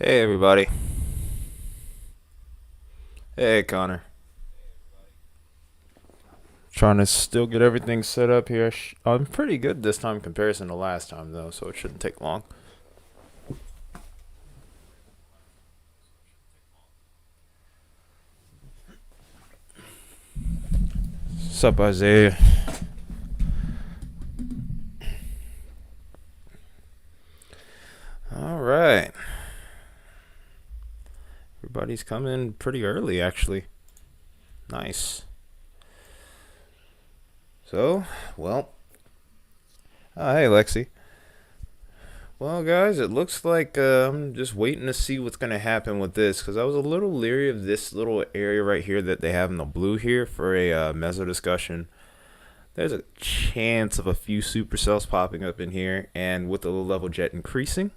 Hey everybody. Hey Connor. Trying to still get everything set up here. I'm pretty good this time in comparison to last time though, so it shouldn't take long. Sup Isaiah? All right. Everybody's coming pretty early actually. Nice. So, well, hey Lexi. Well, guys, it looks like I'm just waiting to see what's gonna happen with this because I was a little leery of this little area right here that they have in the blue here for a meso discussion. There's a chance of a few supercells popping up in here, and with the low level jet increasing,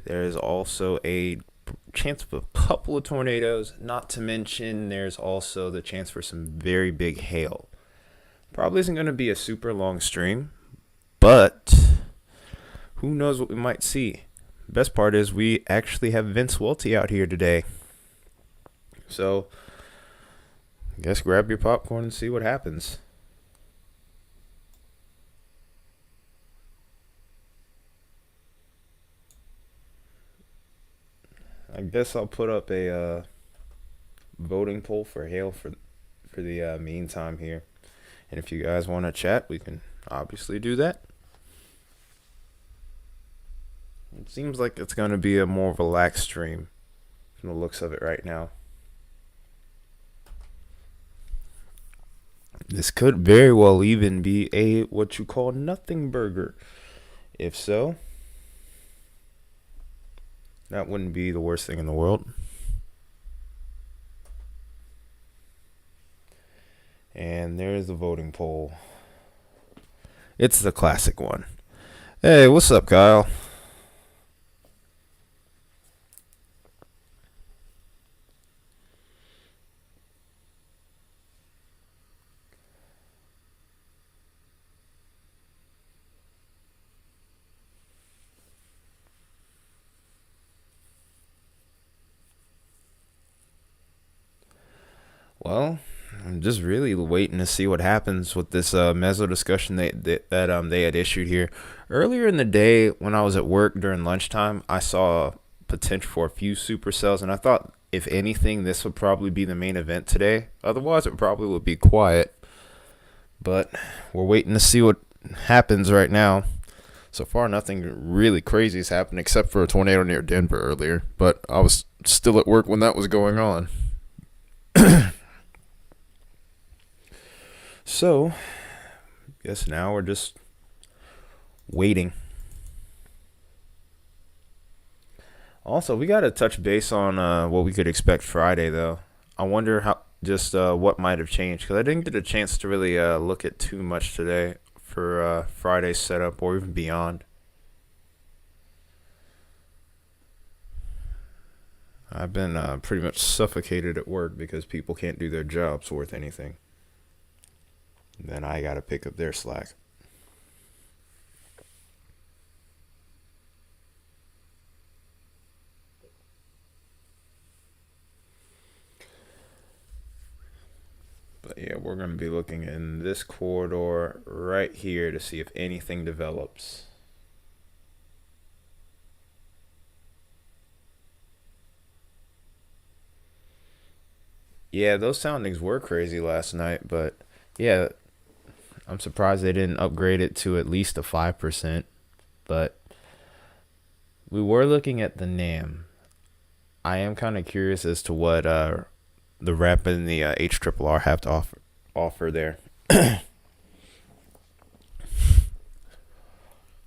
there is also a chance of a couple of tornadoes. Not to mention, there's also the chance for some very big hail. Probably isn't going to be a super long stream, but who knows what we might see. Best part is we actually have Vince Welty out here today. So, I guess grab your popcorn and see what happens. I guess I'll put up a voting poll for hail for the meantime here. And if you guys want to chat, we can obviously do that. It seems like it's going to be a more relaxed stream from the looks of it right now. This could very well even be a what you call nothing burger. If so, that wouldn't be the worst thing in the world. And there's the voting poll. It's the classic one. Hey, what's up, Kyle? Well, I'm just really waiting to see what happens with this meso discussion that they had issued here earlier in the day when I was at work during lunchtime. I saw potential for a few supercells, and I thought if anything, this would probably be the main event today. Otherwise, it probably would be quiet. But we're waiting to see what happens right now. So far, nothing really crazy has happened except for a tornado near Denver earlier. But I was still at work when that was going on. So, guess now we're just waiting. Also, we got to touch base on what we could expect Friday, though. I wonder how just what might have changed because I didn't get a chance to really look at too much today for Friday's setup or even beyond. I've been pretty much suffocated at work because people can't do their jobs worth anything. Then I got to pick up their slack. But yeah, we're going to be looking in this corridor right here to see if anything develops. Yeah, those soundings were crazy last night, but yeah, I'm surprised they didn't upgrade it to at least a 5%. But we were looking at the NAM. I am kind of curious as to what the rep and the HRRR have to offer there.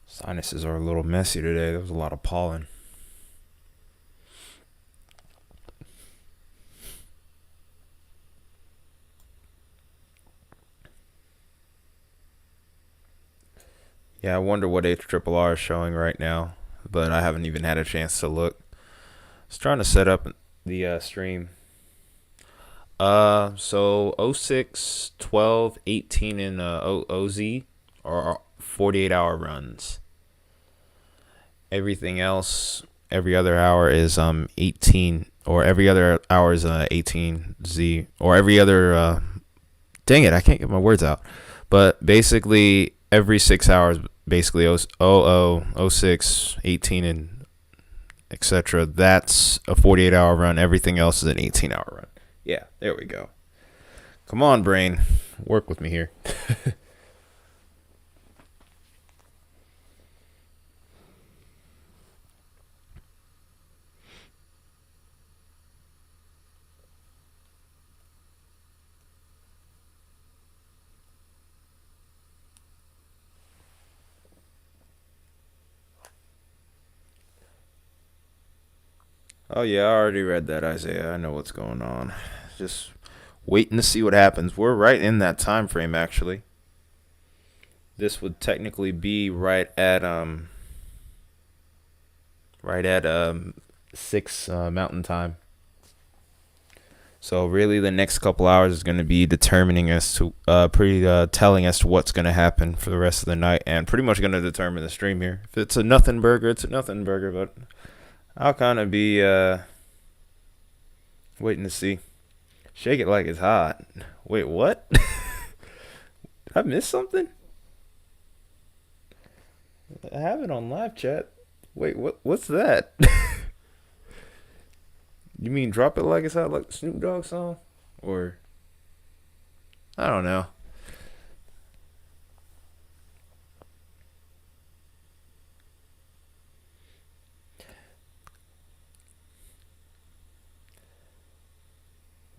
Sinuses are a little messy today. There was a lot of pollen. Yeah, I wonder what HRRR is showing right now, but I haven't even had a chance to look. I was trying to set up the stream. So 06, 12, 18, and OZ are 48-hour runs. Everything else every other hour is 18, or every other hour is 18Z, or every other dang it, I can't get my words out. But basically every 6 hours, basically 06, 18, and etc. That's a 48-hour run. Everything else is an 18-hour run. Yeah, there we go. Come on, brain. Work with me here. Oh, yeah, I already read that, Isaiah. I know what's going on. Just waiting to see what happens. We're right in that time frame, actually. This would technically be right at 6 Mountain Time. So really, the next couple hours is going to be determining as to telling as to what's going to happen for the rest of the night, and pretty much going to determine the stream here. If it's a nothing burger, it's a nothing burger. But I'll kind of be waiting to see. Shake it like it's hot. Wait, what? Did I miss something? I have it on live chat. Wait, what's that? You mean drop it like it's hot, like the Snoop Dogg song? Or I don't know.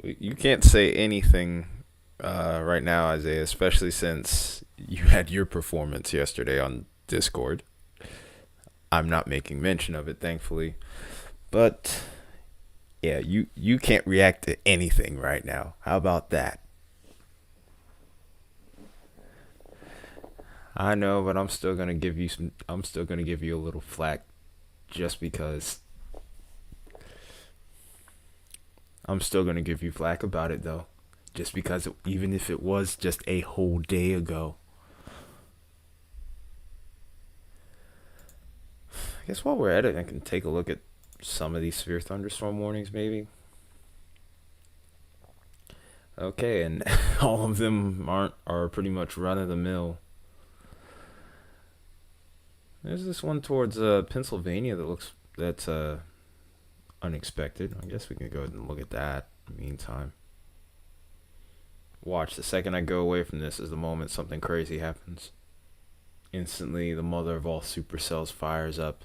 You can't say anything right now, Isaiah, especially since you had your performance yesterday on Discord. I'm not making mention of it, thankfully. But yeah, you can't react to anything right now. How about that? I know, but I'm still gonna give you some. I'm still gonna give you a little flack, just because. I'm still gonna give you flack about it though, just because even if it was just a whole day ago. I guess while we're at it, I can take a look at some of these severe thunderstorm warnings, maybe. Okay, and all of them are pretty much run of the mill. There's this one towards Pennsylvania that's unexpected. I guess we can go ahead and look at that in the meantime. Watch, the second I go away from this is the moment something crazy happens. Instantly, the mother of all supercells fires up.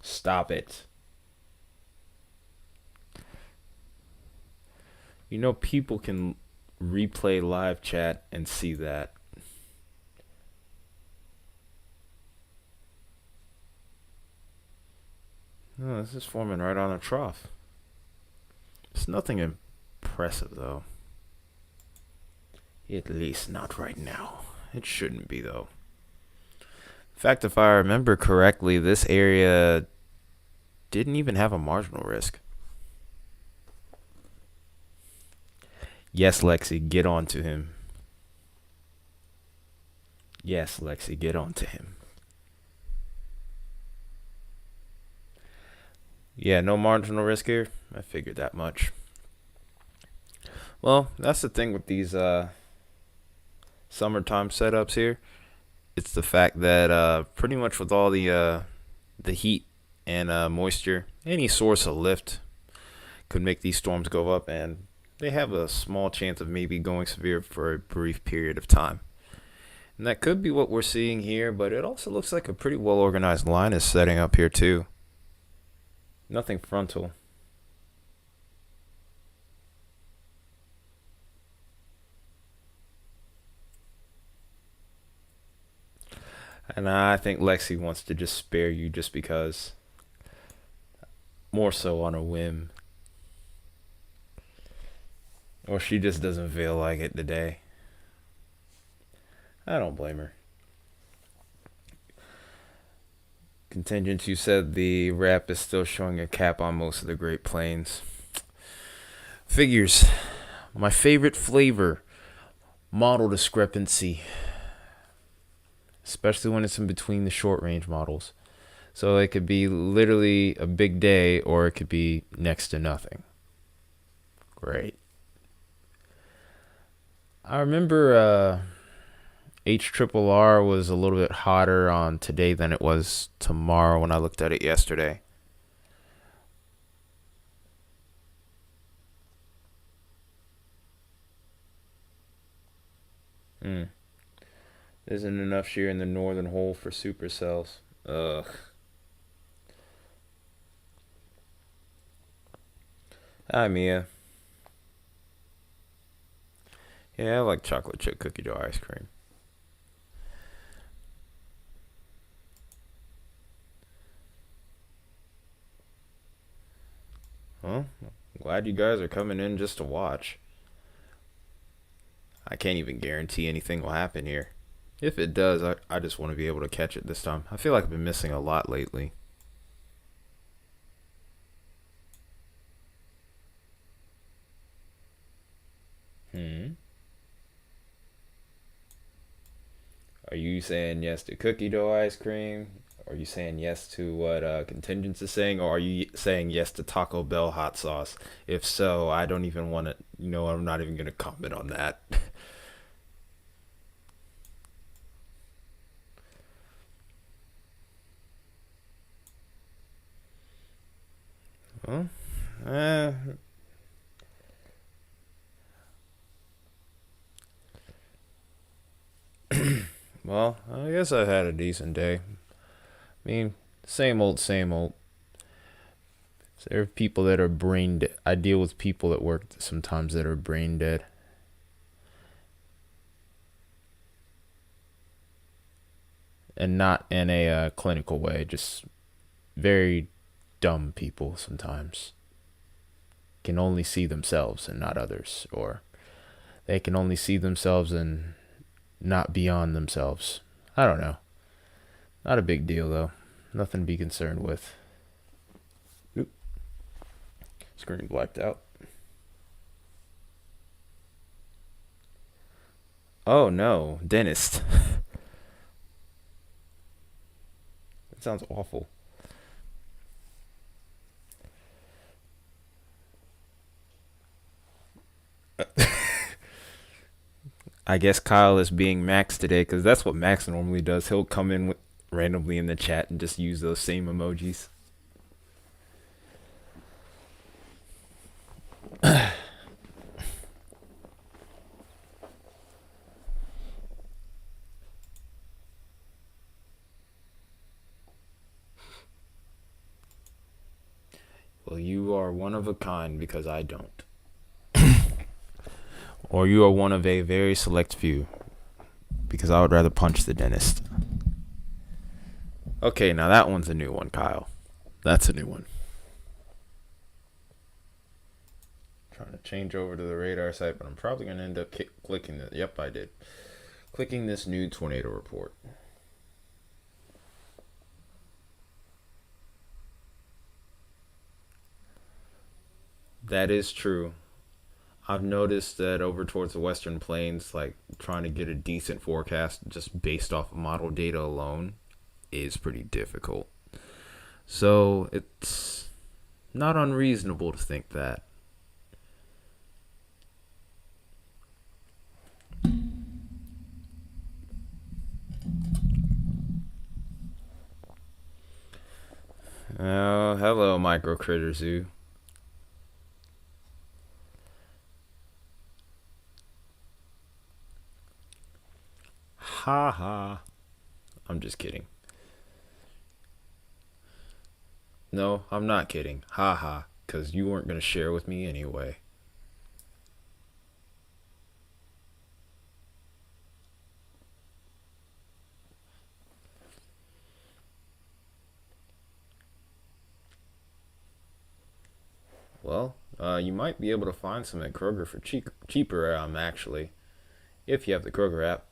Stop it. You know, people can replay live chat and see that. No, this is forming right on a trough. It's nothing impressive, though. At least not right now. It shouldn't be, though. In fact, if I remember correctly, this area didn't even have a marginal risk. Yes, Lexi, get on to him. Yes, Lexi, get on to him. Yeah, no marginal risk here. I figured that much. Well, that's the thing with these summertime setups here. It's the fact that pretty much with all the heat and moisture, any source of lift could make these storms go up, and they have a small chance of maybe going severe for a brief period of time. And that could be what we're seeing here, but it also looks like a pretty well organized line is setting up here too. Nothing frontal. And I think Lexi wants to just spare you just because. More so on a whim. Or she just doesn't feel like it today. I don't blame her. Contingent, you said the rep is still showing a cap on most of the Great Plains. Figures. My favorite flavor, model discrepancy, especially when it's in between the short range models. So it could be literally a big day or it could be next to nothing. Great. I remember HRRR was a little bit hotter on today than it was tomorrow when I looked at it yesterday. Hmm. Isn't enough shear in the northern hole for supercells. Ugh. Hi, Mia. Yeah, I like chocolate chip cookie dough ice cream. Well, glad you guys are coming in just to watch. I can't even guarantee anything will happen here. If it does, I just want to be able to catch it this time. I feel like I've been missing a lot lately. Hmm. Are you saying yes to cookie dough ice cream? Are you saying yes to what Contingents is saying? Or are you saying yes to Taco Bell hot sauce? If so, I don't even want to, I'm not even going to comment on that. Well, eh, well, I guess I've had a decent day. I mean, same old, same old. There are people that are brain dead. I deal with people at work sometimes that are brain dead. And not in a clinical way, just very dumb people sometimes. Can only see themselves and not others, or they can only see themselves and not beyond themselves. I don't know. Not a big deal though. Nothing to be concerned with. Oop, screen blacked out. Oh no, dentist. That sounds awful. I guess Kyle is being Max today because that's what Max normally does. He'll come in randomly in the chat and just use those same emojis. Well, you are one of a kind because I don't. Or you are one of a very select few because I would rather punch the dentist. Okay, now that one's a new one, Kyle. That's a new one. Trying to change over to the radar site, but I'm probably going to end up clicking it. Yep, I did. Clicking this new tornado report. That is true. I've noticed that over towards the Western Plains, like trying to get a decent forecast just based off of model data alone is pretty difficult. So it's not unreasonable to think that. Oh, hello, Micro Critter Zoo. Ha ha. I'm just kidding. No, I'm not kidding. Ha ha. Because you weren't going to share with me anyway. Well, you might be able to find some at Kroger for cheaper, actually, if you have the Kroger app.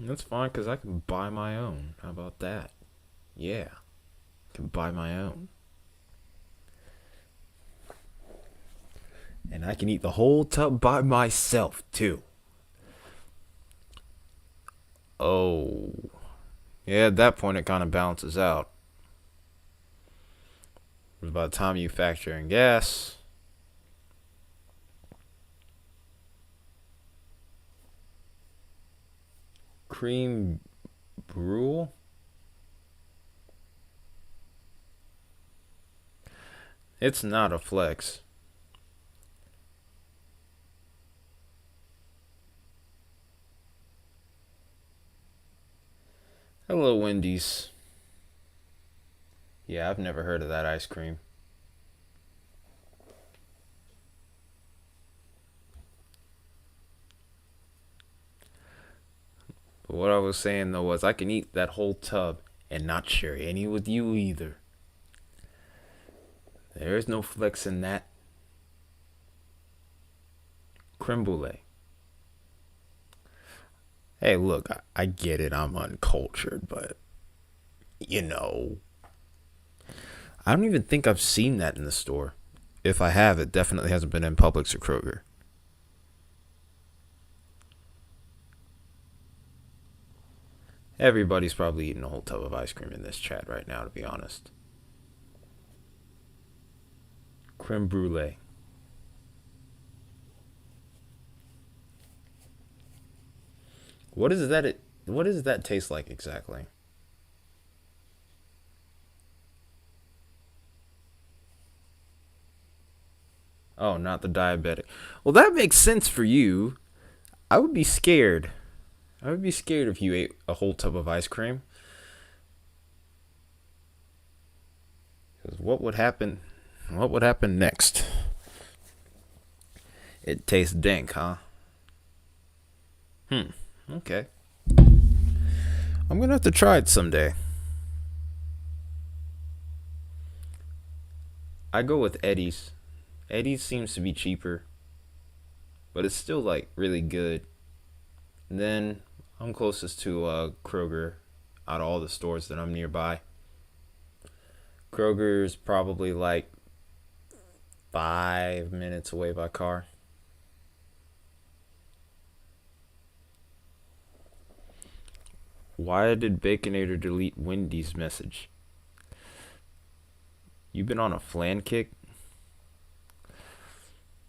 That's fine, because I can buy my own. How about that? Yeah, I can buy my own. And I can eat the whole tub by myself, too. Oh. Yeah, at that point, it kind of balances out. By the time you factor in gas, cream brulee. It's not a flex. Hello, Wendy's. Yeah, I've never heard of that ice cream. But what I was saying though was I can eat that whole tub and not share any with you either. There is no flex in that. Creme brulee. Hey, look, I get it. I'm uncultured, but you know, I don't even think I've seen that in the store. If I have, it definitely hasn't been in Publix or Kroger. Everybody's probably eating a whole tub of ice cream in this chat right now, to be honest. Creme brulee. What is that? What does that taste like exactly? Oh, not the diabetic. Well, that makes sense for you. I would be scared. I would be scared if you ate a whole tub of ice cream. Because what would happen? What would happen next? It tastes dank, huh? Okay. I'm gonna have to try it someday. I go with Eddie's. Eddie's seems to be cheaper, but it's still like really good. And then I'm closest to Kroger out of all the stores that I'm nearby. Kroger's probably like 5 minutes away by car. Why did Baconator delete Wendy's message? You been on a flan kick?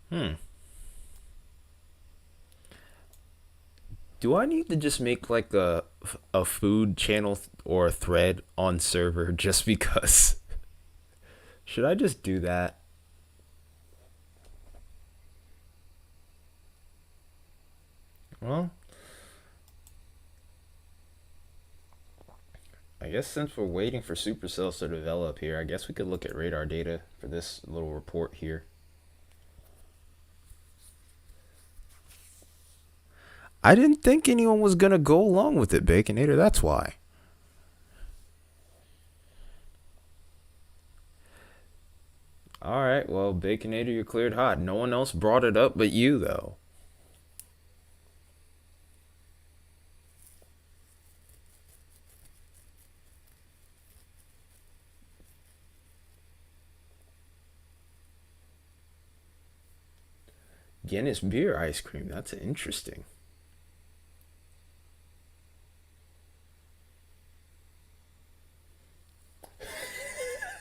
Hmm. Do I need to just make like a food channel or a thread on server just because? Should I just do that? Well, I guess since we're waiting for supercells to develop here, I guess we could look at radar data for this little report here. I didn't think anyone was gonna go along with it, Baconator. That's why. All right, well, Baconator, you're cleared hot. No one else brought it up but you, though. Guinness beer ice cream. That's interesting.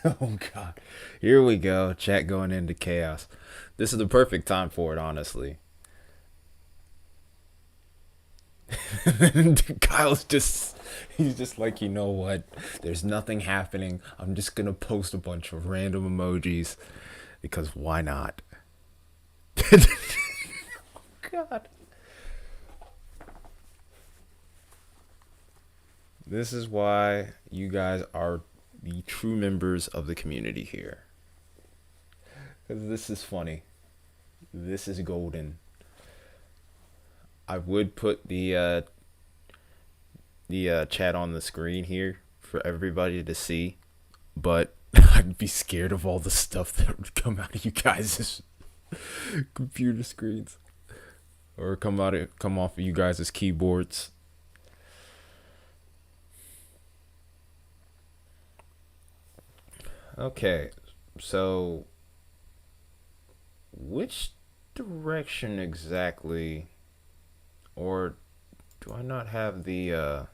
Oh God, here we go. Chat going into chaos. This is the perfect time for it, honestly. Kyle's he's just like, you know what? There's nothing happening. I'm just gonna post a bunch of random emojis because why not? God. This is why you guys are the true members of the community here. Because this is funny. This is golden. I would put the chat on the screen here for everybody to see, but I'd be scared of all the stuff that would come out of you guys' computer screens or come off of you guys' keyboards. Okay, so which direction exactly? Or do I not have the,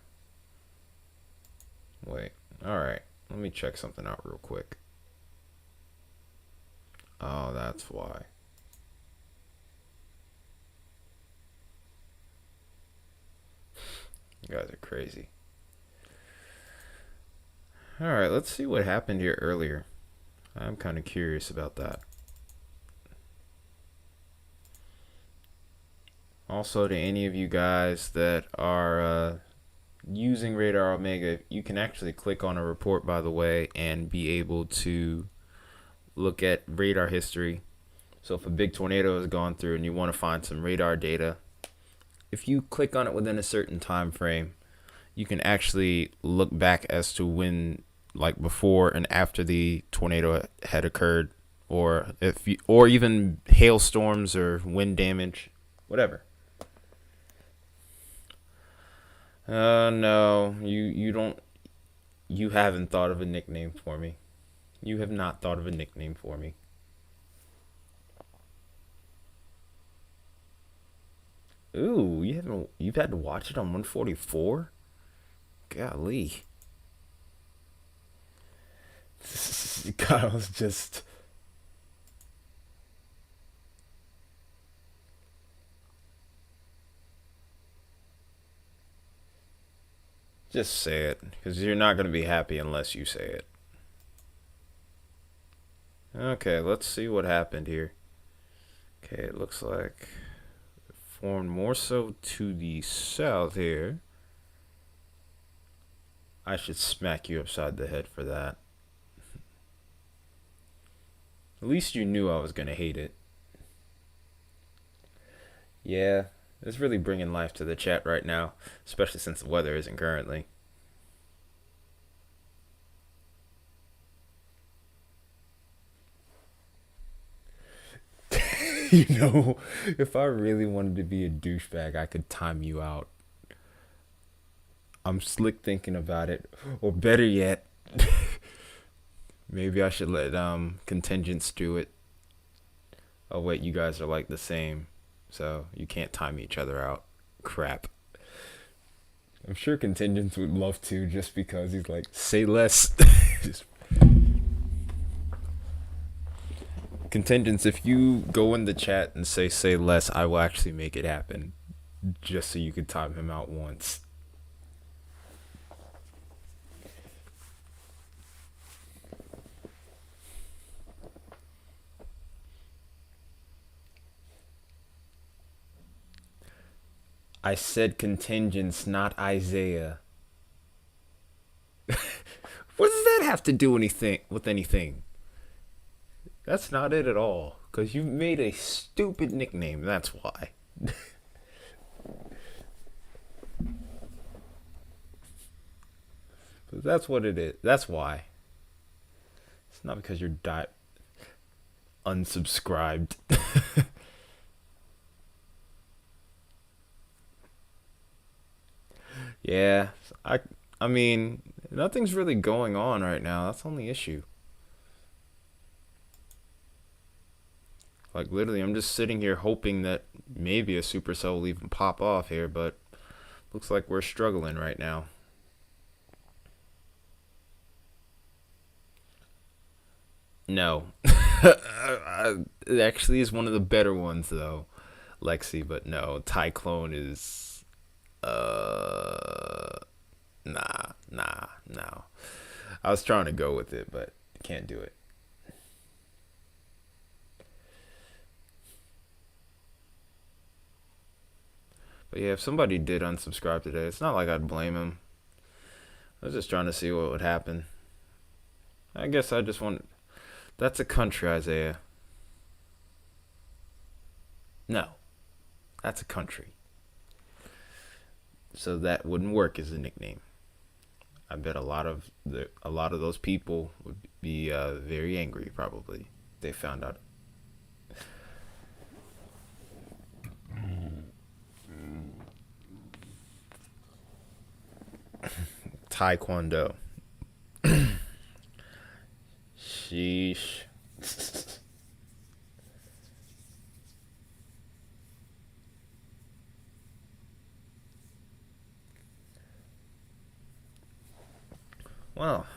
wait. Alright. Let me check something out real quick. Oh, that's why. You guys are crazy. Alright, let's see what happened here earlier. I'm kind of curious about that. Also, to any of you guys that are using Radar Omega, you can actually click on a report, by the way, and be able to look at radar history. So if a big tornado has gone through and you want to find some radar data, if you click on it within a certain time frame, you can actually look back as to when, like before and after the tornado had occurred, or if you, or even hailstorms or wind damage, whatever. No, you don't. You haven't thought of a nickname for me. You have not thought of a nickname for me. Ooh, you haven't. You've had to watch it on 144. Golly, Kyle's just say it, because you're not gonna be happy unless you say it. Okay, let's see what happened here. Okay, it looks like it formed more so to the south here. I should smack you upside the head for that. At least you knew I was gonna hate it. Yeah, it's really bringing life to the chat right now, especially since the weather isn't currently. You know, if I really wanted to be a douchebag, I could time you out. I'm slick thinking about it. Or better yet, maybe I should let contingents do it. Oh wait, you guys are like the same, so you can't time each other out. Crap. I'm sure contingents would love to, just because he's like, say less. Just contingents, if you go in the chat and say less, I will actually make it happen, just so you could time him out once. I said contingents, not Isaiah. What does that have to do anything with anything? That's not it at all. Cause you made a stupid nickname. That's why. But that's what it is. That's why. It's not because you're unsubscribed. Yeah, I I mean, nothing's really going on right now. That's the only issue. Like literally, I'm just sitting here hoping that maybe a supercell will even pop off here, but looks like we're struggling right now. No, it actually is one of the better ones though, Lexi. But no, Tyclone is uh nah, no. I was trying to go with it, but can't do it. But yeah, if somebody did unsubscribe today, it's not like I'd blame him. I was just trying to see what would happen. I guess I just want. That's a country, Isaiah. No, that's a country. So that wouldn't work as a nickname. I bet a lot of those people would be very angry probably. They found out. Taekwondo. Sheesh. Well,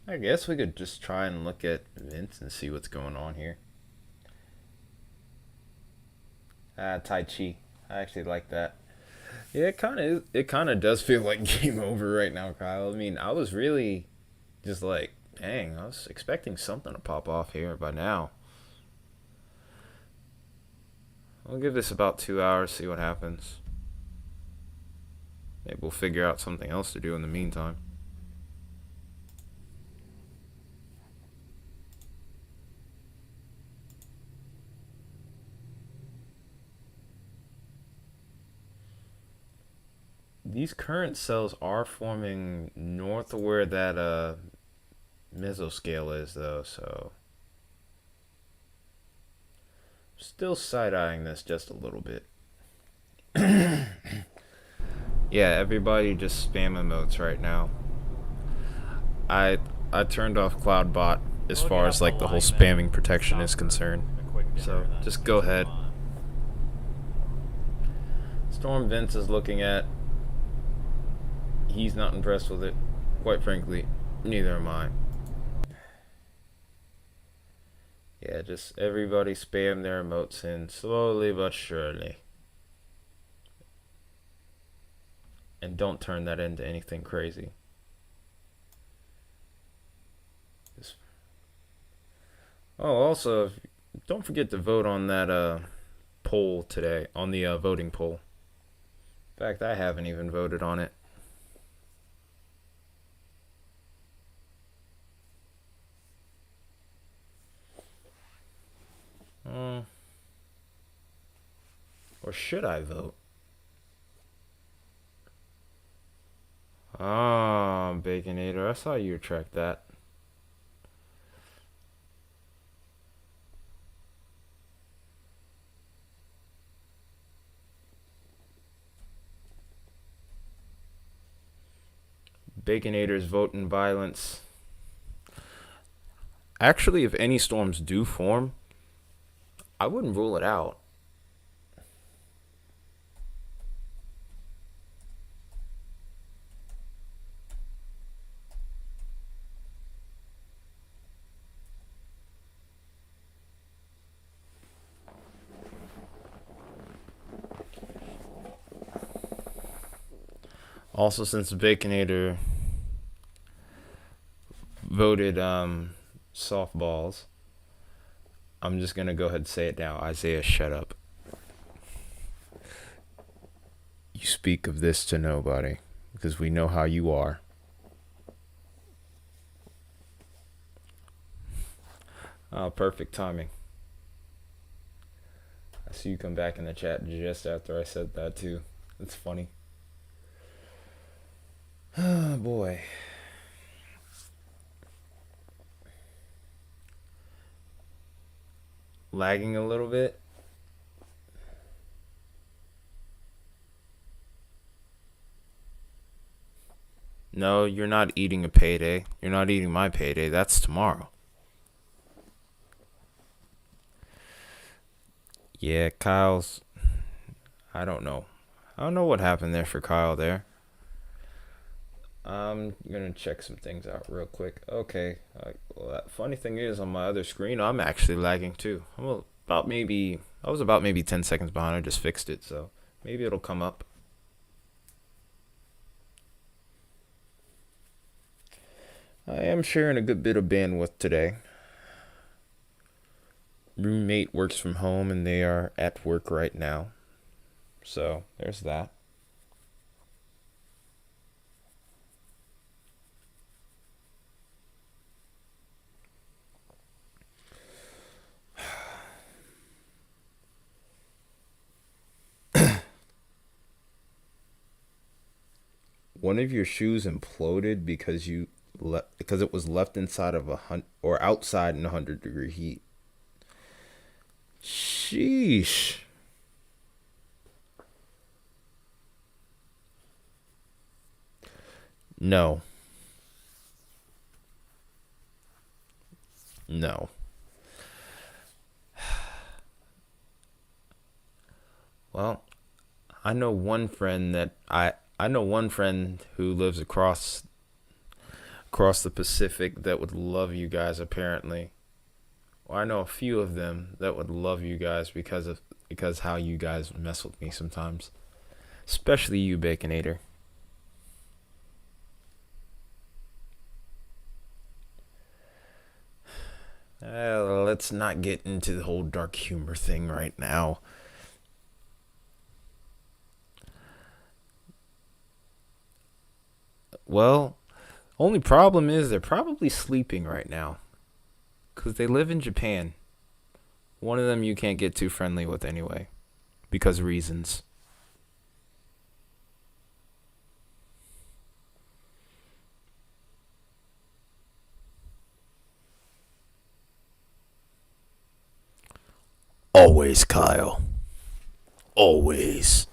I guess we could just try and look at Vince and see what's going on here. Tai Chi. I actually like that. Yeah, it kind of does feel like game over right now, Kyle. I mean, I was really just like, dang, I was expecting something to pop off here by now. I'll give this about 2 hours, see what happens. Maybe we'll figure out something else to do in the meantime. These current cells are forming north of where that mesoscale is, though, so still side eyeing this just a little bit. Yeah, everybody just spam emotes right now. I I turned off CloudBot as far as like the whole spamming protection is concerned. So just go ahead. Storm Vince is looking at. He's not impressed with it. Quite frankly, neither am I. Yeah, just everybody spam their emotes in slowly but surely. And don't turn that into anything crazy. Just... Oh, also, don't forget to vote on that poll today, on the voting poll. In fact, I haven't even voted on it. Or should I vote? Ah, Baconator, I saw you retract that. Baconator's vote in violence. Actually, if any storms do form, I wouldn't rule it out. Also, since Baconator voted softballs, I'm just gonna go ahead and say it now. Isaiah, shut up. You speak of this to nobody, because we know how you are. Oh, perfect timing. I see you come back in the chat just after I said that too. That's funny. Oh boy. Lagging a little bit. No, you're not eating a payday. You're not eating my payday. That's tomorrow. Yeah, Kyle's. I don't know. I don't know what happened there for Kyle there. I'm gonna check some things out real quick. Okay. Well, that funny thing is, on my other screen, I'm actually lagging too. I was about maybe 10 seconds behind. I just fixed it, so maybe it'll come up. I am sharing a good bit of bandwidth today. Roommate works from home and they are at work right now. So there's that. One of your shoes imploded because because it was left inside of or outside in 100-degree heat. Sheesh. No. No. Well, I know one friend that I know one friend who lives across the Pacific that would love you guys apparently. Well, I know a few of them that would love you guys because how you guys mess with me sometimes. Especially you, Baconator. Let's not get into the whole dark humor thing right now. Well, only problem is they're probably sleeping right now because they live in Japan. One of them you can't get too friendly with anyway because reasons. Always, Kyle. Always.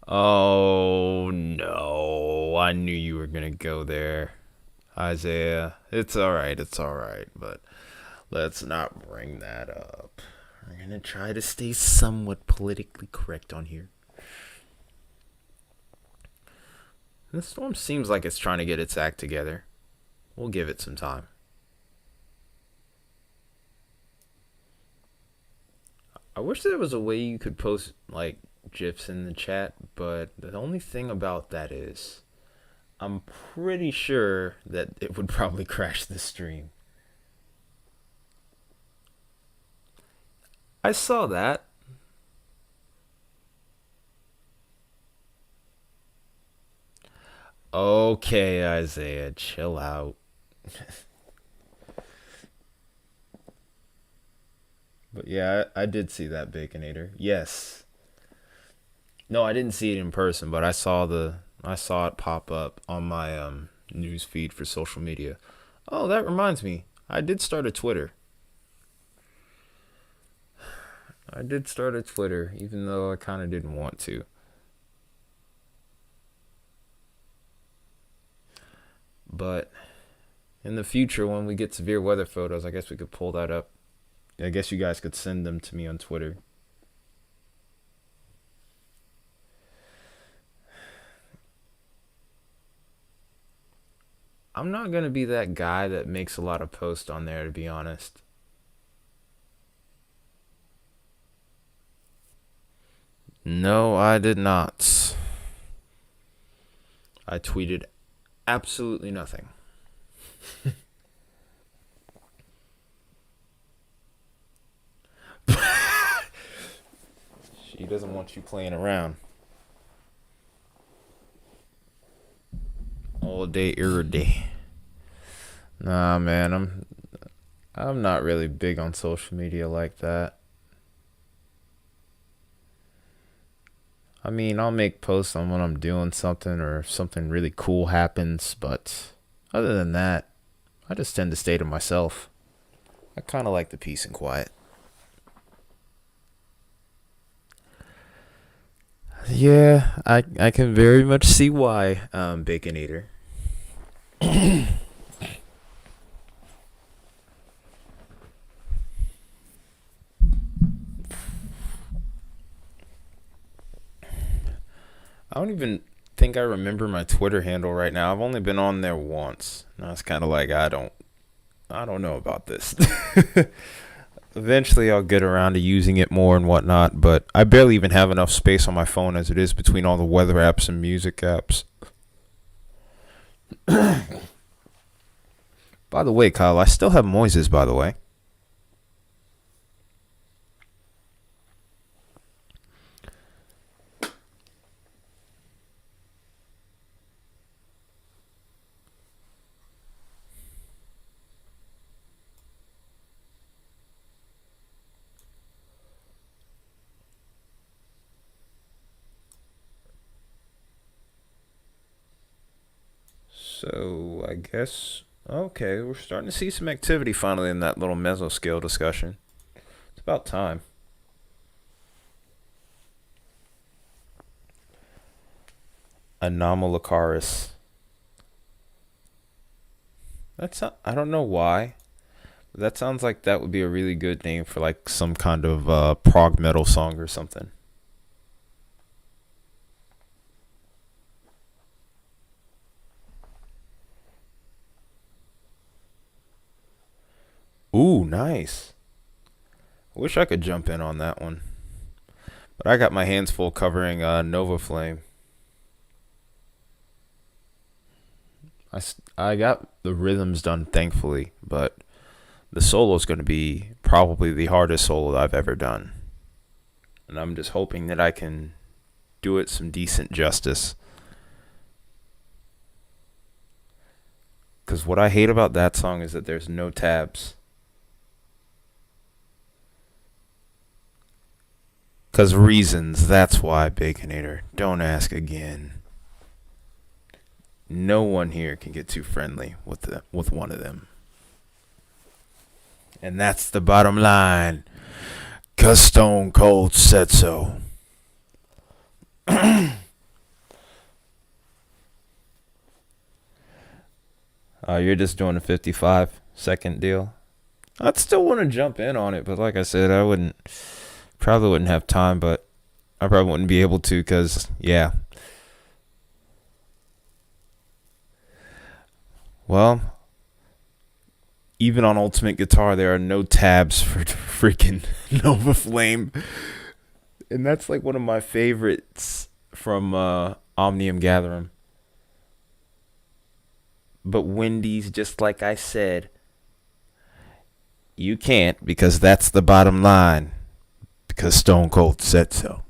Oh no, I knew you were gonna go there, Isaiah. It's alright, but let's not bring that up. We're gonna try to stay somewhat politically correct on here. This storm seems like it's trying to get its act together. We'll give it some time. I wish there was a way you could post, like, GIFs in the chat, but the only thing about that is I'm pretty sure that it would probably crash the stream. I saw that. Okay, Isaiah, chill out. But yeah, I did see that Baconator. Yes. No, I didn't see it in person, but I saw it pop up on my news feed for social media. Oh, that reminds me. I did start a Twitter. I did start a Twitter, even though I kind of didn't want to. But in the future, when we get severe weather photos, I guess we could pull that up. I guess you guys could send them to me on Twitter. I'm not going to be that guy that makes a lot of posts on there, to be honest. No, I did not. I tweeted absolutely nothing. She doesn't want you playing around. All day, every day. Nah, man, I'm not really big on social media like that. I mean, I'll make posts on when I'm doing something or if something really cool happens, but other than that, I just tend to stay to myself. I kind of like the peace and quiet. Yeah, I can very much see why, Baconator. I don't even think I remember my Twitter handle right now. I've only been on there once. And I was kind of like, I don't know about this. Eventually, I'll get around to using it more and whatnot, but I barely even have enough space on my phone as it is between all the weather apps and music apps. By the way, Kyle, I still have Moises, by the way. So, I guess, okay, we're starting to see some activity finally in that little mesoscale discussion. It's about time. Anomalocaris. That's not, I don't know why, That sounds like that would be a really good name for like some kind of prog metal song or something. Ooh, nice. I wish I could jump in on that one. But I got my hands full covering Nova Flame. I got the rhythms done, thankfully, but the solo is going to be probably the hardest solo I've ever done. And I'm just hoping that I can do it some decent justice. Because what I hate about that song is that there's no tabs. Because reasons, that's why, Baconator. Don't ask again. No one here can get too friendly with one of them. And that's the bottom line. 'Cause Stone Cold said so. You're just doing a 55-second deal. I'd still want to jump in on it, but like I said, probably wouldn't have time, but I probably wouldn't be able to because, yeah. Well, even on Ultimate Guitar, there are no tabs for freaking Nova Flame. And that's like one of my favorites from Omnium Gatherum. But Wendy's, just like I said, you can't because that's the bottom line. Because Stone Cold said so.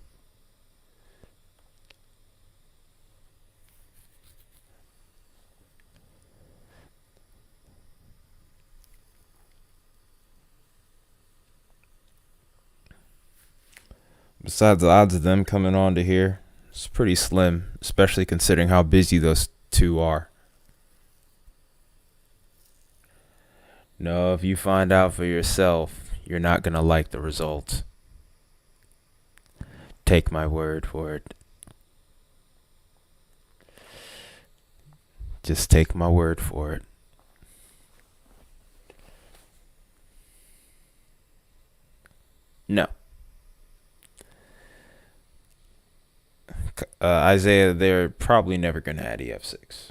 Besides, the odds of them coming on to here, it's pretty slim, especially considering how busy those two are. No, if you find out for yourself, you're not going to like the results. Take my word for it. Just take my word for it. No. Isaiah, they're probably never going to add EF6.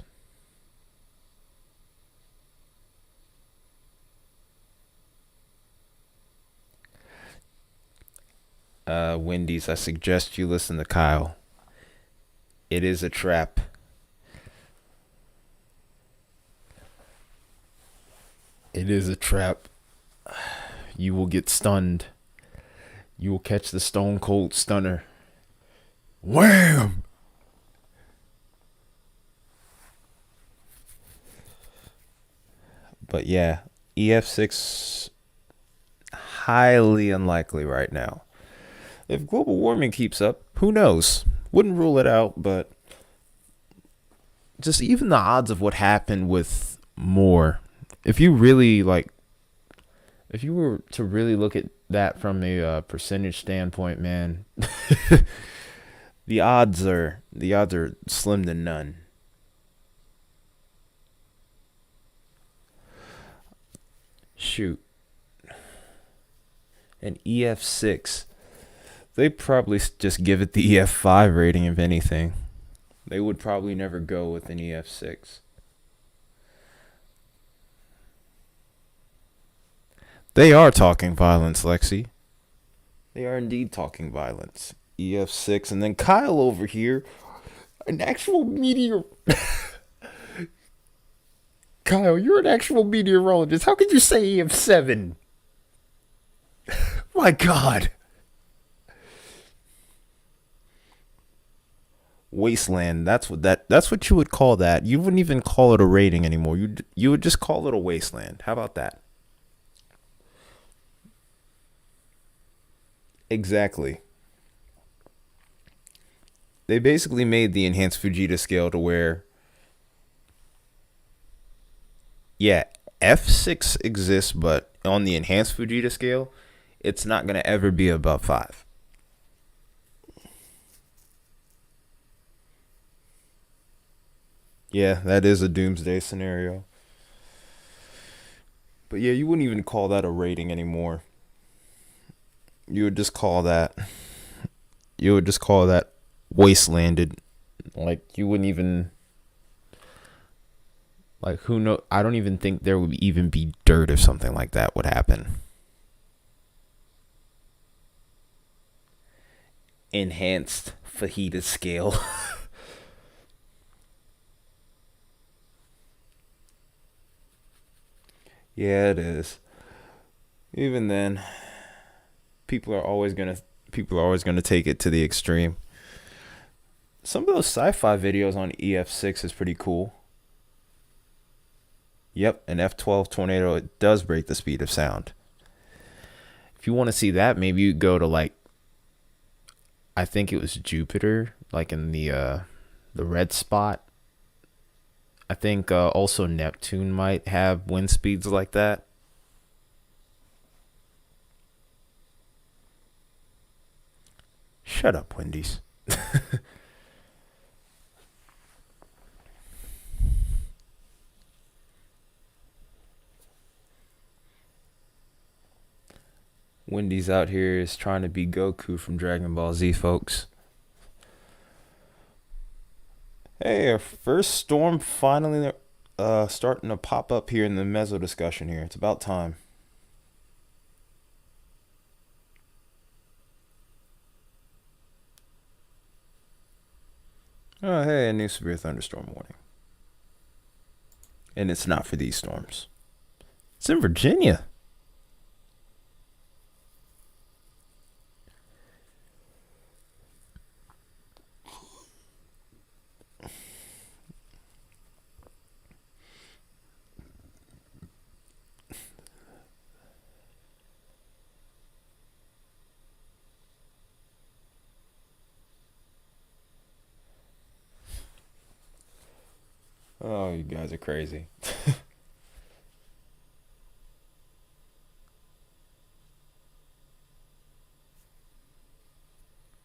Wendy's, I suggest you listen to Kyle. It is a trap. It is a trap. You will get stunned. You will catch the Stone Cold Stunner. Wham! But yeah, EF6 highly unlikely right now. If global warming keeps up, who knows? Wouldn't rule it out, but just even the odds of what happened with Moore. If you were to really look at that from a percentage standpoint, man, the odds are slim to none. Shoot, an EF6. They probably just give it the EF5 rating, if anything. They would probably never go with an EF6. They are talking violence, Lexi. They are indeed talking violence. EF6, and then Kyle over here, an actual meteor. Kyle, you're an actual meteorologist. How could you say EF7? My God. Wasteland. That's what you would call that. You wouldn't even call it a rating anymore. You would just call it a wasteland. How about that? Exactly. They basically made the enhanced Fujita scale to where, yeah, F6 exists, but on the enhanced Fujita scale, it's not going to ever be above 5. Yeah, that is a doomsday scenario. But yeah, you wouldn't even call that a rating anymore. You would just call that wastelanded. Like you wouldn't even like who know I don't even think there would even be dirt if something like that would happen. Enhanced fajita scale. Yeah, it is. Even then, people are always gonna people are always gonna take it to the extreme. Some of those sci-fi videos on EF6 is pretty cool. Yep, an F12 tornado, it does break the speed of sound. If you want to see that, maybe you go to like I think it was Jupiter, like in the red spot. I think also Neptune might have wind speeds like that. Shut up, Wendy's. Wendy's out here is trying to be Goku from Dragon Ball Z, folks. Hey, our first storm finally starting to pop up here in the meso discussion here. It's about time. Oh, hey, a new severe thunderstorm warning. And it's not for these storms. It's in Virginia. Oh, you guys are crazy.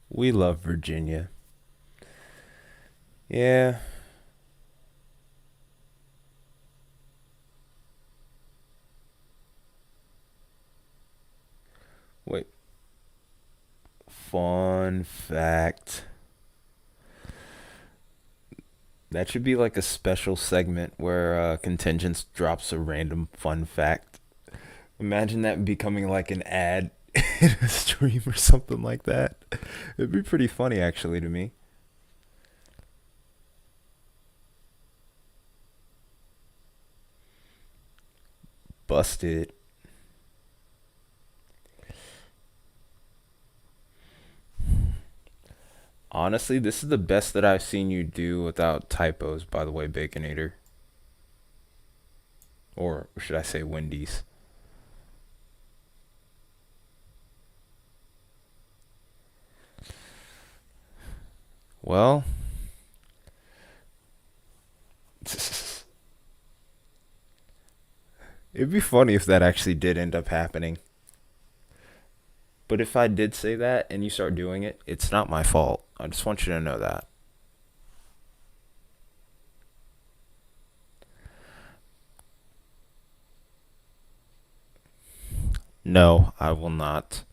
We love Virginia. Yeah. Wait. Fun fact. That should be like a special segment where Contingents drops a random fun fact. Imagine that becoming like an ad in a stream or something like that. It'd be pretty funny, actually, to me. Busted. Honestly, this is the best that I've seen you do without typos, by the way, Baconator. Or should I say Wendy's? Well, it'd be funny if that actually did end up happening. But if I did say that and you start doing it, it's not my fault. I just want you to know that. No, I will not.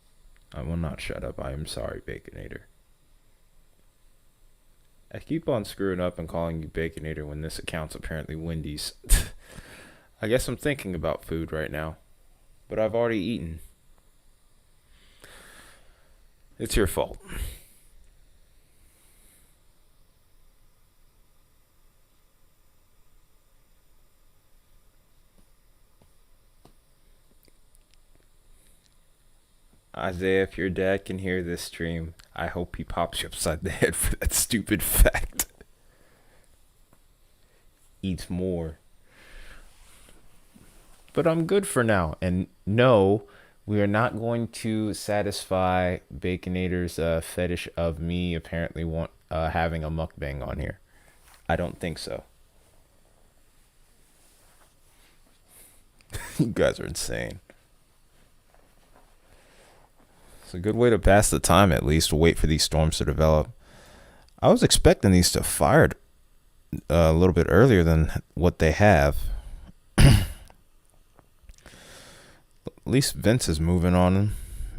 I will not shut up. I am sorry, Baconator. I keep on screwing up and calling you Baconator when this account's apparently Wendy's. I guess I'm thinking about food right now, but I've already eaten. It's your fault. Isaiah, if your dad can hear this stream, I hope he pops you upside the head for that stupid fact. Eats more. But I'm good for now. And no, we are not going to satisfy Baconator's fetish of me apparently having a mukbang on here. I don't think so. You guys are insane. It's a good way to pass the time, at least, to wait for these storms to develop. I was expecting these to fire a little bit earlier than what they have. at least Vince is moving on him.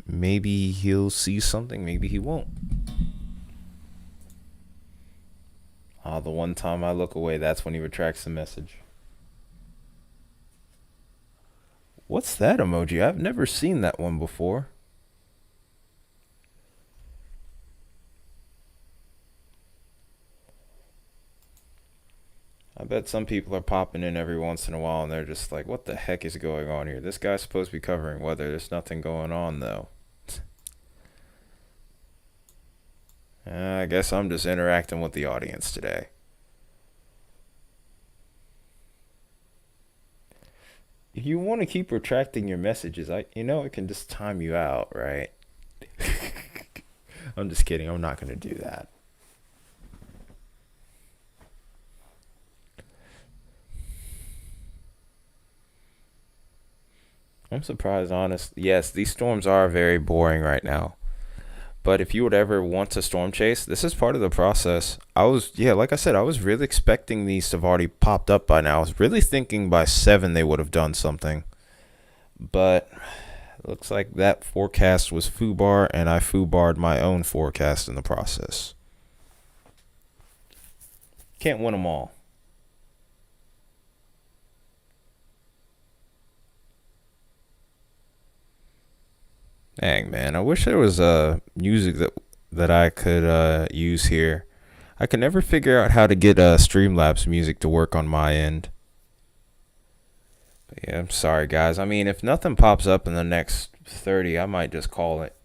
Maybe he'll see something, maybe he won't. The one time I look away, that's when he retracts the message. What's that emoji? I've never seen that one before. I bet some people are popping in every once in a while and they're just like, what the heck is going on here? This guy's supposed to be covering weather. There's nothing going on, though. I guess I'm just interacting with the audience today. If you want to keep retracting your messages, I can just time you out, right? I'm just kidding. I'm not going to do that. I'm surprised, honest. Yes, these storms are very boring right now. But if you would ever want to storm chase, this is part of the process. Like I said, I was really expecting these to have already popped up by now. I was really thinking by 7 they would have done something. But it looks like that forecast was foobar, and I foobarred my own forecast in the process. Can't win them all. Dang, man, I wish there was music that I could use here. I can never figure out how to get Streamlabs music to work on my end. But yeah, I'm sorry, guys. I mean, if nothing pops up in the next 30, I might just call it.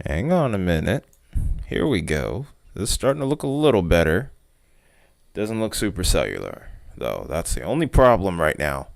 Hang on a minute. Here we go. This is starting to look a little better. Doesn't look super cellular, though. That's the only problem right now.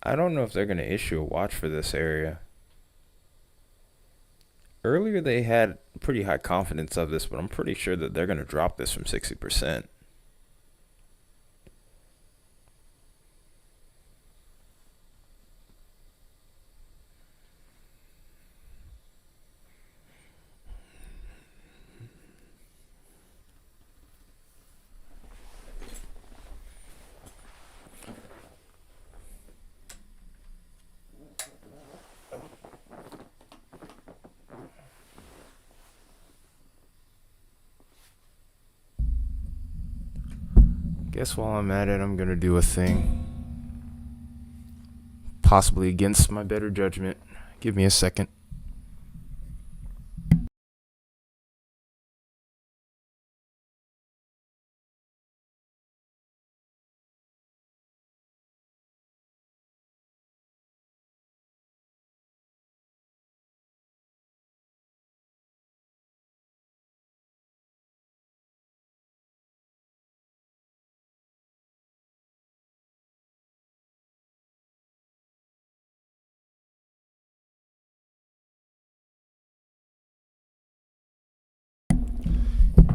I don't know if they're going to issue a watch for this area. Earlier they had pretty high confidence of this, but I'm pretty sure that they're going to drop this from 60%. Guess while I'm at it, I'm going to do a thing. Possibly against my better judgment. Give me a second.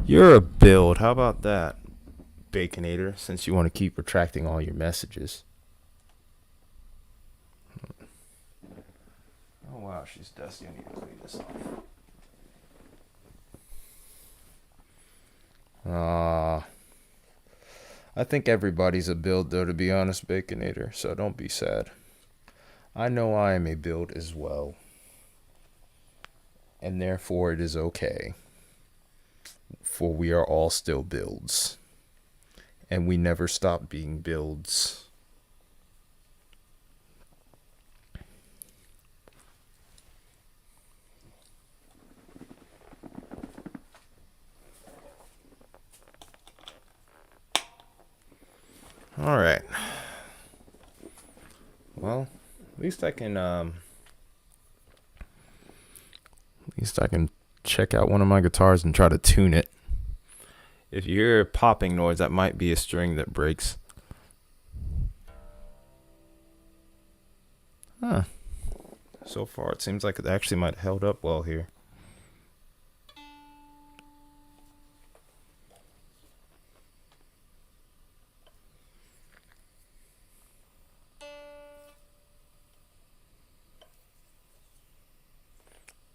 You're a build. How about that, Baconator, since you want to keep retracting all your messages? Oh, wow, she's dusty. I need to clean this off. I think everybody's a build, though, to be honest, Baconator, so don't be sad. I know I am a build as well, and therefore it is okay. For we are all still builds, and we never stop being builds. All right. Well, at least I can least I can check out one of my guitars and try to tune it. If you hear a popping noise, that might be a string that breaks. Huh. So far, it seems like it actually might have held up well here.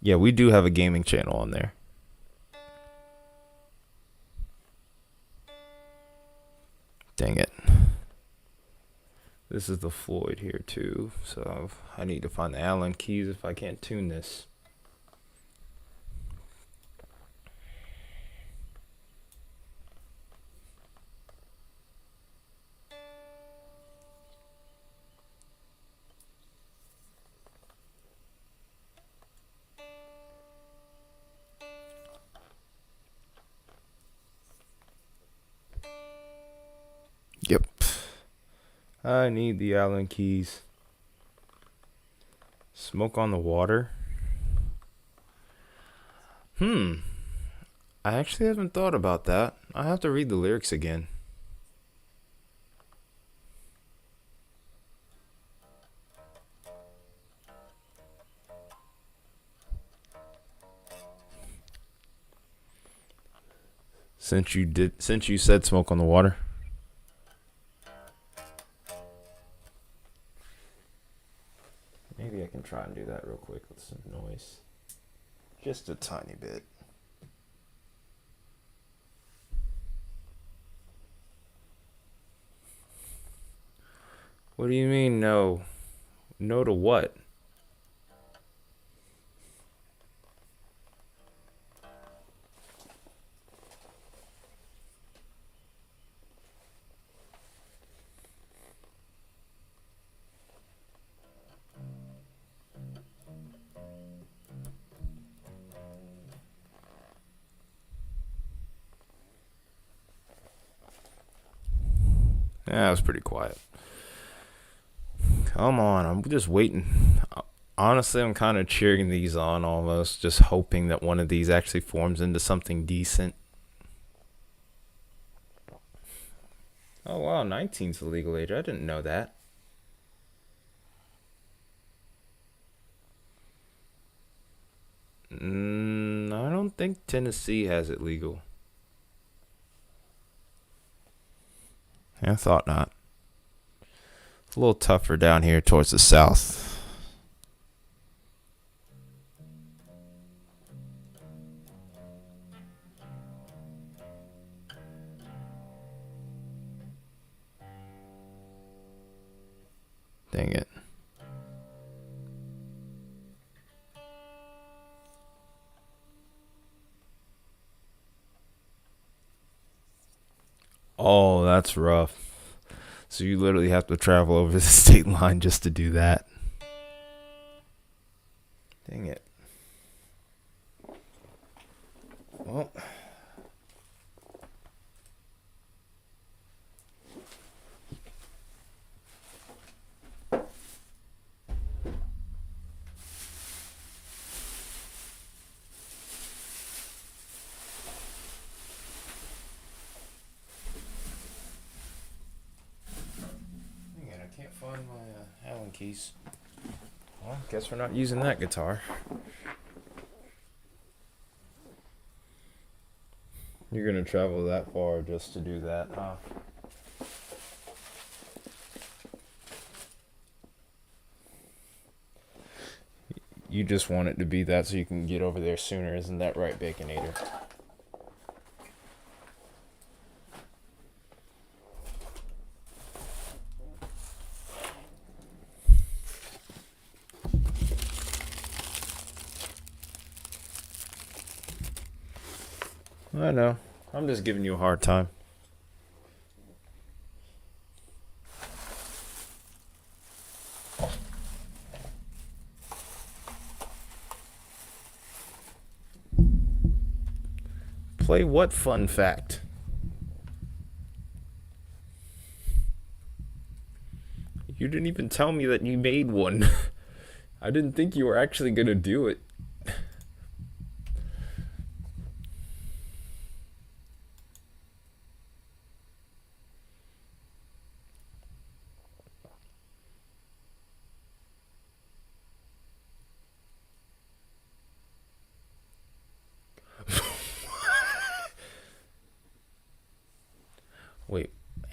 Yeah, we do have a gaming channel on there. Dang it. This is the Floyd here too, so I need to find the Allen keys if I can't tune this. Yep. I need the Allen keys. Smoke on the Water. I actually haven't thought about that. I have to read the lyrics again. Since you said Smoke on the Water. Maybe I can try and do that real quick with some noise. Just a tiny bit. What do you mean no? No to what? Yeah, that was pretty quiet. Come on, I'm just waiting. Honestly, I'm kind of cheering these on almost, just hoping that one of these actually forms into something decent. Oh wow, 19's the legal age. I didn't know that. I don't think Tennessee has it legal. Yeah, I thought not. It's a little tougher down here towards the south. Dang it. Oh, that's rough. So you literally have to travel over the state line just to do that. Dang it. Well, dang it, I can't find my Allen keys. Well, guess we're not using that guitar. You're gonna travel that far just to do that, huh? You just want it to be that so you can get over there sooner, isn't that right, Baconator? I know. I'm just giving you a hard time. Play what fun fact? You didn't even tell me that you made one. I didn't think you were actually gonna do it.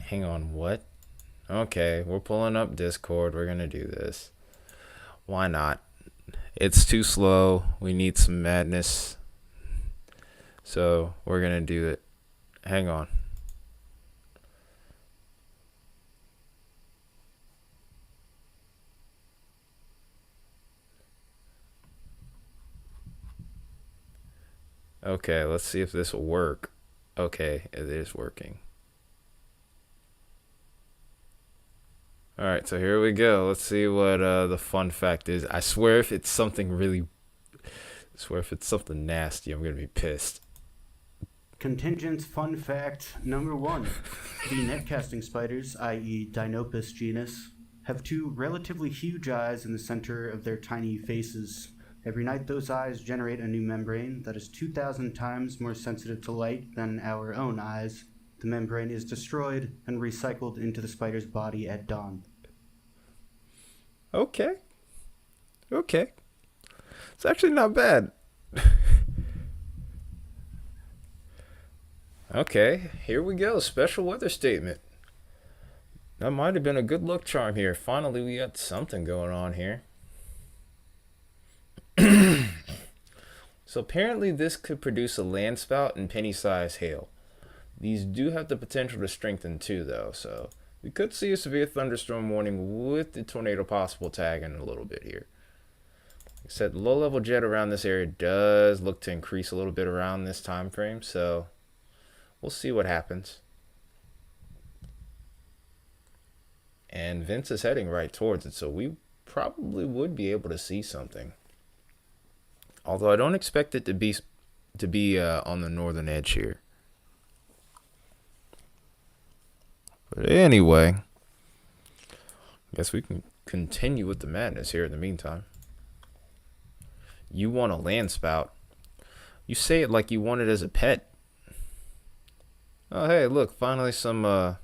Hang on, what? Okay, we're pulling up Discord. We're gonna do this. Why not? It's too slow. We need some madness. So we're gonna do it. Hang on. Okay, let's see if this will work. Okay, it is working. Alright, so here we go. Let's see what the fun fact is. I swear if it's something really... I swear if it's something nasty, I'm gonna be pissed. Contingent's fun fact number 1. The netcasting spiders, i.e. Dinopus genus, have two relatively huge eyes in the center of their tiny faces. Every night those eyes generate a new membrane that is 2,000 times more sensitive to light than our own eyes. The membrane is destroyed and recycled into the spider's body at dawn. Okay. Okay. It's actually not bad. Okay, here we go. Special weather statement. That might have been a good luck charm here. Finally, we got something going on here. So apparently this could produce a landspout and penny-sized hail. These do have the potential to strengthen too, though, so we could see a severe thunderstorm warning with the tornado possible tag in a little bit here. Like I said, the low-level jet around this area does look to increase a little bit around this time frame, so we'll see what happens. And Vince is heading right towards it, so we probably would be able to see something. Although I don't expect it to be on the northern edge here. But anyway, I guess we can continue with the madness here in the meantime. You want a land spout. You say it like you want it as a pet. Oh, hey, look, finally some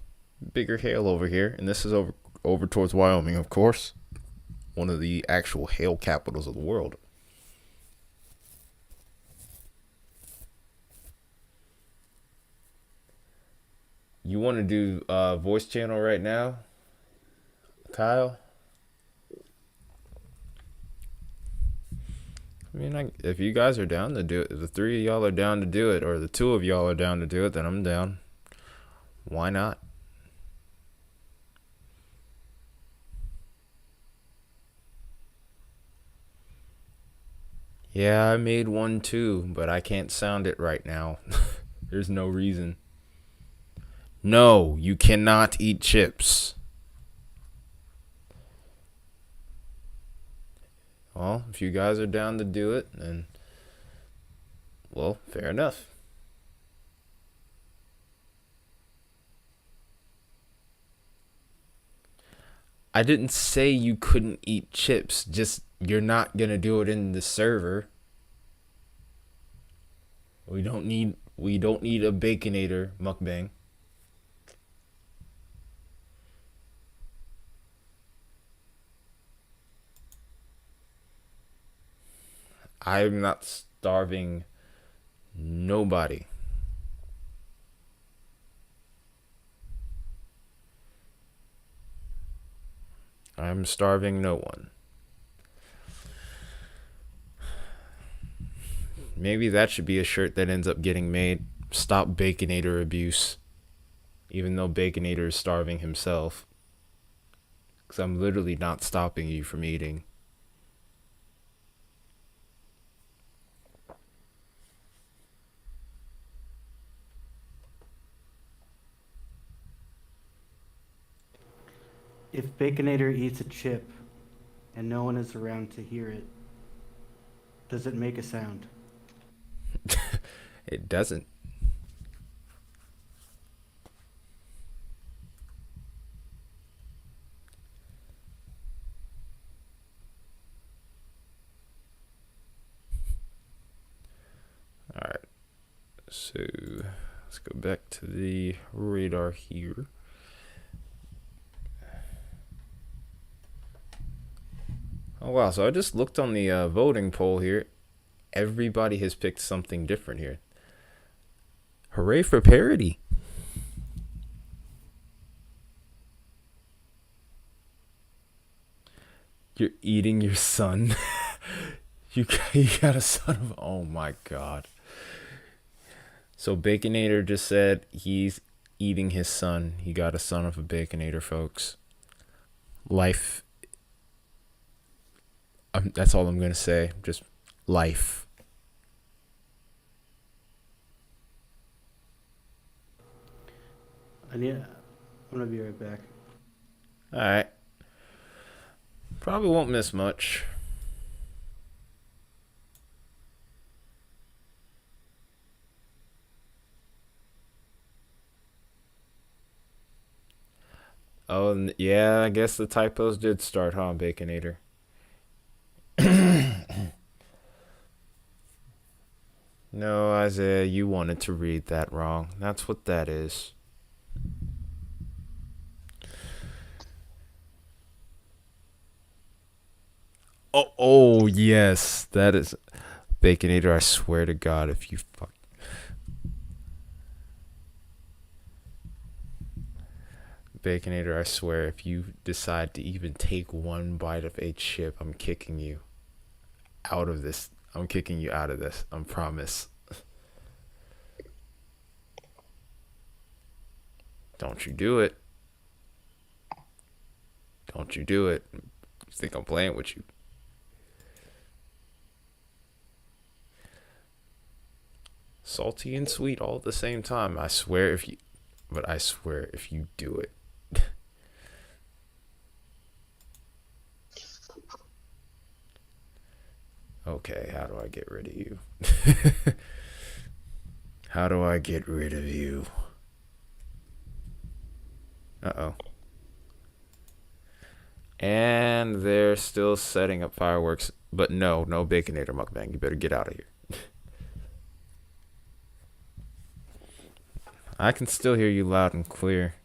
bigger hail over here. And this is over towards Wyoming, of course. One of the actual hail capitals of the world. You want to do voice channel right now, Kyle? I mean, if you guys are down to do it, if the three of y'all are down to do it, or the two of y'all are down to do it, then I'm down. Why not? Yeah, I made one too, but I can't sound it right now. There's no reason. No, you cannot eat chips. Well, if you guys are down to do it, then, well, fair enough. I didn't say you couldn't eat chips, just you're not gonna do it in the server. We don't need a baconator mukbang. I'm not starving nobody. I'm starving no one. Maybe that should be a shirt that ends up getting made. Stop Baconator abuse. Even though Baconator is starving himself. Because I'm literally not stopping you from eating. If Baconator eats a chip and no one is around to hear it, does it make a sound? It doesn't. Alright. So let's go back to the radar here. Oh wow, so I just looked on the voting poll here. Everybody has picked something different here. Hooray for parody. You're eating your son. You got a son of. Oh my god. So Baconator just said he's eating his son. He got a son of a Baconator, folks. Life. That's all I'm gonna say. Just life. I'm gonna be right back. All right. Probably won't miss much. Oh, yeah, I guess the typos did start, huh, Baconator? No, Isaiah, you wanted to read that wrong. That's what that is. Oh, yes, that is Baconator. I swear to God, if you fuck Baconator, I swear, if you decide to even take one bite of a chip, I'm kicking you out of this. I'm kicking you out of this. I promise. Don't you do it. Don't you do it. You think I'm playing with you? Salty and sweet all at the same time. I swear if you, but I swear if you do it. Okay, how do I get rid of you? How do I get rid of you? Uh-oh. And they're still setting up fireworks. But no Baconator mukbang. You better get out of here. I can still hear you loud and clear.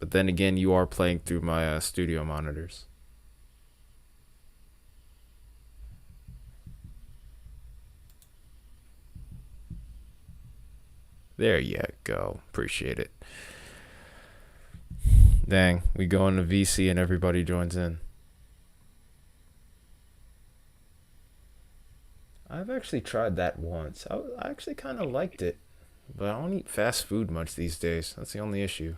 But then again, you are playing through my studio monitors. There you go. Appreciate it. Dang, we go into VC and everybody joins in. I've actually tried that once. I actually kind of liked it. But I don't eat fast food much these days. That's the only issue.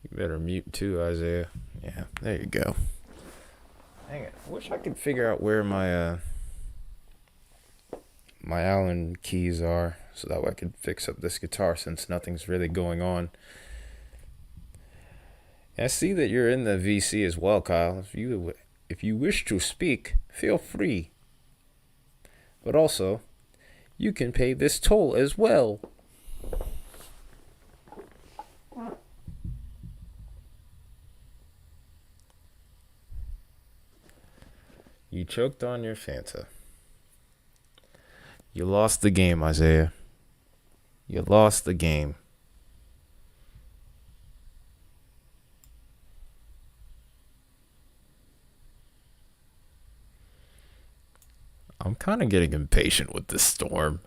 You better mute too, Isaiah. Yeah, there you go. Dang it. I wish I could figure out where my Allen keys are so that way I could fix up this guitar since nothing's really going on. I see that you're in the VC as well, Kyle. If you wish to speak, feel free. But also, you can pay this toll as well. You choked on your Fanta. You lost the game, Isaiah. You lost the game. I'm kind of getting impatient with this storm.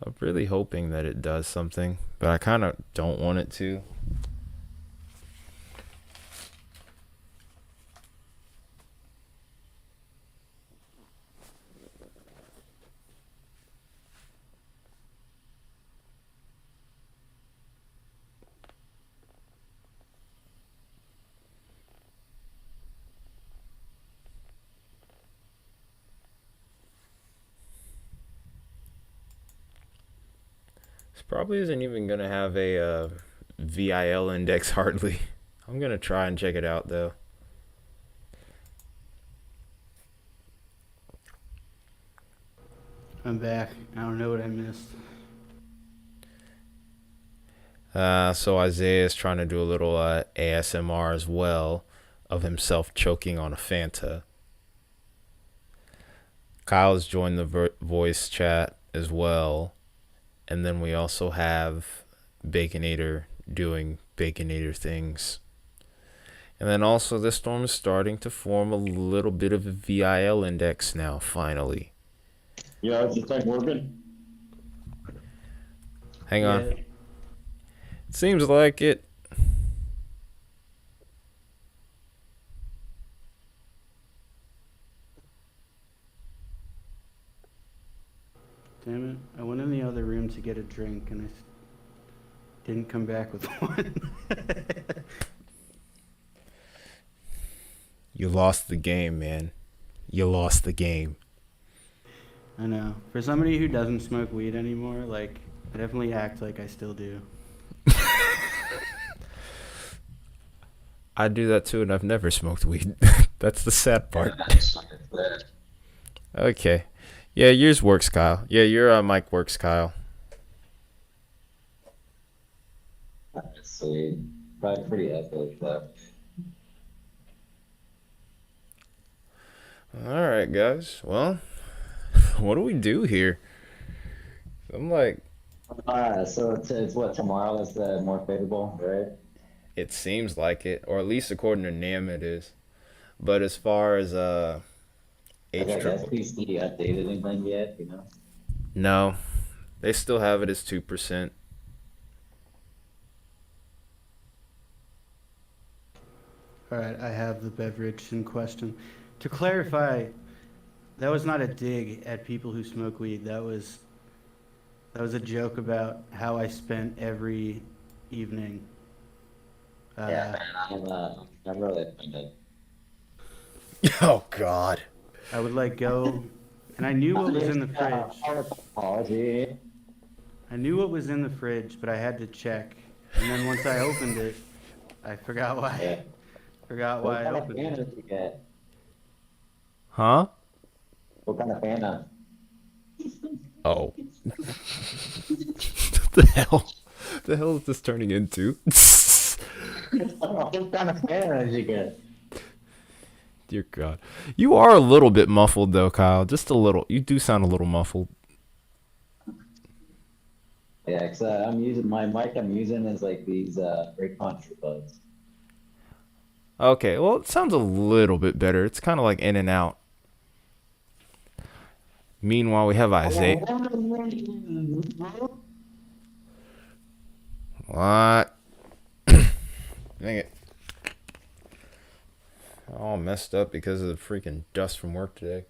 I'm really hoping that it does something, but I kind of don't want it to. This probably isn't even going to have a VIL index hardly. I'm going to try and check it out though. I'm back. I don't know what I missed. So Isaiah is trying to do a little ASMR as well of himself choking on a Fanta. Kyle's joined the voice chat as well. And then we also have Baconator doing Baconator things. And then also this storm is starting to form a little bit of a VIL index now, finally. Yeah, it's just like working. Hang on. Yeah. It seems like it. Damn it. I went in the other room to get a drink and didn't come back with one. You lost the game, man. You lost the game. I know. For somebody who doesn't smoke weed anymore, like, I definitely act like I still do. I do that too, and I've never smoked weed. That's the sad part. Okay. Yeah, yours works, Kyle. Yeah, your mic works, Kyle. Sweet. Probably pretty epic, though. All right, guys. Well, what do we do here? I'm like, So it's what, tomorrow that's the more favorable, right? it seems like it, or at least according to NAM, it is. But as far as H Like, has triple, SPC updated anything yet, no, they still have it as 2%. All right, I have the beverage in question. To clarify, that was not a dig at people who smoke weed. That was a joke about how I spent every evening. Yeah, man, I'm really offended. Oh God. I would like go, and I knew what was in the fridge. Apology. I knew what was in the fridge, but I had to check. And then once I opened it, I forgot why. Yeah. Forgot What why I kind of opened Fanta it. did you get? Huh? What kind of Fanta? Oh. What the hell? The hell is this turning into? What kind of Fanta did you get? Dear God. You are a little bit muffled though, Kyle. Just a little. You do sound a little muffled. Yeah, cause I'm using my mic. I'm using is like these Raycon Buds. Okay, well, it sounds a little bit better. It's kind of like in and out. Meanwhile, we have Isaiah. What? Dang it. All messed up because of the freaking dust from work today.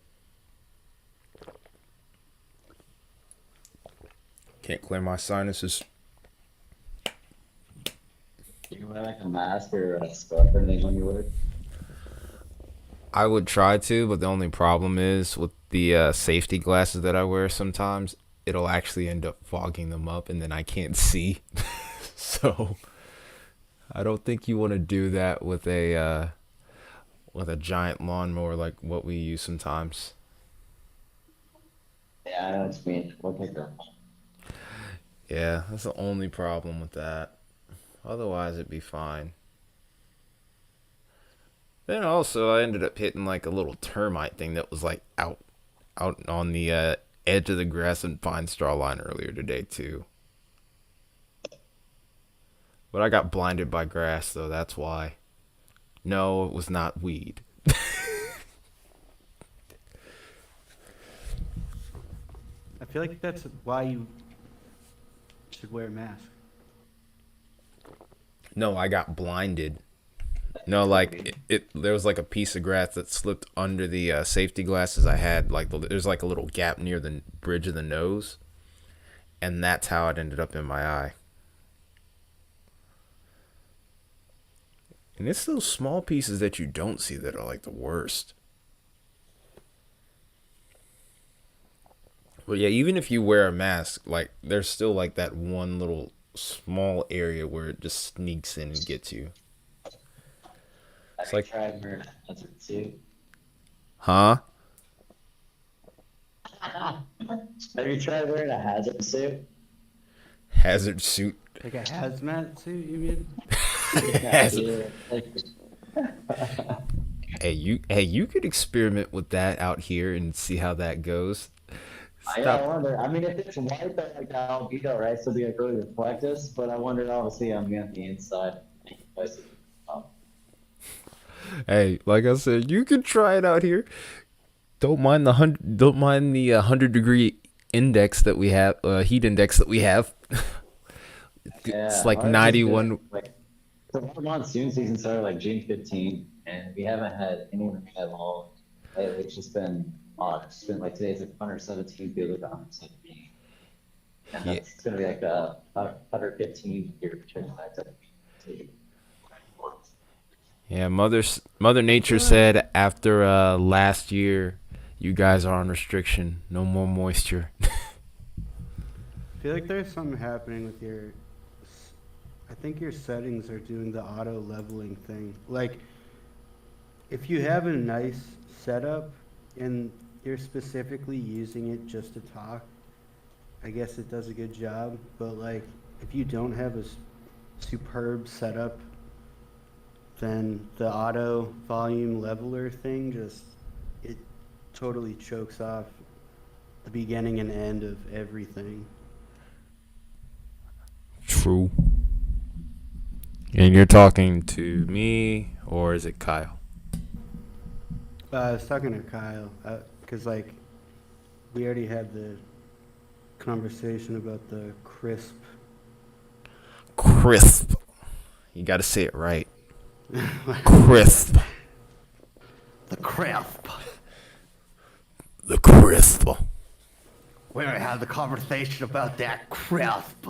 Can't clear my sinuses. You wear like a mask or a scarf or anything when you work? I would try to, but the only problem is with the safety glasses that I wear sometimes, it'll actually end up fogging them up and then I can't see. So I don't think you want to do that with a giant lawnmower like what we use sometimes. Yeah, I know what you mean. We'll take that. Yeah, that's the only problem with that. Otherwise, it'd be fine. Then also, I ended up hitting like a little termite thing that was like out on the edge of the grass and pine straw line earlier today too. But I got blinded by grass though, that's why. No, it was not weed. I feel like that's why you should wear a mask. No, I got blinded. No, like it there was like a piece of grass that slipped under the safety glasses I had. Like there's like a little gap near the bridge of the nose, and that's how it ended up in my eye. And it's those small pieces that you don't see that are like the worst. But yeah, even if you wear a mask, like there's still like that one little small area where it just sneaks in and gets you. It's like- tried wearing a hazard suit. Huh? Have you tried wearing a hazard suit? Hazard suit. Like a hazmat suit, you mean? Hazard. Yeah. Hey, you could experiment with that out here and see how that goes. Yeah, I Stop. wonder. I mean, if it's white, though, like the albedo, right? So they like really reflect us. But I wonder, obviously, I'm on the inside. Um, Hey, like I said, you can try it out here. Don't mind the hundred. Don't mind the 100-degree index that we have. Heat index that we have. It's yeah, like ours has been 91. like so our monsoon season started like June 15th, and we haven't had any rain at all. It's just been odd. It's been like today's like 117, feels like 117, and Yeah. that's gonna be like a 115 here. Yeah, Mother I Nature feel like said after last year, you guys are on restriction. No more moisture. I feel like there's something happening with your. I think your settings are doing the auto leveling thing. Like, if you have a nice setup and you're specifically using it just to talk, I guess it does a good job. But like, if you don't have a superb setup, then the auto volume leveler thing just it totally chokes off the beginning and end of everything. True. And you're talking to me, or is it Kyle? I was talking to Kyle because like we already had the conversation about the crisp. Crisp. You got to say it right. Crisp. The crisp. The crisp. We already had the conversation about that crisp.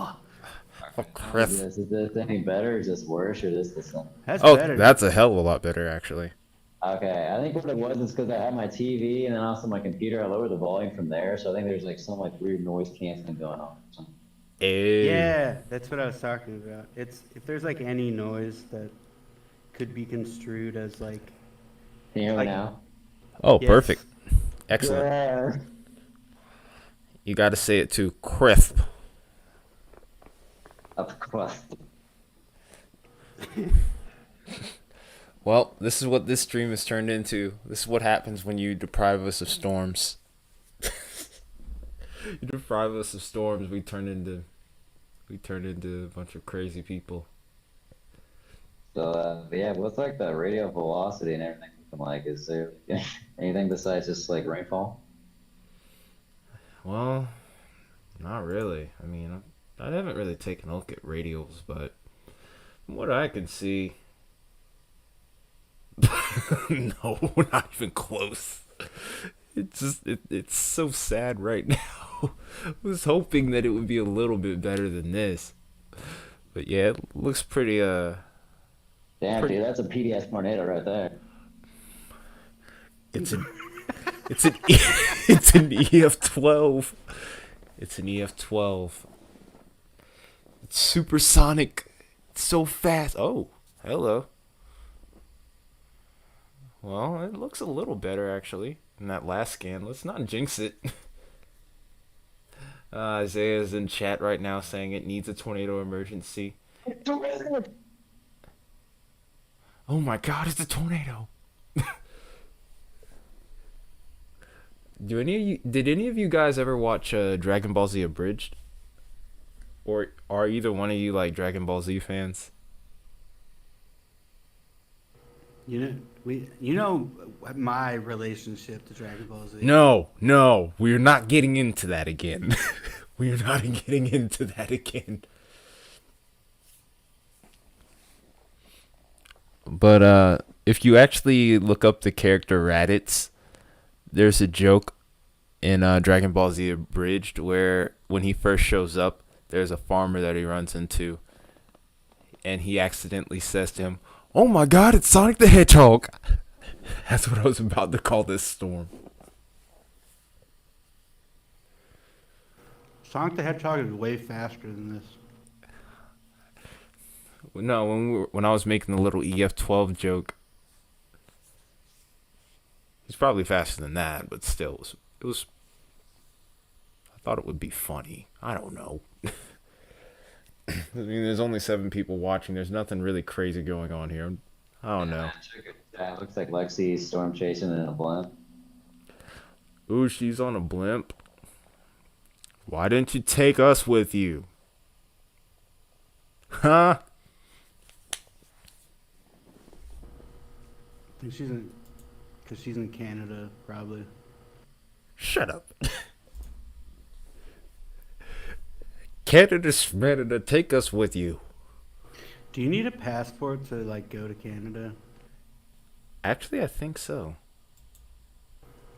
Crisp. Is this any better? Is this worse? Or is this the same? That's Oh, better. that's a hell of a lot better, actually. Okay, I think what it was is because I had my TV and then also my computer. I lowered the volume from there, so I think there's like some like weird noise canceling going on. Hey. Yeah, that's what I was talking about. It's if there's like any noise that could be construed as Can you hear me like now? Oh, yes. perfect. Excellent. Yeah. You got to say it too. Crisp. Of course. Well, this is what this stream has turned into. This is what happens when you deprive us of storms. You deprive us of storms, we turn into a bunch of crazy people. So yeah, what's like the radio velocity and everything looking like? Is there anything besides just like rainfall? Well, not really. I mean, I haven't really taken a look at radios, but from what I can see, no, not even close. It's so sad right now. I was hoping that it would be a little bit better than this, but yeah, it looks pretty Damn, pretty. dude, that's a PDS tornado right there. It's an it's an it's an EF-12. It's an EF-12. It's supersonic. It's so fast. Oh, hello. Well, it looks a little better actually in that last scan. Let's not jinx it. Isaiah's in chat right now saying it needs a tornado emergency. Oh my god, it's a tornado. Did any of you guys ever watch Dragon Ball Z Abridged? Or are either one of you like Dragon Ball Z fans? You know my relationship to Dragon Ball Z. No, we're not getting into that again. We're not getting into that again. But if you actually look up the character Raditz, there's a joke in Dragon Ball Z Abridged where when he first shows up, there's a farmer that he runs into, and he accidentally says to him, "Oh my God, it's Sonic the Hedgehog." That's what I was about to call this storm. Sonic the Hedgehog is way faster than this. No, when I was making the little EF-12 joke, he's probably faster than that, but still, it was. I thought it would be funny. I don't know. I mean, there's only 7 people watching. There's nothing really crazy going on here. I don't know. Yeah, it looks like Lexi storm chasing in a blimp. Ooh, she's on a blimp. Why didn't you take us with you? Huh? I think because she's in Canada, probably. Shut up. Canada, take us with you. Do you need a passport to like go to Canada? Actually, I think so.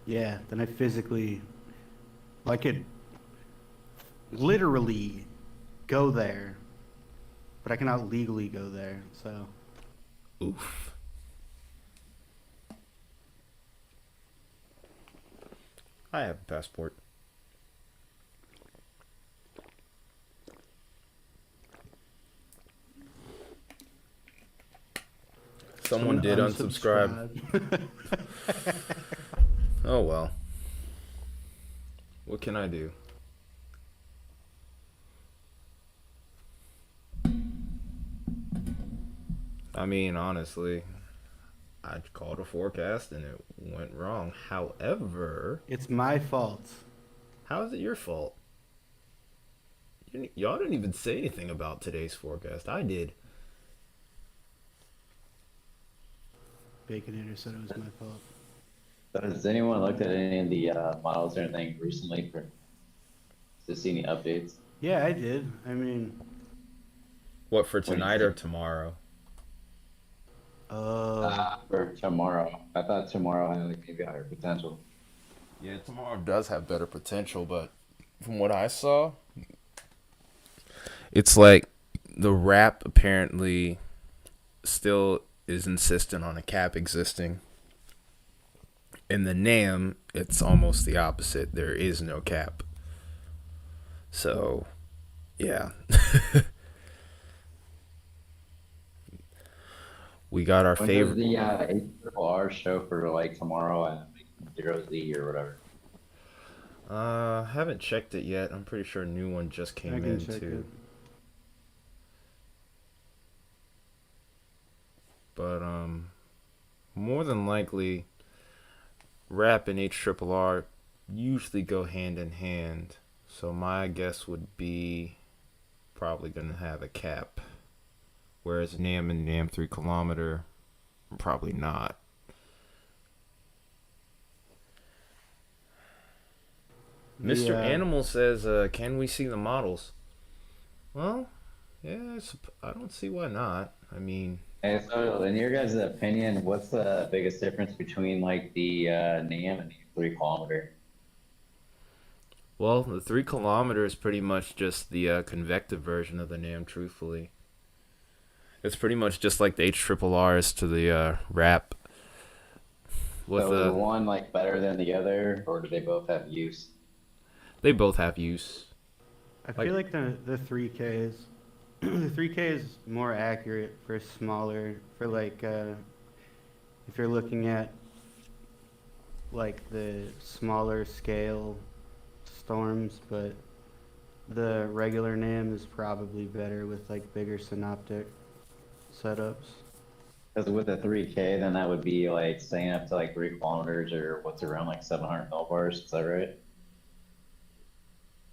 Yeah, then I could literally go there, but I cannot legally go there. So Oof. I have a passport. Someone did unsubscribe. Oh well. What can I do? I mean, honestly, I called a forecast and it went wrong. However, It's my fault. how is it your fault? Y'all didn't even say anything about today's forecast. I did. Baconator said it was my fault. Has anyone looked at any of the models or anything recently to see any updates? Yeah, I did. I mean, What, for What do you tonight or think? tomorrow? For tomorrow. I thought tomorrow had like maybe higher potential. Yeah, tomorrow does have better potential, but from what I saw, it's like the rap apparently still is insistent on a cap existing. In the NAM, it's almost the opposite. There is no cap. So, yeah. We got our When does favorite. the HRR show for like tomorrow at like 0Z or whatever? Haven't checked it yet. I'm pretty sure a new one just I came can in check too. it. But more than likely, rap and HRRR usually go hand in hand. So my guess would be probably gonna have a cap, whereas NAM and NAM 3 kilometer probably not. Mr. The Animal says, "Can we see the models?" Well, yeah, I don't see why not. I mean, And so, in your guys' opinion, what's the biggest difference between like the NAM and the 3 kilometer? well, the 3 kilometer is pretty much just the convective version of the NAM. Truthfully, it's pretty much just like the HRRRs to the rap. With So is one like better than the other, or do they both have use? they both have use. I Like, feel like the 3K is the 3K is more accurate for smaller for like if you're looking at like the smaller scale storms, but the regular NAM is probably better with like bigger synoptic setups. Because with the 3K, then that would be like staying up to like 3 kilometers or what's around like 700 millibars. Is that right?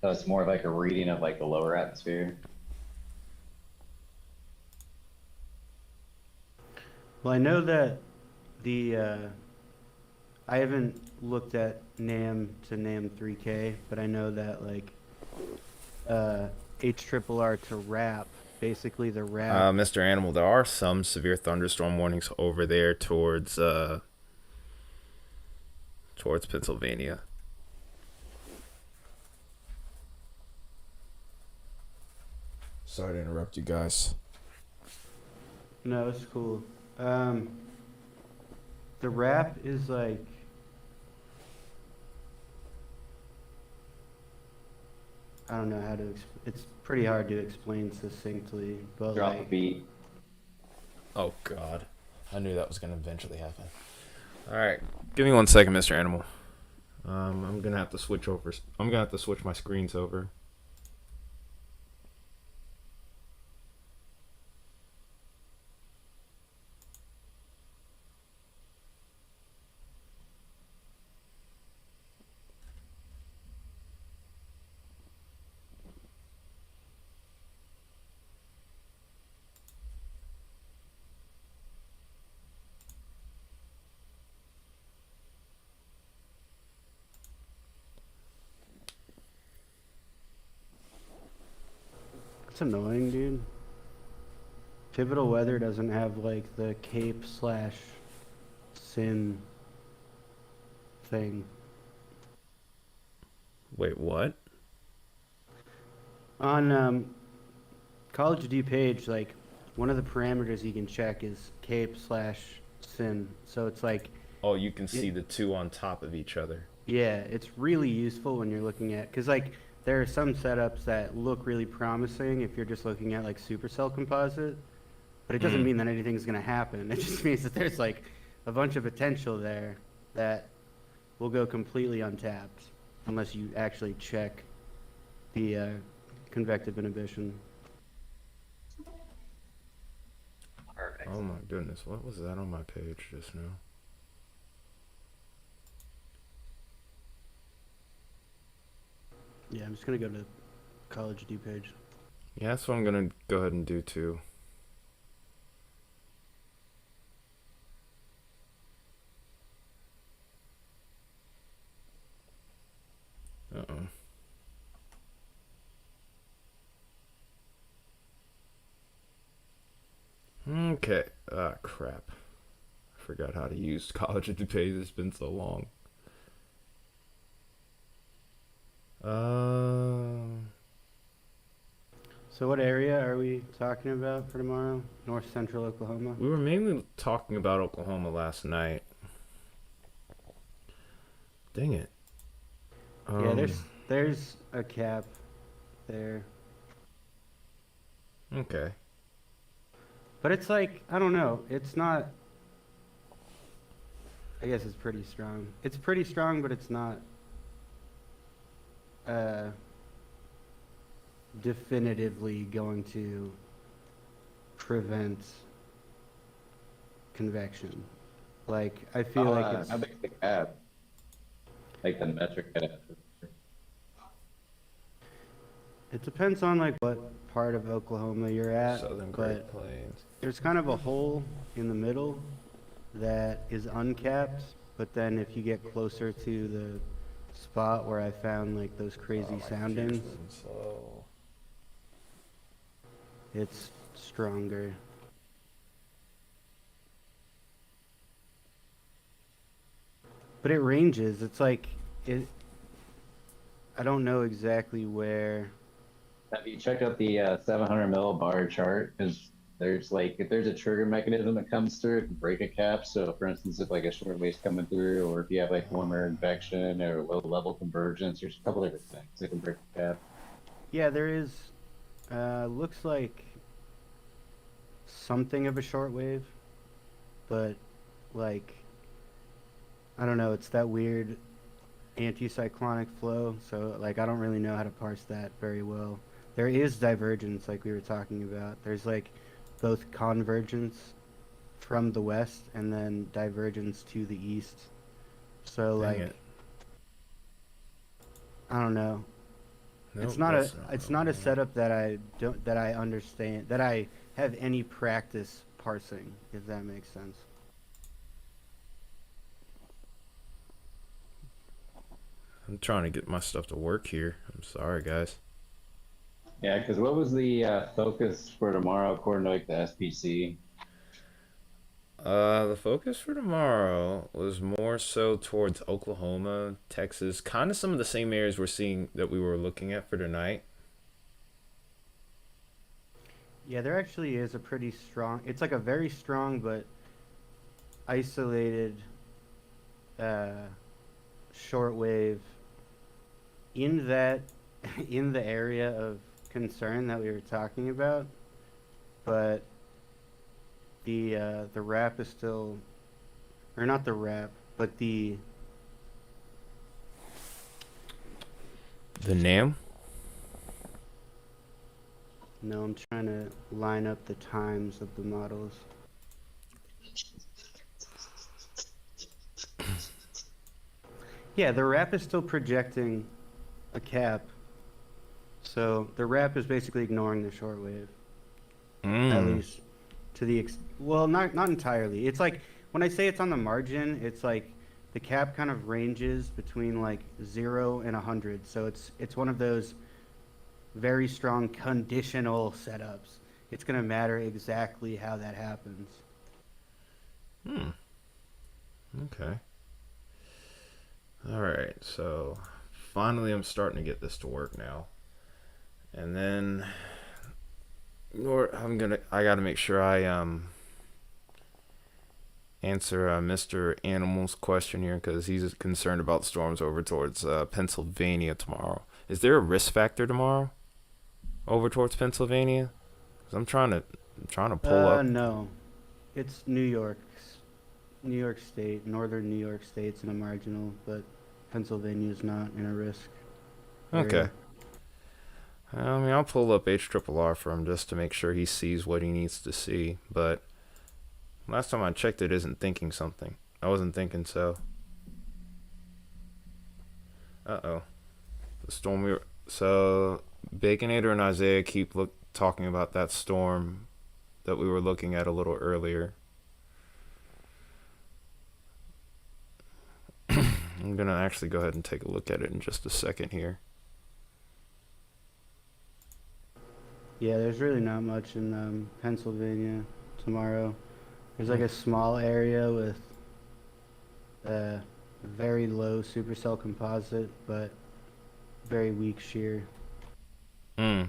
So it's more of like a reading of like the lower atmosphere. Well, I know that the I haven't looked at NAM to NAM 3K, but I know that like HRRR to RAP, basically the RAP. Mr. Animal, there are some severe thunderstorm warnings over there towards Pennsylvania. Sorry to interrupt you guys. No, it's cool. The RAP is like I don't know how to. It's pretty hard to explain succinctly, but Drop a like beat. Oh God, I knew that was gonna eventually happen. All right, give me 1 second, Mr. Animal. I'm gonna have to switch over. I'm gonna have to switch my screens over. That's annoying, dude. Pivotal weather doesn't have like the cape slash sin thing. Wait, what? On College D page, like one of the parameters you can check is cape slash sin. So it's like, Oh, you can it, see the two on top of each other. yeah, it's really useful when you're looking at, because like there are some setups that look really promising if you're just looking at like supercell composite, but it doesn't Mm. mean that anything's going to happen. It just means that there's like a bunch of potential there that will go completely untapped unless you actually check the convective inhibition. Perfect. Oh my goodness, what was that on my page just now? Yeah, I'm just going to go to College D page. Yeah, that's what I'm gonna go ahead and do too. Uh-oh. Okay. Ah, crap. I forgot how to use College of DuPage. It's been so long. Uh, So what area are we talking about for tomorrow? North Central Oklahoma? we were mainly talking about Oklahoma last night. Dang it. Yeah, Um, there's a cap there. okay. But it's like, I don't know. It's not, I guess it's pretty strong. It's pretty strong, but it's not uh, definitively going to prevent convection. Like, I feel like it's, How big's the cap? Like the metric cap? it depends on like what part of Oklahoma you're at, Southern but Great Plains. there's kind of a hole in the middle that is uncapped, but then if you get closer to the spot where I found like those crazy soundings, So, it's stronger. But it ranges. It's like it. I don't know exactly where. Have you checked out the 700 millibar chart? Because there's like, if there's a trigger mechanism that comes through, it can break a cap. So for instance, if like a short wave's coming through, or if you have like warmer infection or low level convergence, there's a couple different things that can break the cap. Yeah, there is. Looks like something of a shortwave, but like I don't know. It's that weird anticyclonic flow. So like I don't really know how to parse that very well. There is divergence, like we were talking about. There's like both convergence from the west and then divergence to the east. So dang like it. I don't know. Nope, It's not a setup that I understand, that I have any practice parsing, if that makes sense. I'm trying to get my stuff to work here. I'm sorry, guys. Yeah, because what was the focus for tomorrow according to like the SPC? The focus for tomorrow was more so towards Oklahoma, Texas, kind of some of the same areas we're seeing that we were looking at for tonight. Yeah, there actually is a pretty strong, it's like a very strong but isolated uh, shortwave in that in the area of concern that we were talking about, but the wrap is still, or not the wrap, but The NAM? no, I'm trying to line up the times of the models. Yeah, the wrap is still projecting a cap, so the wrap is basically ignoring the shortwave. At least to the well, not entirely. It's like when I say it's on the margin, it's like the cap kind of ranges between like 0 and 100. So it's one of those very strong conditional setups. It's going to matter exactly how that happens. Hmm. Okay. All right. So finally, I'm starting to get this to work now. And then, or I gotta make sure I answer Mr. Animal's question here because he's concerned about storms over towards Pennsylvania tomorrow. Is there a risk factor tomorrow over towards Pennsylvania? Because I'm trying to pull up. No. It's New York State, northern New York State's in a marginal, but Pennsylvania's not in a risk Okay. area. I mean, I'll pull up HRRR for him just to make sure he sees what he needs to see. But last time I checked, it isn't thinking something. I wasn't thinking so. Uh-oh. The storm we were... So, Baconator and Isaiah keep talking about that storm that we were looking at a little earlier. I'm going to actually go ahead and take a look at it in just a second here. Yeah, there's really not much in Pennsylvania tomorrow. There's like a small area with a very low supercell composite, but very weak shear. Hmm.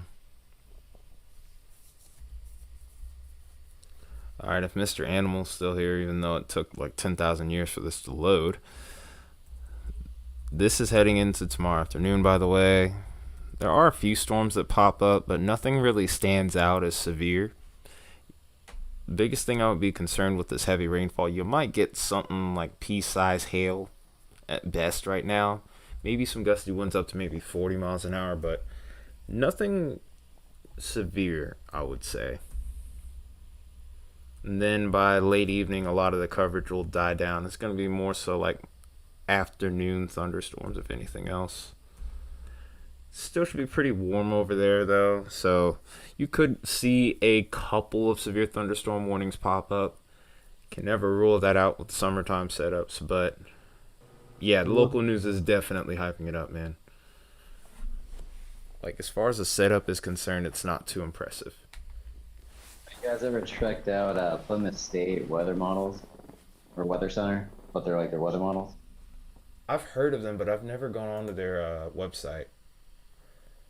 Alright, if Mr. Animal's still here, even though it took like 10,000 years for this to load. This is heading into tomorrow afternoon, by the way. There are a few storms that pop up, but nothing really stands out as severe. The biggest thing I would be concerned with this heavy rainfall, you might get something like pea-size hail at best right now. Maybe some gusty winds up to maybe 40 miles an hour, but nothing severe, I would say. And then by late evening, a lot of the coverage will die down. It's going to be more so like afternoon thunderstorms, if anything else. Still should be pretty warm over there, though. So you could see a couple of severe thunderstorm warnings pop up. Can never rule that out with summertime setups, but yeah, the local news is definitely hyping it up, man. Like, as far as the setup is concerned, it's not too impressive. You guys ever checked out Plymouth State weather models or Weather Center? What they're like their weather models? I've heard of them, but I've never gone onto their website.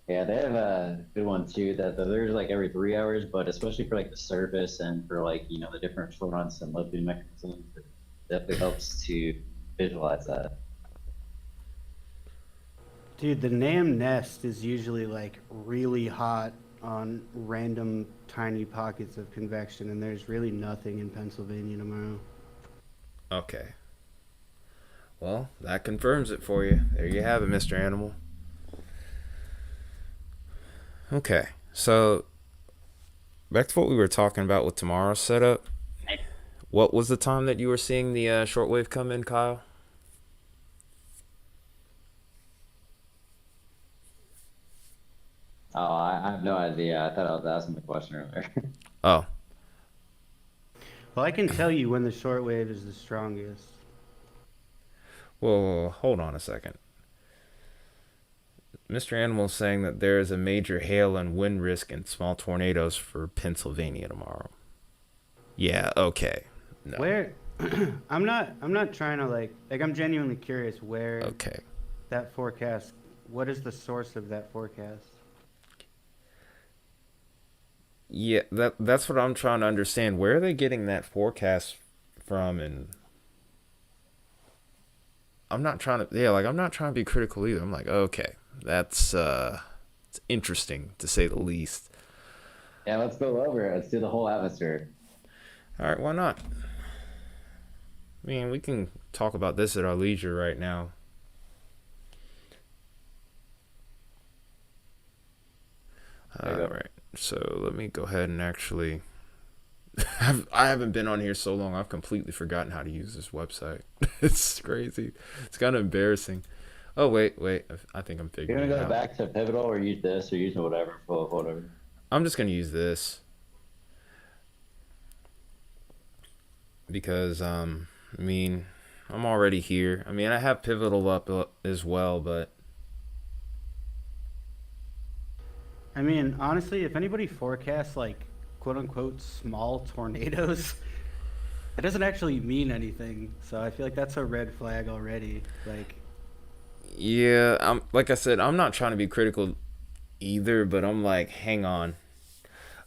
Yeah, they have a good one too. That there's like every 3 hours, but especially for like the surface and for like the different fronts and looping mechanisms, it definitely helps to visualize that. Dude, the NAM nest is usually like really hot on random tiny pockets of convection, and there's really nothing in Pennsylvania tomorrow. Okay. Well, that confirms it for you. There you have it, Mr. Animal. Okay, so back to what we were talking about with tomorrow's setup. What was the time that you were seeing the shortwave come in, Kyle? Oh, I have no idea. I thought I was asking the question earlier. Oh, Well, I can tell you when the shortwave is the strongest. well, hold on a second. Mr. Animal is saying that there is a major hail and wind risk and small tornadoes for Pennsylvania tomorrow. Yeah, okay. No. Where I'm not trying to like I'm genuinely curious where Okay. that forecast, what is the source of that forecast? Yeah, that's what I'm trying to understand. Where are they getting that forecast from? And I'm not trying to be critical either. I'm like, okay, that's it's interesting to say the least. Yeah, let's go over it. Let's do the whole atmosphere. All right, why not? I mean, we can talk about this at our leisure right now. There you All go. right, so let me go ahead and actually. I haven't been on here so long. I've completely forgotten how to use this website. It's crazy. It's kind of embarrassing. Oh wait. I think I'm You're figuring gonna it go out. back to Pivotal or use this or use whatever, full whatever. I'm just gonna use this because I mean, I'm already here. I mean, I have Pivotal up as well, but I mean, honestly, if anybody forecasts like quote unquote small tornadoes, it doesn't actually mean anything. So I feel like that's a red flag already. Like, Yeah, I'm like I said, I'm not trying to be critical either, but I'm like, hang on.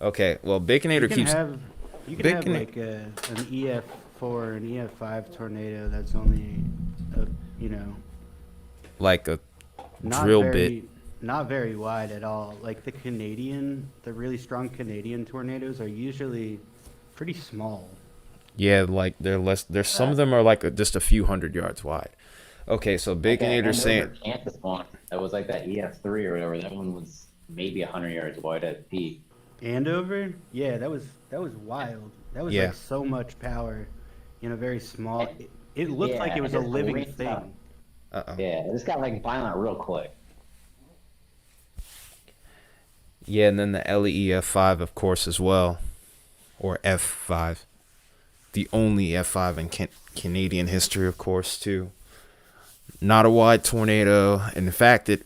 Okay, well, you Baconator can keeps have you can have Bacon like an EF4, an EF5 tornado that's only a, you know, like a not drill bit. very not very wide at all. Like the really strong Canadian tornadoes are usually pretty small. Yeah, like they're less. There's some of That them are like just a few hundred yards wide. Okay, so like that Baconator saying Andover, Kansas one that was like that EF3 or whatever. That one was maybe 100 yards wide at peak. Andover, yeah, that was wild. That was yeah. like so much power in a very small. And, It looked like yeah, it it was a just living ramped up. thing. Uh-oh. Yeah, it just got like violent real quick. Yeah, and then the LEF5 of course as well, or F5, the only F5 in Canadian history of course too. Not a wide tornado. In fact, it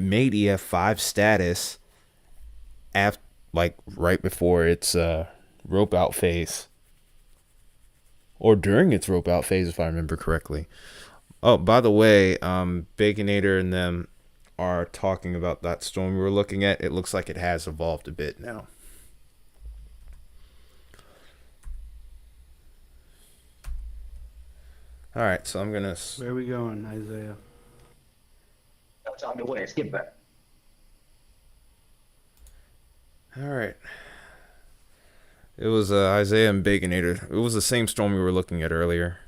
made EF5 status after, like right before its rope out phase, or during its rope out phase if I remember correctly. Oh, by the way, Baconator and them are talking about that storm we were looking at. It looks like it has evolved a bit now. All right, so I'm gonna. Where are we going, Isaiah? That's on the way. Skip back. All right. It was Isaiah and Baconator. It was the same storm we were looking at earlier.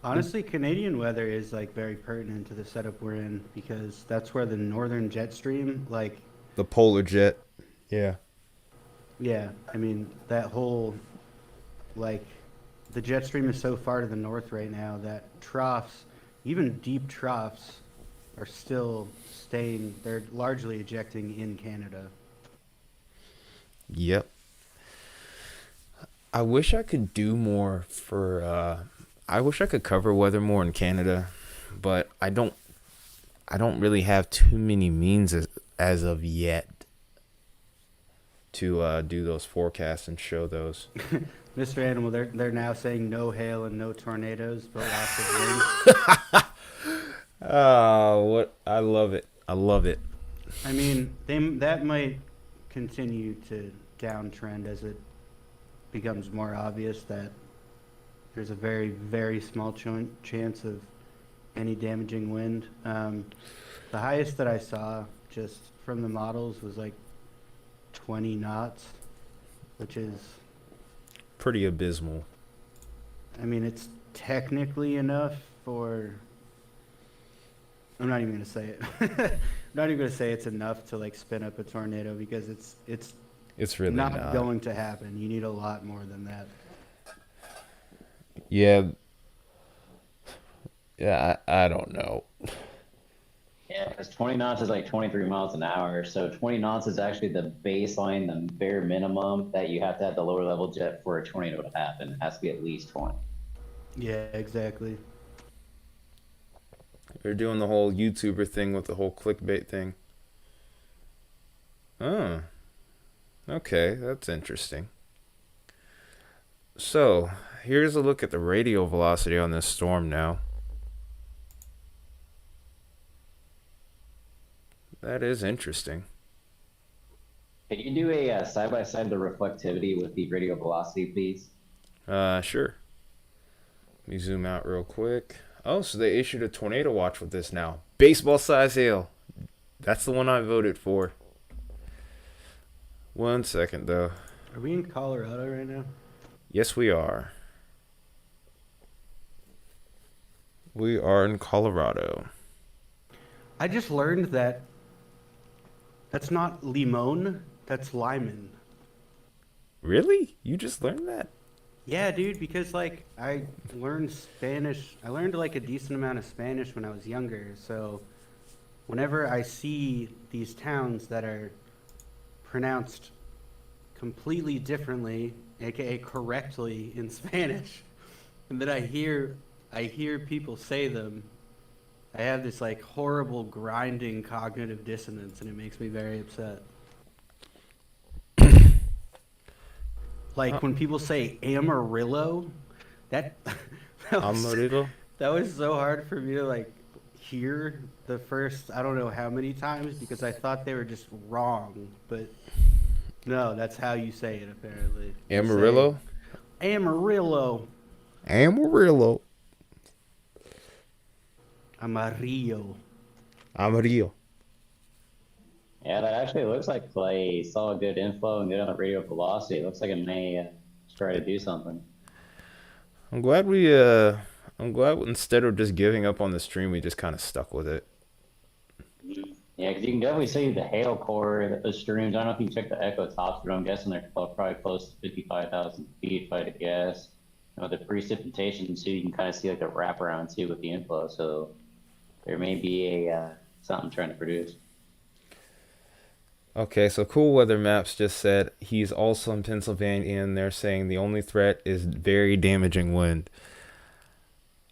Honestly, Canadian weather is like very pertinent to the setup we're in because that's where the northern jet stream, like, The polar jet. Yeah. yeah, I mean that whole like the jet stream is so far to the north right now that troughs, even deep troughs, are still staying. They're largely ejecting in Canada. Yep. I wish I could do more for. I wish I could cover weather more in Canada, but I don't. I don't really have too many means as of yet to do those forecasts and show those. Mr. Animal, they're now saying no hail and no tornadoes, but lots of wind. Oh, what I love it! I love it. I mean, that might continue to downtrend as it becomes more obvious that there's a very, very small chance of any damaging wind. The highest that I saw just from the models was like 20 knots, which is, Pretty abysmal. I mean, it's technically enough for. I'm not even gonna say it. I'm not even gonna say it's enough to like spin up a tornado because it's It's really not not. going to happen. You need a lot more than that. Yeah. Yeah, I don't know. Yeah, because 20 knots is like 23 miles an hour. So 20 knots is actually the baseline, the bare minimum that you have to have the lower level jet for a tornado to happen. It has to be at least 20. Yeah, exactly. They're doing the whole YouTuber thing with the whole clickbait thing. Oh, okay, that's interesting. So, here's a look at the radial velocity on this storm now. That is interesting. Can you do a side by side the reflectivity with the radial velocity, please? Sure. Let me zoom out real quick. Oh, so they issued a tornado watch with this now. Baseball size hail. That's the one I voted for. 1 second, though. Are we in Colorado right now? Yes, we are. We are in Colorado. I just learned that that's not limon, that's limon. Really? You just learned that? Yeah, dude, because like I learned Spanish. I learned like a decent amount of Spanish when I was younger. So whenever I see these towns that are pronounced completely differently, aka correctly in Spanish, and then I hear people say them, I have this like horrible grinding cognitive dissonance, and it makes me very upset. Uh, Like when people say Amarillo, that that was Amarillo. that was so hard for me to like hear the first I don't know how many times because I thought they were just wrong, but no, that's how you say it apparently. You say Amarillo. Amarillo, Amarillo. Amarillo. Amarillo. Yeah, that actually looks like Clay saw a good inflow and good on the radio velocity. It looks like it may try to do something. I'm glad we I'm glad instead of just giving up on the stream, we just kind of stuck with it. Yeah, because you can definitely see the hail core, the streams. I don't know if you check the echo tops, but I'm guessing they're probably close to 55,000 feet, if I had to guess. The precipitation too, you can kind of see like the wraparound too with the inflow. So there may be a something trying to produce. Okay, so Cool Weather Maps just said he's also in Pennsylvania, and they're saying the only threat is very damaging wind.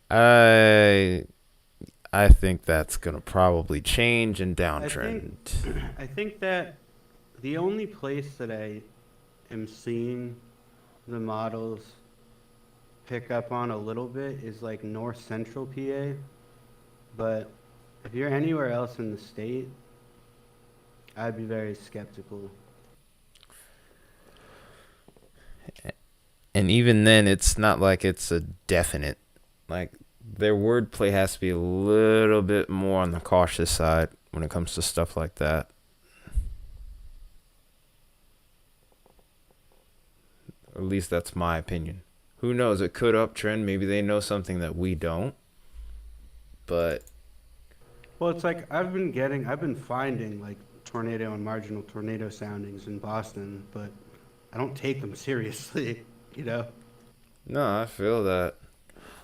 I I think that's gonna probably change and I think downtrend. I think that the only place that I am seeing the models pick up on a little bit is like north central PA, but if you're anywhere else in the state, I'd be very skeptical. And even then, it's not like it's a definite. Like their wordplay has to be a little bit more on the cautious side when it comes to stuff like that. At least that's my opinion. Who knows? It could uptrend. Maybe they know something that we don't. But Well, it's like I've been finding like tornado and marginal tornado soundings in Boston, but I don't take them seriously, you know? no, I feel that.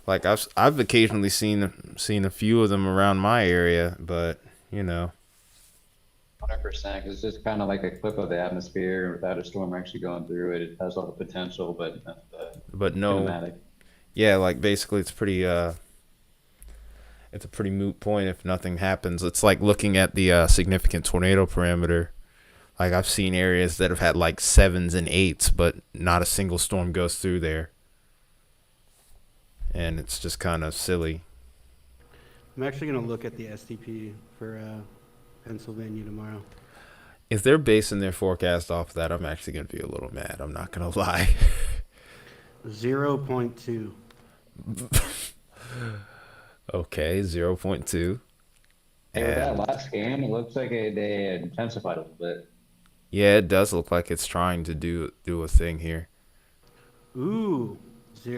Like I've occasionally seen a few of them around my area, but you know, 100%, because it's just kind of like a clip of the atmosphere without a storm actually going through it. It has all the potential, but not the but no, kinematic. yeah, like basically it's a pretty moot point if nothing happens. It's like looking at the significant tornado parameter. Like I've seen areas that have had like sevens and eights, but not a single storm goes through there, and it's just kind of silly. I'm actually going to look at the STP for Pennsylvania tomorrow. If they're basing their forecast off of that, I'm actually gonna be a little mad. I'm not gonna lie. 0.2. Okay, 0.2. Hey, with that And last game, it looks like they intensified a little bit. yeah, it does look like it's trying to do a thing here. Ooh,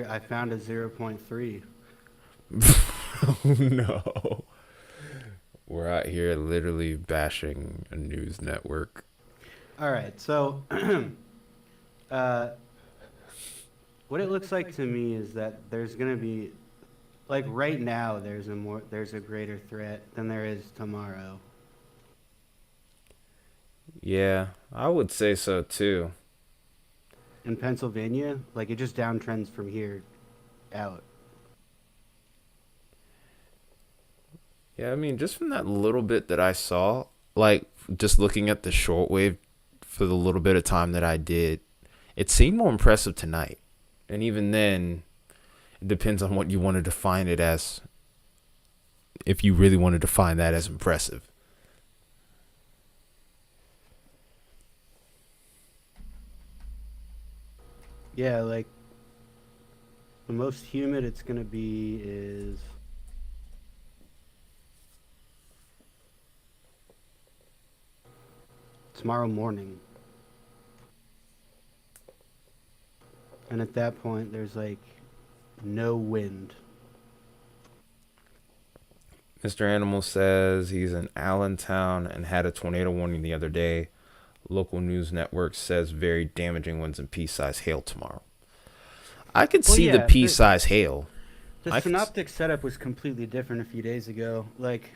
I found a 0.3. Oh no. We're out here literally bashing a news network. All right, so uh, what it looks like to me is that there's going to be like right now there's a greater threat than there is tomorrow. Yeah, I would say so too. In Pennsylvania, like it just downtrends from here out. Yeah, I mean, just from that little bit that I saw, like just looking at the shortwave for the little bit of time that I did, it seemed more impressive tonight. And even then, it depends on what you want to define it as. If you really want to define that as impressive. Yeah, like the most humid it's going to be is tomorrow morning. And at that point, there's like no wind. Mr. Animal says he's in Allentown and had a tornado warning the other day. Local news network says very damaging winds and pea-sized hail tomorrow. I could Well, see the yeah, pea-sized hail. the I could, synoptic setup was completely different a few days ago. Like,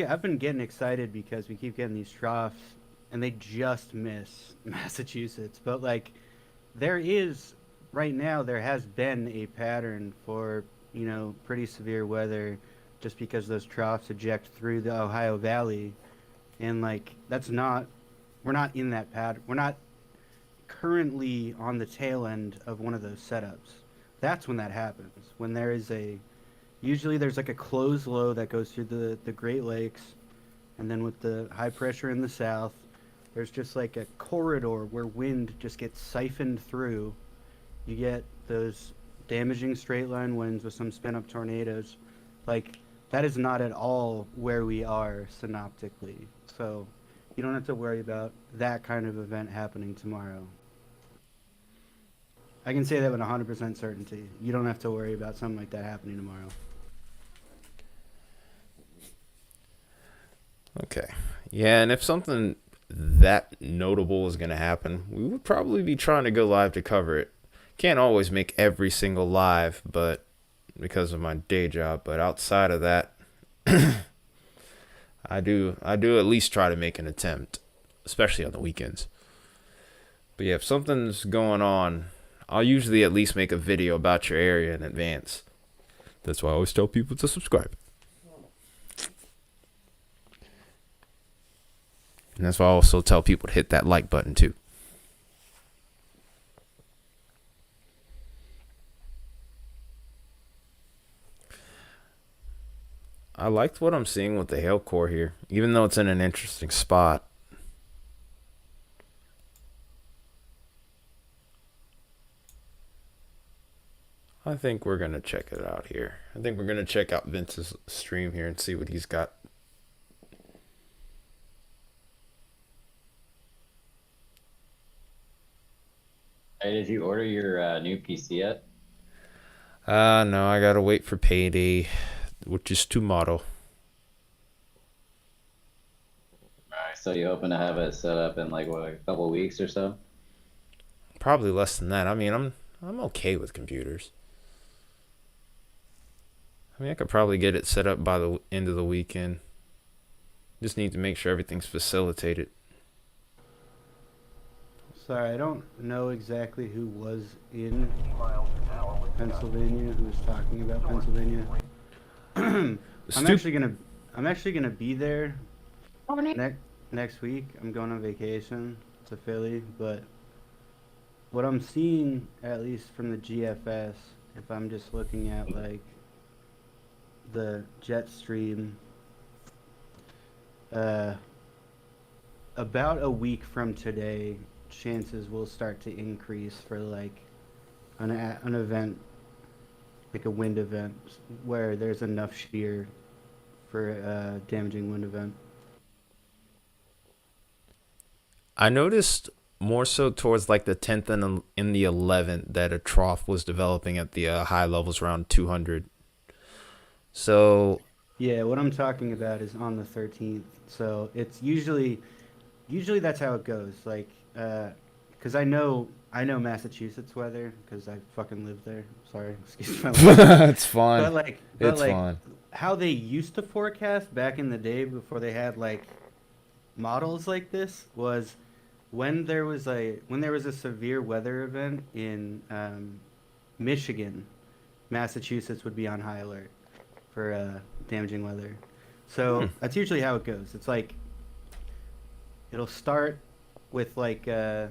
I've been getting excited because we keep getting these troughs, and they just miss Massachusetts. But like, right now there has been a pattern for pretty severe weather just because those troughs eject through the Ohio Valley, and like that's not, we're not in that pad. We're not currently on the tail end of one of those setups. That's when that happens. When there is a, usually there's like a closed low that goes through the Great Lakes, and then with the high pressure in the south, there's just like a corridor where wind just gets siphoned through. You get those damaging straight line winds with some spin up tornadoes. Like, that is not at all where we are synoptically. So you don't have to worry about that kind of event happening tomorrow. I can say that with 100% certainty. You don't have to worry about something like that happening tomorrow. Okay. Yeah, and if something that notable is going to happen, we would probably be trying to go live to cover it. Can't always make every single live, but because of my day job, but outside of that, I do at least try to make an attempt, especially on the weekends. But yeah, if something's going on, I'll usually at least make a video about your area in advance. That's why I always tell people to subscribe. And that's why I also tell people to hit that like button too. I liked what I'm seeing with the hail core here, even though it's in an interesting spot. I think we're going to check it out here. I think we're going to check out Vince's stream here and see what he's got. Hey, did you order your new PC yet? No, I got to wait for payday, which is tomorrow. Alright, so you hoping to have it set up in like what, a couple of weeks or so? Probably less than that. I mean, I'm okay with computers. I mean, I could probably get it set up by the end of the weekend. Just need to make sure everything's facilitated. Sorry, I don't know exactly who was in Pennsylvania, who was talking about Pennsylvania. I'm actually gonna be there next week. I'm going on vacation to Philly, but what I'm seeing, at least from the GFS, if I'm just looking at like the jet stream, about a week from today, chances will start to increase for like an event, like a wind event, where there's enough shear for a damaging wind event. I noticed more so towards like the 10th and in the 11th that a trough was developing at the high levels around 200. So Yeah, what I'm talking about is on the 13th. So it's usually that's how it goes. Like, because I know Massachusetts weather because I fucking live there. Sorry, excuse my language. it's fine. But It's fine. how they used to forecast back in the day before they had like models like this was when there was a severe weather event in Michigan, Massachusetts would be on high alert for damaging weather. So that's usually how it goes. It's like it'll start with like the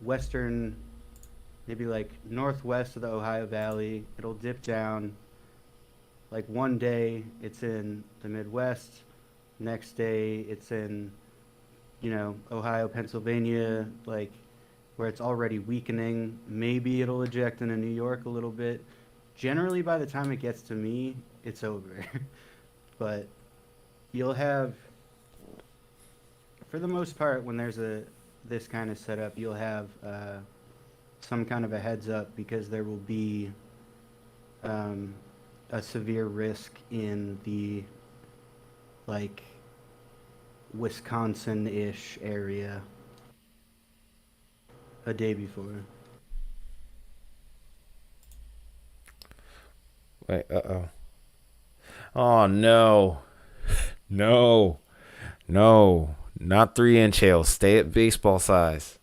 western, maybe like northwest of the Ohio Valley. It'll dip down. Like one day it's in the Midwest, next day it's in Ohio, Pennsylvania, like where it's already weakening. Maybe it'll eject into New York a little bit. Generally, by the time it gets to me, it's over. But you'll have, for the most part, when there's this kind of setup, you'll have some kind of a heads up because there will be a severe risk in the like Wisconsin-ish area a day before. Wait, uh-oh. Oh, no. No. No. Not 3-inch hail. Stay at baseball size.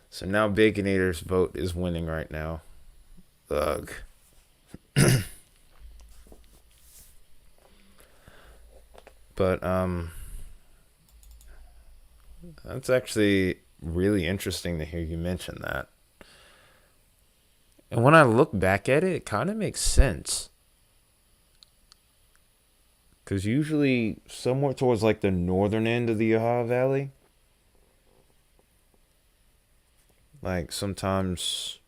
So now Baconator's vote is winning right now. Ugh. But that's actually really interesting to hear you mention that. And when I look back at it, it kind of makes sense. Because usually, somewhere towards like the northern end of the Ohio Valley, like sometimes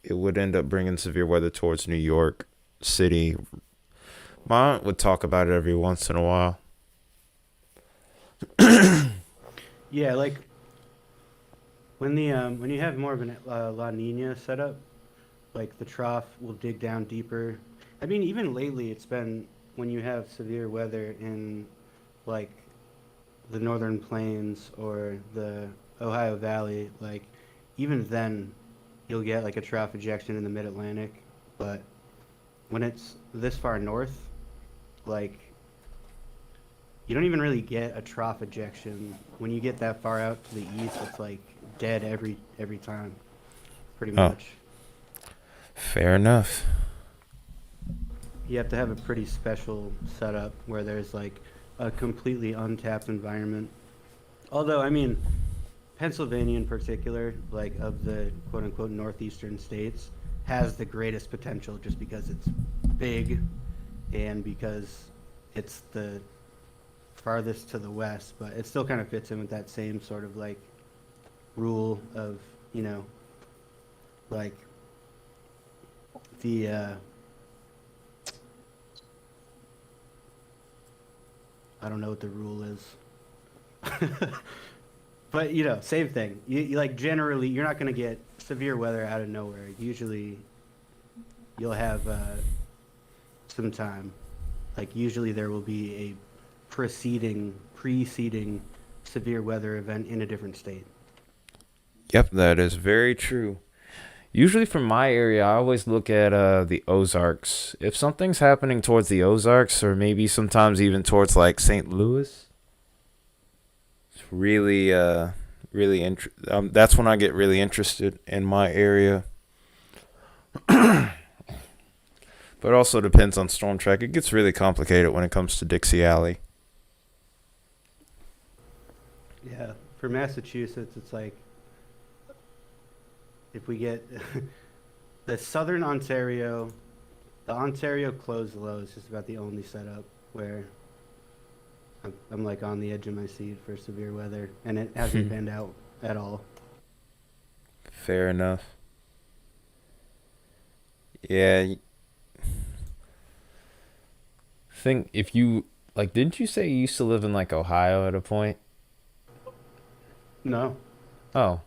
it would end up bringing severe weather towards New York City. My aunt would talk about it every once in a while. Yeah, like when you have more of an La Nina setup, like the trough will dig down deeper. I mean, even lately, it's been when you have severe weather in like the northern plains or the Ohio Valley, like even then you'll get like a trough ejection in the mid Atlantic. But when it's this far north, like you don't even really get a trough ejection. When you get that far out to the east, it's like dead every time, pretty Oh, much. fair enough. You have to have a pretty special setup where there's like a completely untapped environment. Although, I mean, Pennsylvania in particular, like of the quote unquote northeastern states, has the greatest potential just because it's big and because it's the farthest to the west, but it still kind of fits in with that same sort of like rule of, you know, like the I don't know what the rule is. But you know, same thing. You like generally you're not going to get severe weather out of nowhere. Usually you'll have some time. Like usually there will be a preceding severe weather event in a different state. Yep, that is very true. Usually from my area, I always look at the Ozarks. If something's happening towards the Ozarks, or maybe sometimes even towards like St. Louis, it's that's when I get really interested in my area. But it also depends on storm track. It gets really complicated when it comes to Dixie Alley. Yeah, for Massachusetts, it's like if we get the southern Ontario, the Ontario closed low is just about the only setup where I'm like on the edge of my seat for severe weather, and it hasn't been out at all. Fair enough. Yeah, think if you like, didn't you say you used to live in like Ohio at a point? No, Oh,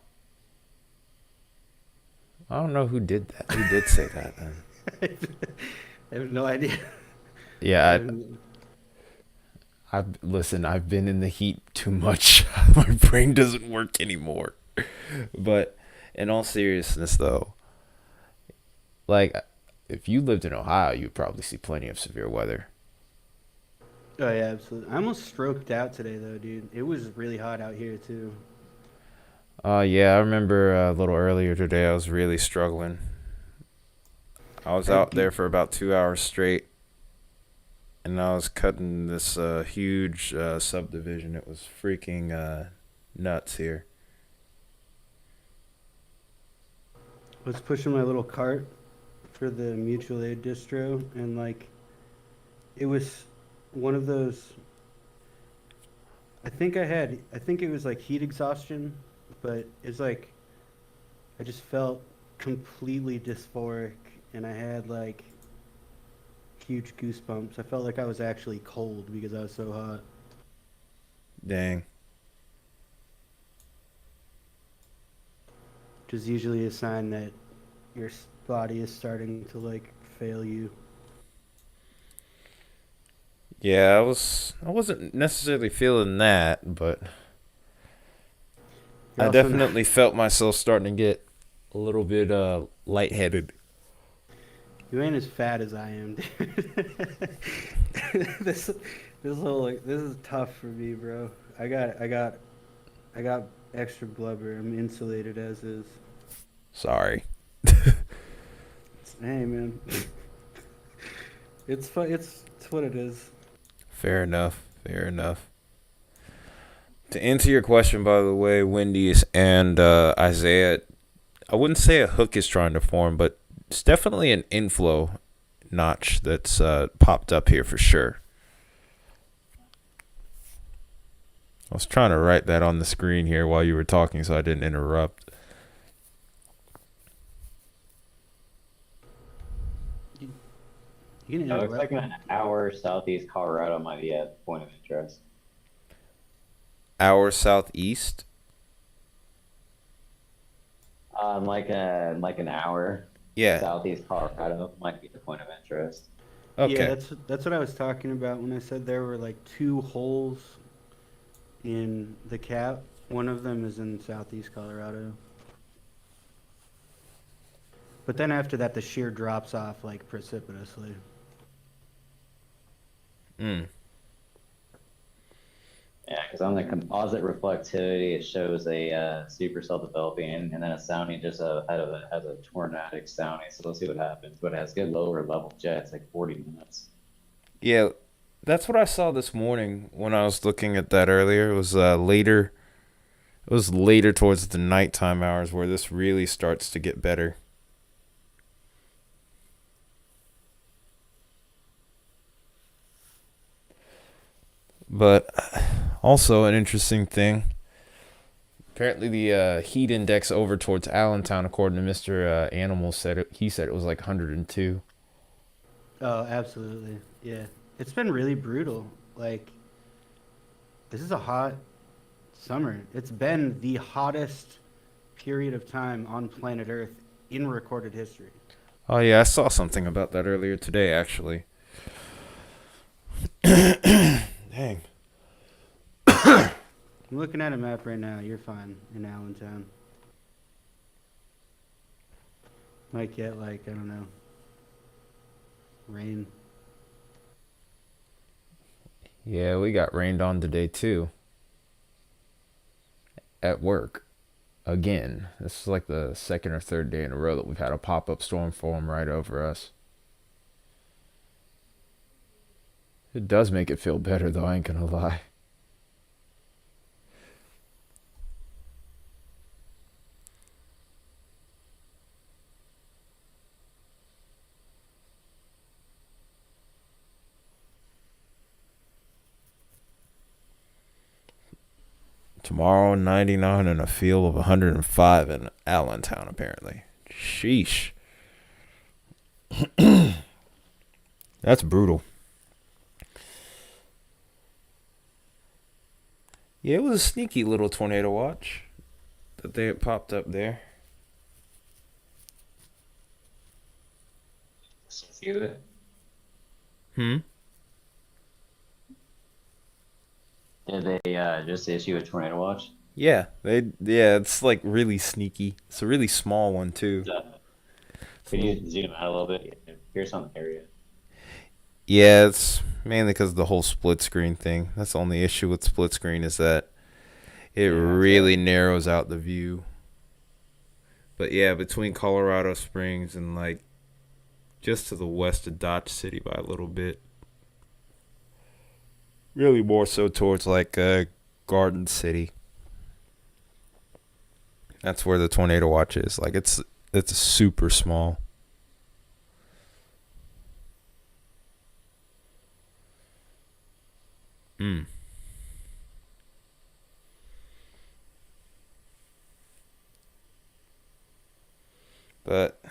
I don't know who did that. Who did say that then? I have no idea. I Yeah, haven't- I've listen. I've been in the heat too much. My brain doesn't work anymore. But in all seriousness, though, like if you lived in Ohio, you'd probably see plenty of severe weather. Oh yeah, absolutely. I almost stroked out today though, dude. It was really hot out here too. Yeah, I remember a little earlier today. I was really struggling. I was I out there do, for about 2 hours straight, and I was cutting this huge subdivision. It was freaking nuts here. was pushing my little cart for the mutual aid distro, and like it was one of those. I think it was like heat exhaustion, but it's like I just felt completely dysphoric, and I had like huge goosebumps. I felt like I was actually cold because I was so hot. Dang. Which is usually a sign that your body is starting to like fail you. Yeah, I wasn't necessarily feeling that, but You're I also not, definitely felt myself starting to get a little bit lightheaded. you ain't as fat as I am, dude. This is tough for me, bro. I got extra blubber. I'm insulated as is. Sorry. Hey, man. It's fun. It's what it is. Fair enough. Fair enough. To answer your question, by the way, Wendy's and Isaiah, I wouldn't say a hook is trying to form, but it's definitely an inflow notch that's popped up here for sure. I was trying to write that on the screen here while you were talking so I didn't interrupt. You, you can It looks like interrupt. an hour southeast Colorado might be a point of interest. Hour southeast. Like an hour Yeah. southeast Colorado might be the point of interest. Yeah, Okay. that's what I was talking about when I said there were like two holes in the cap. One of them is in southeast Colorado. But then after that, the shear drops off like precipitously. Mm. Yeah, because on the composite reflectivity, it shows a supercell developing, and then a sounding just has a tornadic sounding. So let's see what happens. But it has good lower level jets, like 40 minutes. Yeah, that's what I saw this morning when I was looking at that earlier. It was later. It was later towards the nighttime hours where this really starts to get better. But also an interesting thing. Apparently, the heat index over towards Allentown, according to Mister Animal, he said it was like 102. Oh, absolutely. Yeah. It's been really brutal. Like, this is a hot summer. It's been the hottest period of time on planet Earth in recorded history. Oh yeah, I saw something about that earlier today, actually. Dang. I'm looking at a map right now. You're fine in Allentown. Might get like, I don't know, rain. Yeah, we got rained on today too. At work. Again. This is like the second or third day in a row that we've had a pop-up storm form right over us. It does make it feel better though, I ain't gonna lie. Tomorrow, 99 and a feel of 105 in Allentown, apparently. Sheesh. That's brutal. Yeah, it was a sneaky little tornado watch that they had popped up there. See it? Hmm? Did they just issue a tornado watch? Yeah, it's like really sneaky. It's a really small one too. It's a Could little, you zoom out a little bit? Here's on the area. yeah, it's mainly because of the whole split screen thing. That's the only issue with split screen is that it Yeah, really narrows out the view. But yeah, between Colorado Springs and like just to the west of Dodge City by a little bit. Really more so towards like Garden City. That's where the tornado watch is. Like it's super small. Mm. But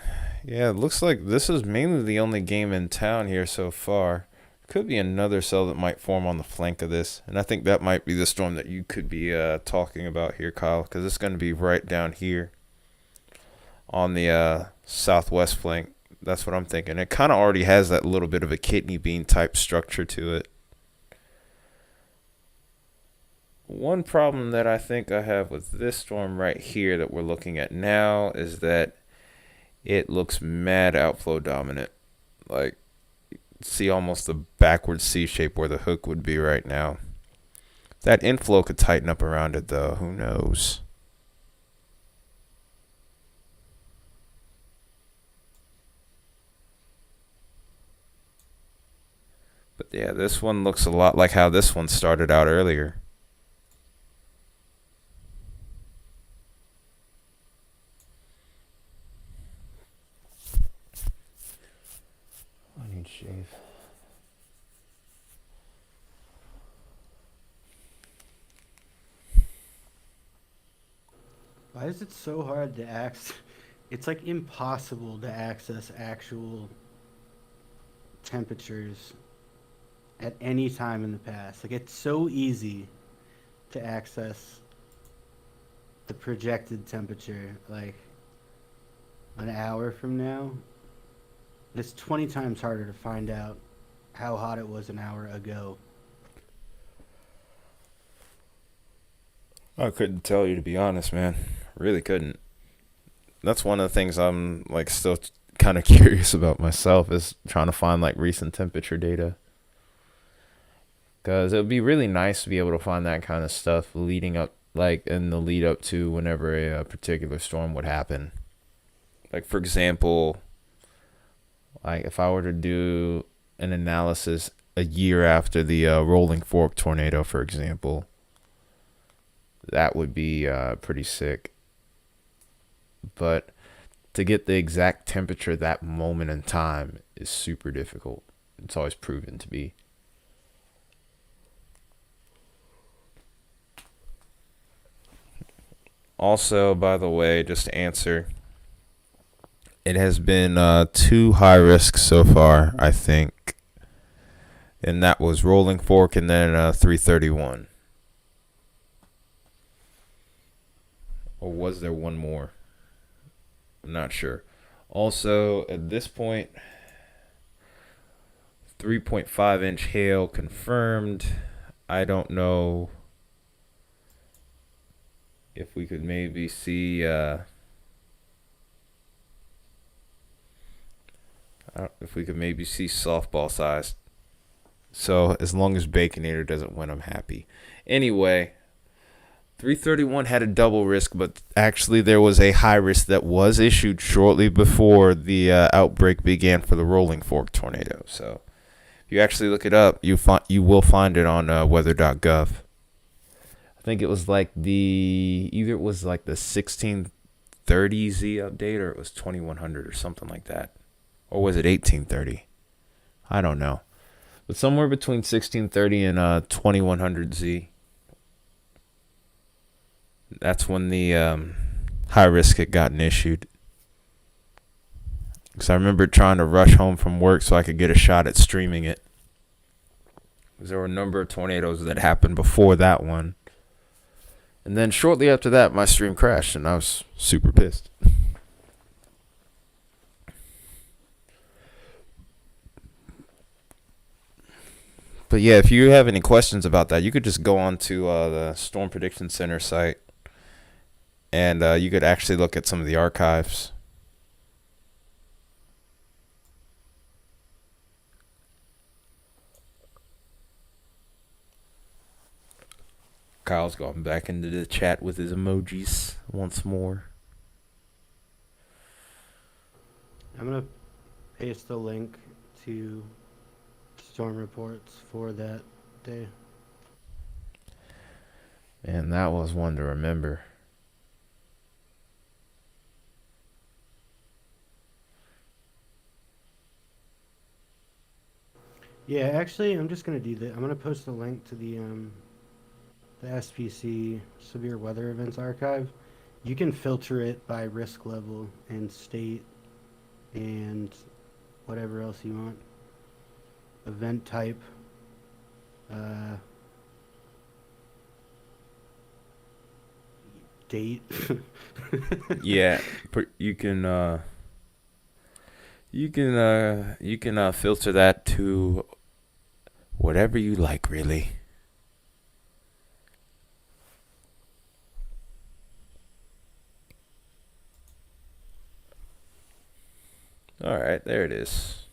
yeah, it looks like this is mainly the only game in town here so far. Could be another cell that might form on the flank of this, and I think that might be the storm that you could be talking about here, Kyle, because it's going to be right down here on the southwest flank. That's what I'm thinking. It kind of already has that little bit of a kidney bean type structure to it. One problem that I think I have with this storm right here that we're looking at now is that it looks mad outflow dominant. Like, see almost the backward C shape where the hook would be right now. That inflow could tighten up around it though. Who knows? But yeah, this one looks a lot like how this one started out earlier. I need shave. Why is it so hard to access? It's like impossible to access actual temperatures at any time in the past. Like it's so easy to access the projected temperature like an hour from now. But it's 20 times harder to find out how hot it was an hour ago. I couldn't tell you, to be honest, man. Really couldn't. That's one of the things I'm like still kind of curious about myself, is trying to find like recent temperature data. Because it would be really nice to be able to find that kind of stuff leading up, like in the lead up to whenever a particular storm would happen. Like, for example, like if I were to do an analysis a year after the Rolling Fork tornado, for example, that would be pretty sick. But to get the exact temperature that moment in time is super difficult. It's always proven to be. Also, by the way, just to answer, it has been 2 high risks so far, I think. And that was Rolling Fork and then 331. Or was there one more? I'm not sure. Also, at this point, 3.5-inch hail confirmed. I don't know if we could maybe see softball size. So as long as Baconator doesn't win, I'm happy. Anyway, 331 had a double risk, but actually there was a high risk that was issued shortly before the outbreak began for the Rolling Fork tornado. So if you actually look it up, you will find it on weather.gov. I think it was like either it was like the 1630Z update, or it was 2100 or something like that. Or was it 1830? I don't know. But somewhere between 1630 and 2100Z. That's when the high risk had gotten issued. Because I remember trying to rush home from work so I could get a shot at streaming it. Because there were a number of tornadoes that happened before that one. And then shortly after that, my stream crashed, and I was super pissed. But yeah, if you have any questions about that, you could just go on to the Storm Prediction Center site, and you could actually look at some of the archives. Kyle's gone back into the chat with his emojis once more. I'm going to paste the link to storm reports for that day. And that was one to remember. Yeah, actually, I'm just going to do that. I'm going to post a link to the SPC Severe Weather Events Archive. You can filter it by risk level and state and whatever else you want. Event type. Date. Yeah, you can filter that to whatever you like, really. All right, there it is.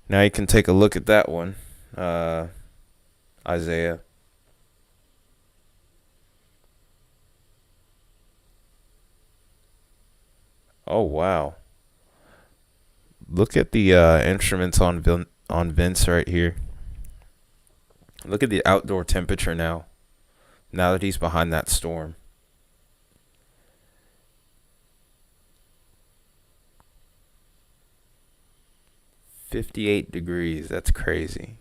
Now you can take a look at that one, Isaiah. Oh wow! Look at the instruments on Vince right here. Look at the outdoor temperature now. Now that he's behind that storm. 58 degrees. That's crazy.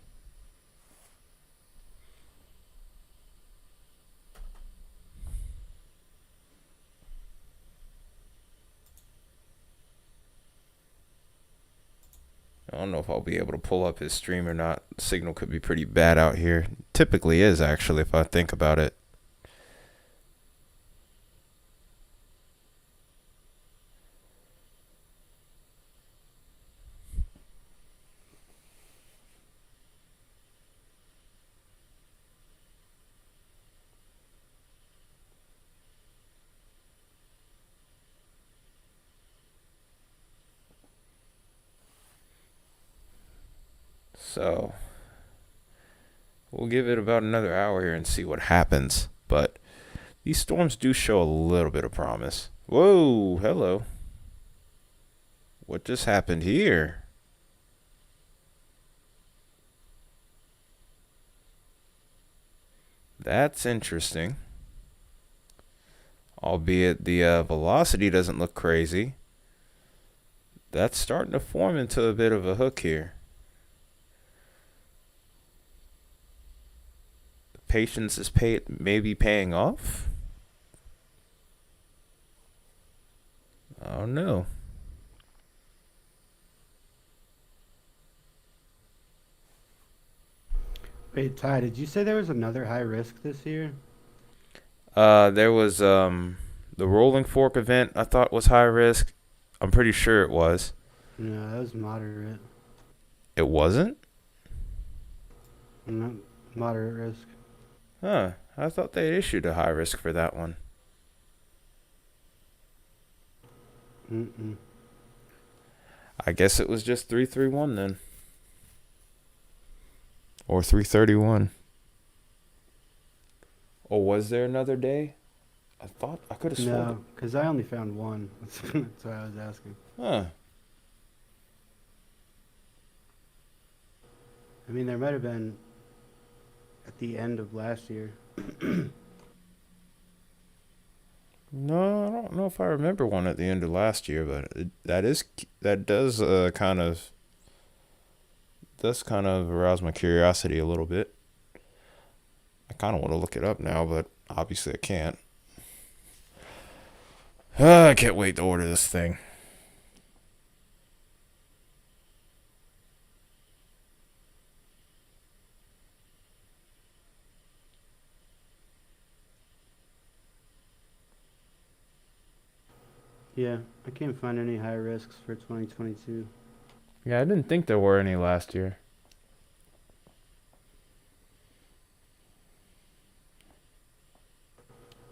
I don't know if I'll be able to pull up his stream or not. The signal could be pretty bad out here. Typically is, actually, if I think about it. So we'll give it about another hour here and see what happens. But these storms do show a little bit of promise. Whoa, hello. What just happened here? That's interesting. Albeit the velocity doesn't look crazy. That's starting to form into a bit of a hook here. Patience is maybe paying off. I don't know. Wait, Ty, did you say there was another high risk this year? There was the Rolling Fork event I thought was high risk. I'm pretty sure it was. No, that was moderate. It wasn't? Not moderate risk. Huh. I thought they issued a high risk for that one. Mm-mm. I guess it was just 331 then. Or 331. Or was there another day? I thought I could have sworn. No, because I only found one. That's why I was asking. Huh. I mean, there might have been at the end of last year. No, I don't know if I remember one at the end of last year, but that does kind of arouse my curiosity a little bit. I kind of want to look it up now, but obviously I can't. I can't wait to order this thing. Yeah, I can't find any high risks for 2022. Yeah, I didn't think there were any last year.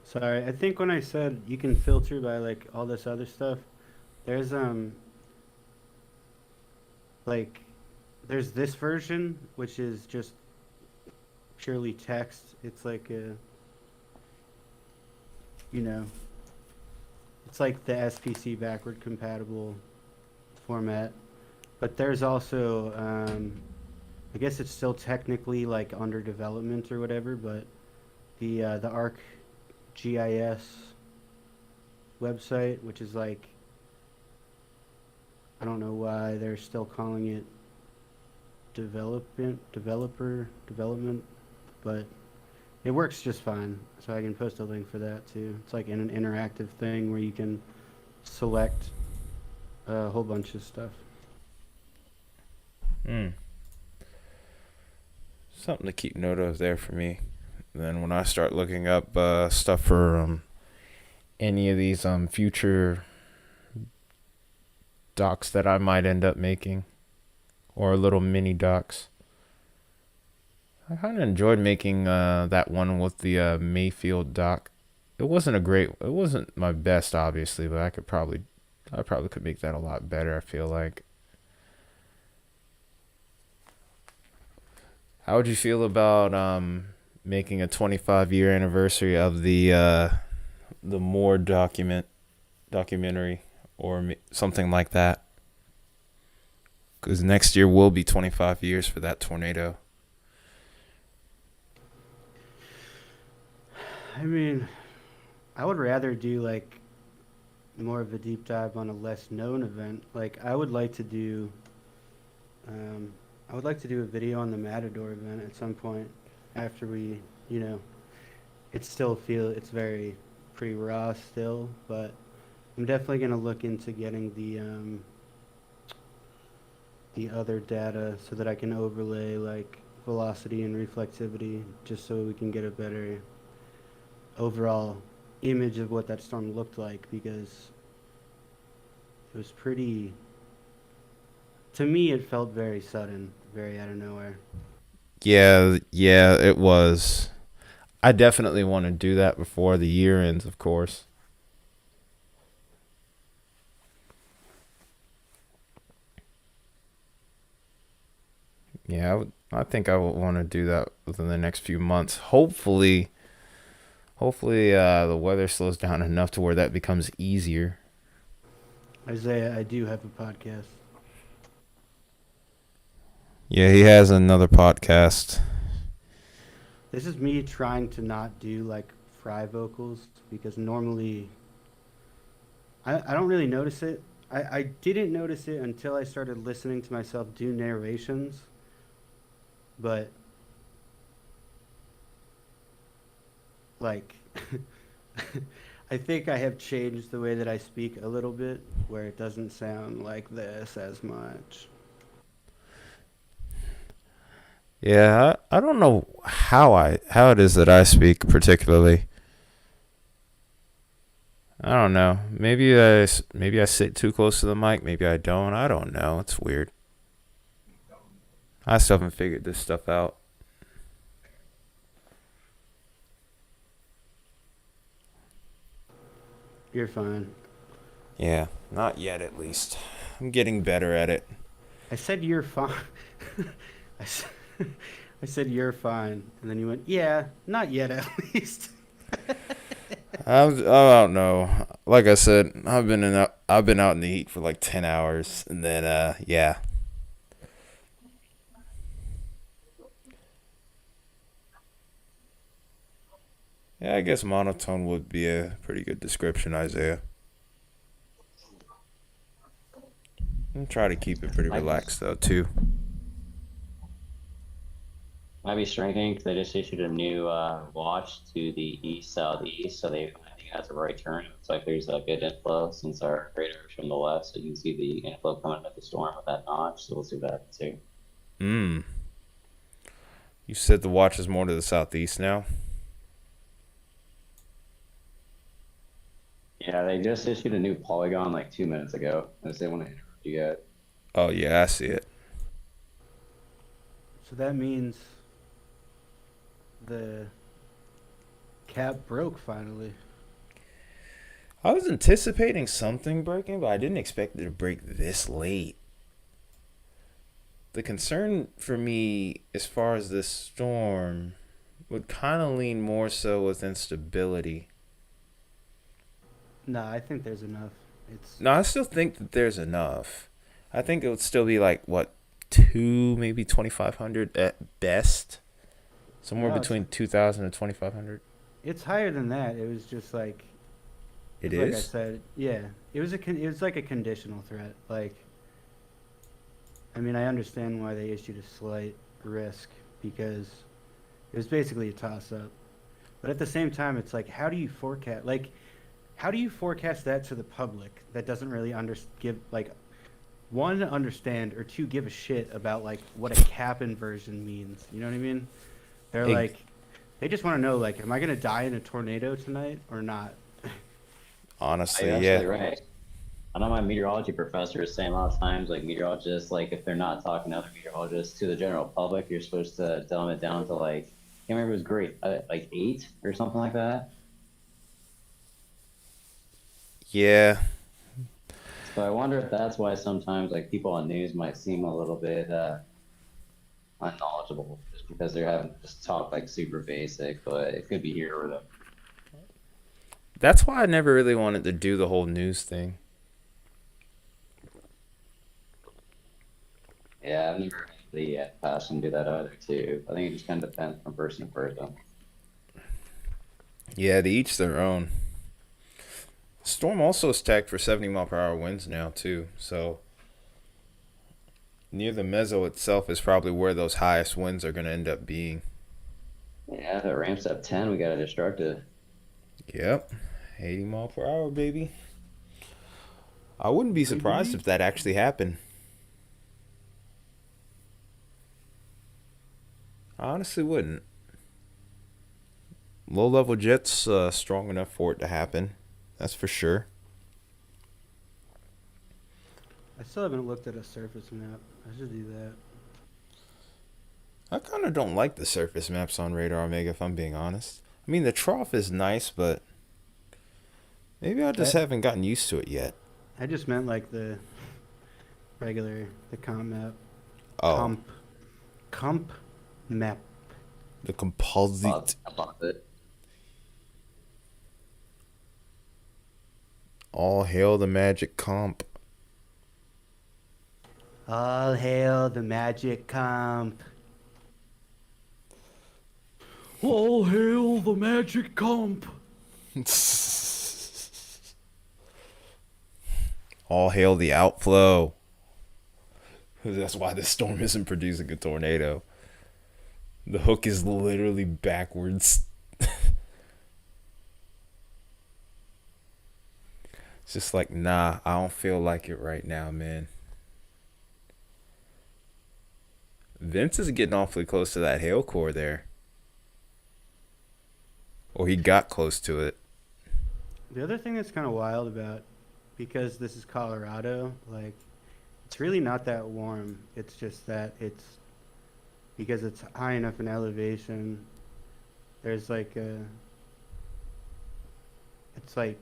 Sorry, I think when I said you can filter by like all this other stuff, there's like there's this version which is just purely text. It's like a it's like the SPC backward compatible format. But there's also I guess it's still technically like under development or whatever, but the ArcGIS website, which is like, I don't know why they're still calling it development, but it works just fine. So I can post a link for that too. It's like an interactive thing where you can select a whole bunch of stuff. Something to keep note of there for me. Then when I start looking up stuff for any of these future docs that I might end up making, or little mini docs. I kind of enjoyed making that one with the Mayfield doc. It wasn't my best, obviously, but I probably could make that a lot better, I feel like. How would you feel about making a 25-year anniversary of the Moore documentary or something like that? Because next year will be 25 years for that tornado. I mean, I would rather do like more of a deep dive on a less known event. Like um, I would like to do a video on the Matador event at some point after we, you know, it's very pretty raw still, but I'm definitely gonna look into getting the other data so that I can overlay like velocity and reflectivity just so we can get a better overall image of what that storm looked like because it was pretty to me it felt very sudden, very out of nowhere. Yeah, yeah, it was. I definitely want to do that before the year ends, of course. Yeah, I think I would want to do that within the next few months. Hopefully, the weather slows down enough to where that becomes easier. Isaiah, I do have a podcast. Yeah, he has another podcast. This is me trying to not do like fry vocals because normally I don't really notice it. I didn't notice it until I started listening to myself do narrations, but like I think I have changed the way that I speak a little bit where it doesn't sound like this as much. Yeah, I don't know how it is that I speak particularly. I don't know. Maybe I sit too close to the mic. Maybe I don't. I don't know. It's weird. I still haven't figured this stuff out. You're fine. Yeah, not yet at least. I'm getting better at it. I said you're fine. I said, I said you're fine, and then you went, "Yeah, not yet at least." I don't know. Like I said, I've been out in the heat for like 10 hours and then yeah. Yeah, I guess monotone would be a pretty good description, Isaiah. And try to keep it pretty Might be, relaxed though too. might be strengthening because they just issued a new watch to the east southeast, so they I think it has a right turn. It looks like there's a good inflow since our radar's from the left, so you can see the inflow coming with the storm with that notch. So we'll see that too. Mm. You said the watch is more to the southeast now? Yeah, they just issued a new polygon like 2 minutes ago. Unless they want to interrupt you yet. Oh yeah, I see it. So that means the cap broke finally. I was anticipating something breaking, but I didn't expect it to break this late. The concern for me as far as this storm would kind of lean more so with instability. Nah, I think there's enough. It's No, I still think that there's enough. I think it would still be like what, two, maybe 2,500 at best, somewhere no, between 2,000 and 2,500. it's higher than that. It was just like It like I is. said, yeah. It was like a conditional threat. Like I mean, I understand why they issued a slight risk because it was basically a toss up. But at the same time, it's like how do you forecast that to the public that doesn't really give like one understand or two give a shit about like what a cap inversion means. You know what I mean? They're Ex- like they just want to know like am I going to die in a tornado tonight or not? You're Honestly, yeah. absolutely right. I know my meteorology professor is saying a lot of times, like meteorologists, like if they're not talking to other meteorologists to the general public, you're supposed to dumb it down to like, I can't remember, it was great, like eight or something like that. Yeah. So I wonder if that's why sometimes like people on news might seem a little bit unknowledgeable just because they're having to just talk like super basic, but it could be here or there. That's why I never really wanted to do the whole news thing. Yeah, I've never had the passion to do that either too. I think it just kind of depends from person to person. Yeah, to each their own. Storm also is tagged for 70 mile per hour winds now too. So near the mezzo itself is probably where those highest winds are going to end up being. Yeah, if it ramps up 10, we gotta destruct it. Yep, 80 mile per hour, baby. I wouldn't be surprised if that actually happened. I honestly wouldn't. Low level jets strong enough for it to happen. That's for sure. I still haven't looked at a surface map. I should do that. I kind of don't like the surface maps on Radar Omega, if I'm being honest. I mean, the trough is nice, but maybe I just I, haven't gotten used to it yet. I just meant like the comp map. Oh, Comp map. the composite. Above it. All hail the magic comp. All hail the magic comp. All hail the magic comp. All hail the outflow. That's why this storm isn't producing a tornado. The hook is literally backwards. It's just like, nah, I don't feel like it right now, man. Vince is getting awfully close to that hail core there. Or he got close to it. The other thing that's kind of wild about, because this is Colorado, like, it's really not that warm. It's just that because it's high enough in elevation, there's like it's like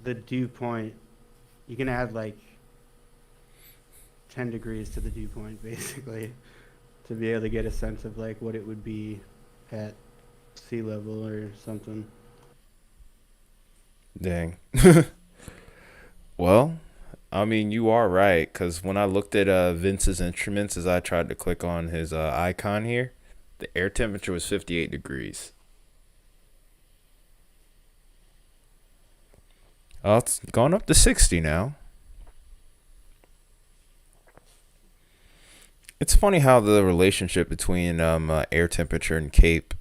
the dew point, you can add like 10 degrees to the dew point, basically, to be able to get a sense of like what it would be at sea level or something. Dang. Well, I mean, you are right, because when I looked at Vince's instruments as I tried to click on his icon here, the air temperature was 58 degrees. Oh, it's gone up to 60 now. It's funny how the relationship between air temperature and Cape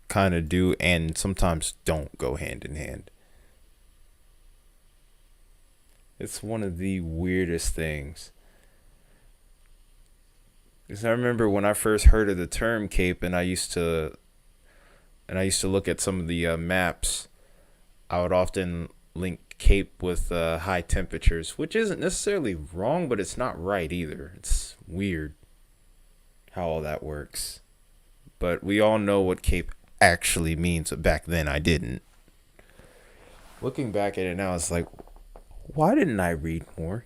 kind of do and sometimes don't go hand in hand. It's one of the weirdest things. Because I remember when I first heard of the term Cape, and I used to look at some of the maps. I would often link Cape with high temperatures, which isn't necessarily wrong, but it's not right either. It's weird how all that works. But we all know what Cape actually means, but back then I didn't. Looking back at it now, it's like, why didn't I read more?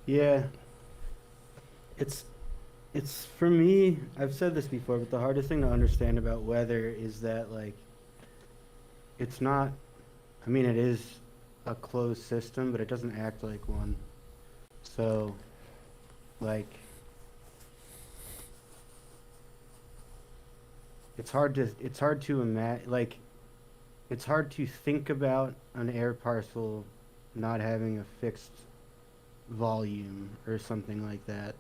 Yeah, it's for me, I've said this before, but the hardest thing to understand about weather is that like it's not, I mean it is a closed system, but it doesn't act like one. So like it's hard to imagine, like it's hard to think about an air parcel not having a fixed volume or something like that.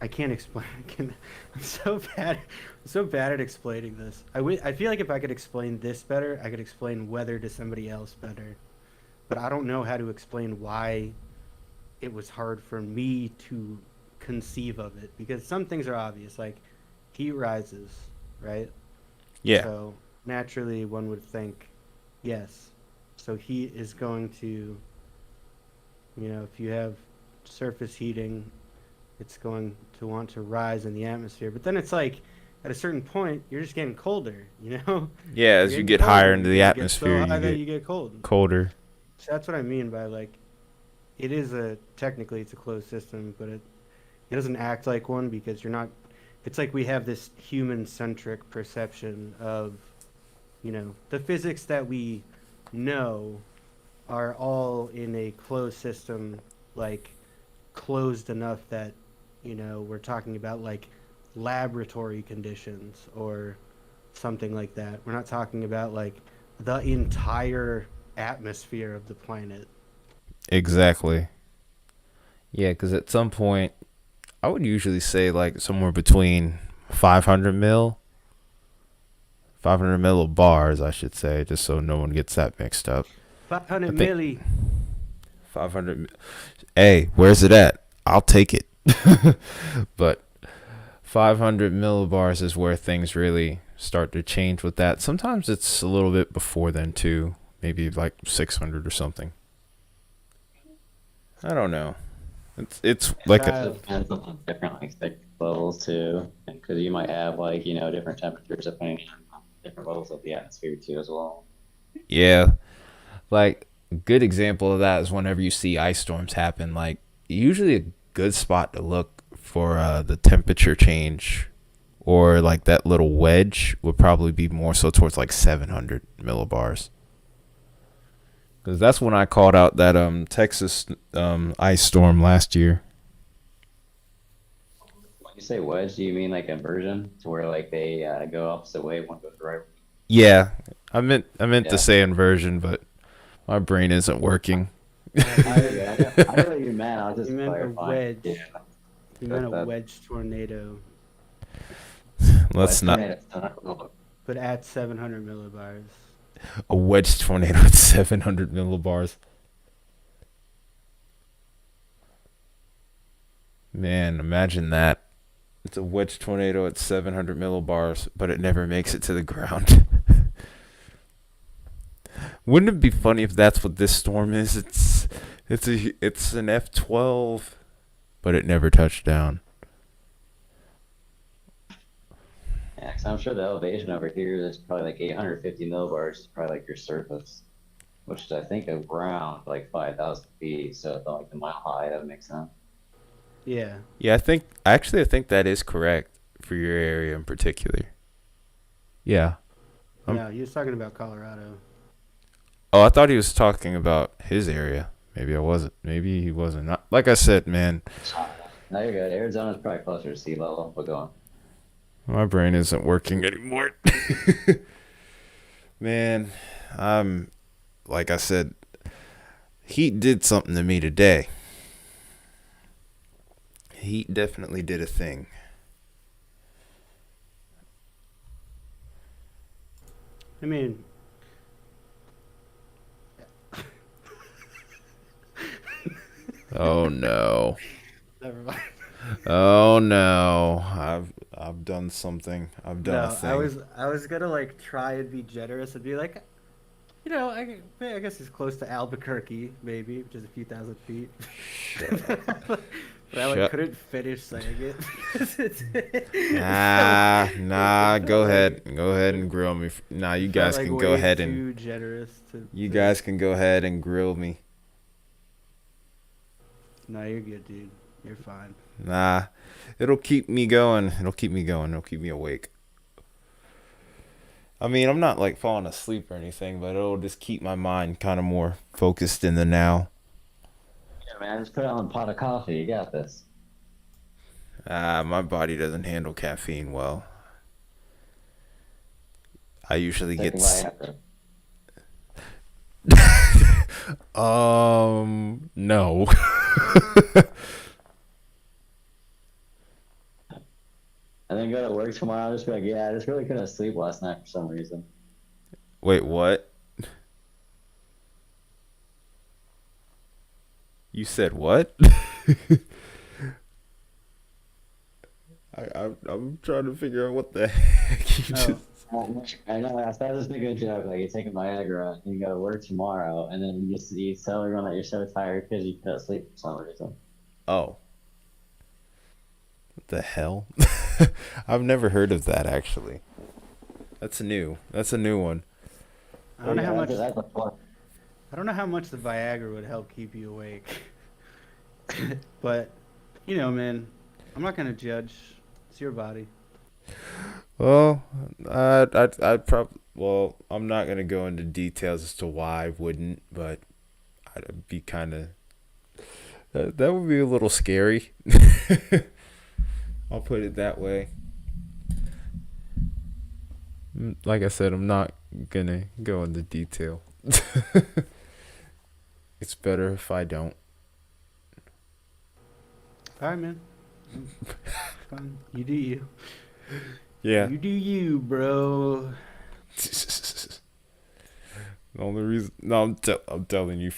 I can't explain. I'm so bad. I'm so bad at explaining this. I feel like if I could explain this better, I could explain weather to somebody else better. But I don't know how to explain why it was hard for me to conceive of it, because some things are obvious, like heat rises, right? Yeah. So naturally, one would think, yes. So heat is going to, if you have surface heating, it's going to want to rise in the atmosphere. But then it's like, at a certain point, you're just getting colder, Yeah, as you get higher into the atmosphere, you get so high you that get you get cold. colder. So that's what I mean by like, technically it's a closed system, but it doesn't act like one, because you're not. It's like we have this human-centric perception of, the physics that we know are all in a closed system, like closed enough that we're talking about like laboratory conditions or something like that. We're not talking about like the entire atmosphere of the planet. Exactly. Yeah, because at some point, I would usually say like somewhere between 500 mil, 500 millibars, I should say, just so no one gets that mixed up. 500 I think milli. 500. Hey, where's it at? I'll take it. But 500 millibars is where things really start to change with that. Sometimes it's a little bit before then too, maybe like 600 or something. I don't know. It's It like a, Uh, depends on different like thick levels too, because you might have like different temperatures depending on different levels of the atmosphere too as well. yeah, like a good example of that is whenever you see ice storms happen. Like usually a good spot to look for the temperature change or like that little wedge would probably be more so towards like 700 millibars. Because that's when I called out that Texas ice storm last year. When you say wedge, do you mean like inversion to where like they go opposite way, one goes right? Yeah, I meant to Yeah. say inversion, but my brain isn't working. I know what you meant. I was you just meant a clarifying. wedge. Yeah. You meant a That wedge tornado, Let's wedge not tornado. but at 700 millibars. a wedge tornado at 700 millibars. Man, imagine that. It's a wedge tornado at 700 millibars, but it never makes it to the ground. Wouldn't it be funny if that's what this storm is? It's an F-12, but it never touched down. Yeah, 'cause I'm sure the elevation over here is probably like 850 millibars, is probably like your surface, which is I think around like 5,000 feet. So it's like the mile high. That makes sense. Yeah. Yeah, I think that is correct for your area in particular. Yeah. Um, No, he was talking about Colorado. oh, I thought he was talking about his area. Maybe I wasn't. Maybe he wasn't. Like I said, man, Now you're good. Arizona's probably closer to sea level. But go on. my brain isn't working anymore. Man, I'm like I said, heat did something to me today. Heat definitely did a thing. I mean, Oh no. never mind. Oh no. I've done something. I've done a No, I thing. was I was gonna like try and be generous and be like, I guess it's close to Albuquerque, maybe, which is a few thousand feet. But I like Shut. couldn't finish saying it. Nah, It felt go like ahead. Go ahead and grill me. Nah, you it felt guys like can go way ahead and too generous you to. guys can go ahead and grill me. No, you're good, dude. You're fine. Nah. It'll keep me going. It'll keep me going. It'll keep me awake. I mean, I'm not like falling asleep or anything, but it'll just keep my mind kind of more focused in the now. Yeah, man. Just put it on a pot of coffee. You got this. My body doesn't handle caffeine well. I usually Take get a bite after. no. And then go to work tomorrow. Just be like, yeah, I just really couldn't sleep last night for some reason. Wait, what? You said what? I'm trying to figure out what the heck you Oh, just. I know. I thought it was a good joke. Like you're taking Viagra and you go to work tomorrow, and then you tell everyone that you're so tired because you couldn't sleep for some reason. Oh, what the hell? I've never heard of that actually. That's new. That's a new one. I But don't know yeah, how much. that's a plus. I don't know how much the Viagra would help keep you awake. But, man, I'm not gonna judge. It's your body. Well, I'd probably. Well, I'm not gonna go into details as to why I wouldn't, but I'd be kind of. That would be a little scary. I'll put it that way. Like I said, I'm not gonna go into detail. It's better if I don't. All right, man. Fine. You do you. Yeah. You do you, bro. The only reason, no, I'm telling you,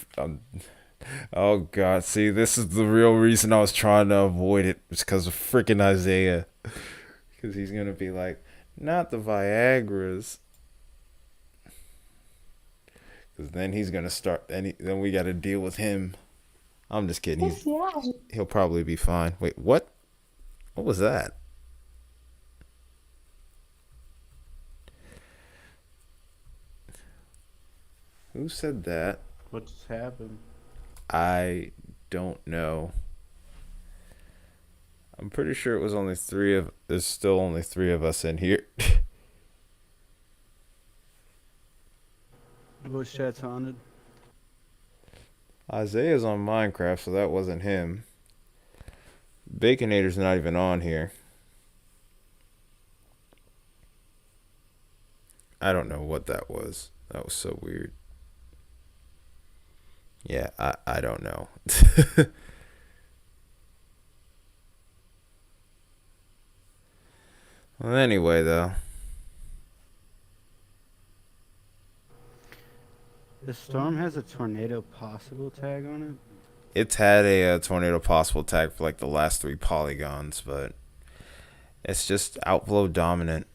oh God, see, this is the real reason I was trying to avoid it. It's because of freaking Isaiah. Because he's gonna be like, not the Viagra's. Because then he's gonna start. Then we got to deal with him. I'm just kidding. He'll probably be fine. Wait, what? What was that? Who said that? What just happened? I don't know. I'm pretty sure it was only three of. There's still only three of us in here. Voice chat's haunted. Isaiah's on Minecraft, so that wasn't him. Baconator's not even on here. I don't know what that was. That was so weird. Yeah, I don't know. Well, anyway, though. The storm has a tornado possible tag on it. It's had a tornado possible tag for like the last three polygons, but it's just outflow dominant.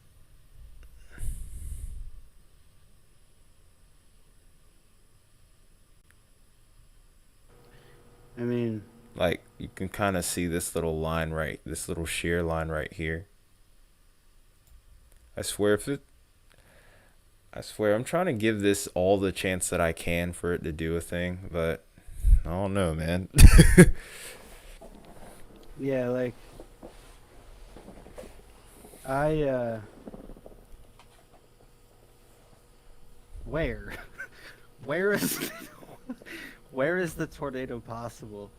I mean, Like, you can kind of see this little line this little shear line right here. I swear I'm trying to give this all the chance that I can for it to do a thing, but I don't know, man. yeah, like I where? Where is where is the tornado possible?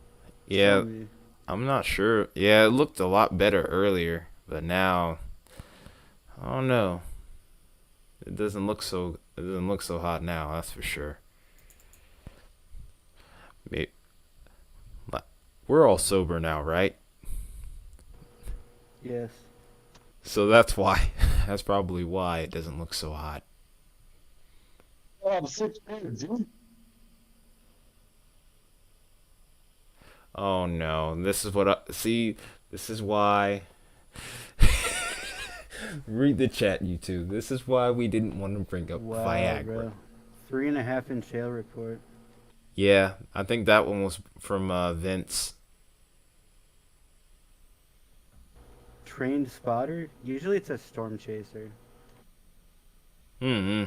Yeah, Tell me. I'm not sure. Yeah, it looked a lot better earlier, but now I don't know. It doesn't look so hot now, that's for sure. Maybe, we're all sober now, right? Yes. So that's why. That's probably why it doesn't look so hot. Oh, I'm 6 dude. Oh no, this is what I see. This is why. Read the chat, YouTube. This is why we didn't want to bring up Wow, Viagra. bro. 3.5-inch hail report. Yeah, I think that one was from Vince. Trained spotter? Usually it's a storm chaser. Hmm.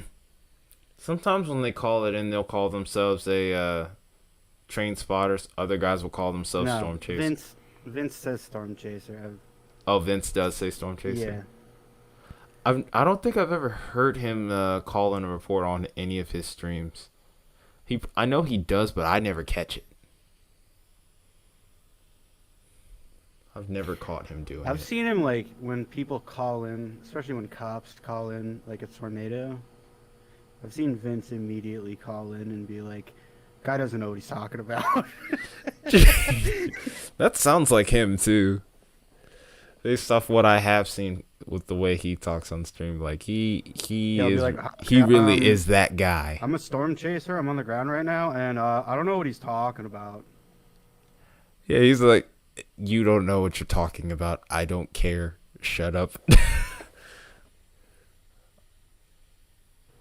Sometimes when they call it in, they'll call themselves a train spotters. Other guys will call themselves No, storm chasers. Vince says storm chaser. Oh, Vince does say storm chaser. Yeah. I don't think I've ever heard him call in a report on any of his streams. I know he does, but I never catch it. I've never caught him doing I've it. seen him like when people call in, especially when cops call in like a tornado. I've seen Vince immediately call in and be like, "Guy doesn't know what he's talking about." That sounds like him too. Based off what I have seen with the way he talks on stream, like he He'll be is like, he "Yeah, really is that guy. I'm a storm chaser. I'm on the ground right now, and I don't know what he's talking about." Yeah, he's like, you don't know what you're talking about. I don't care. Shut up.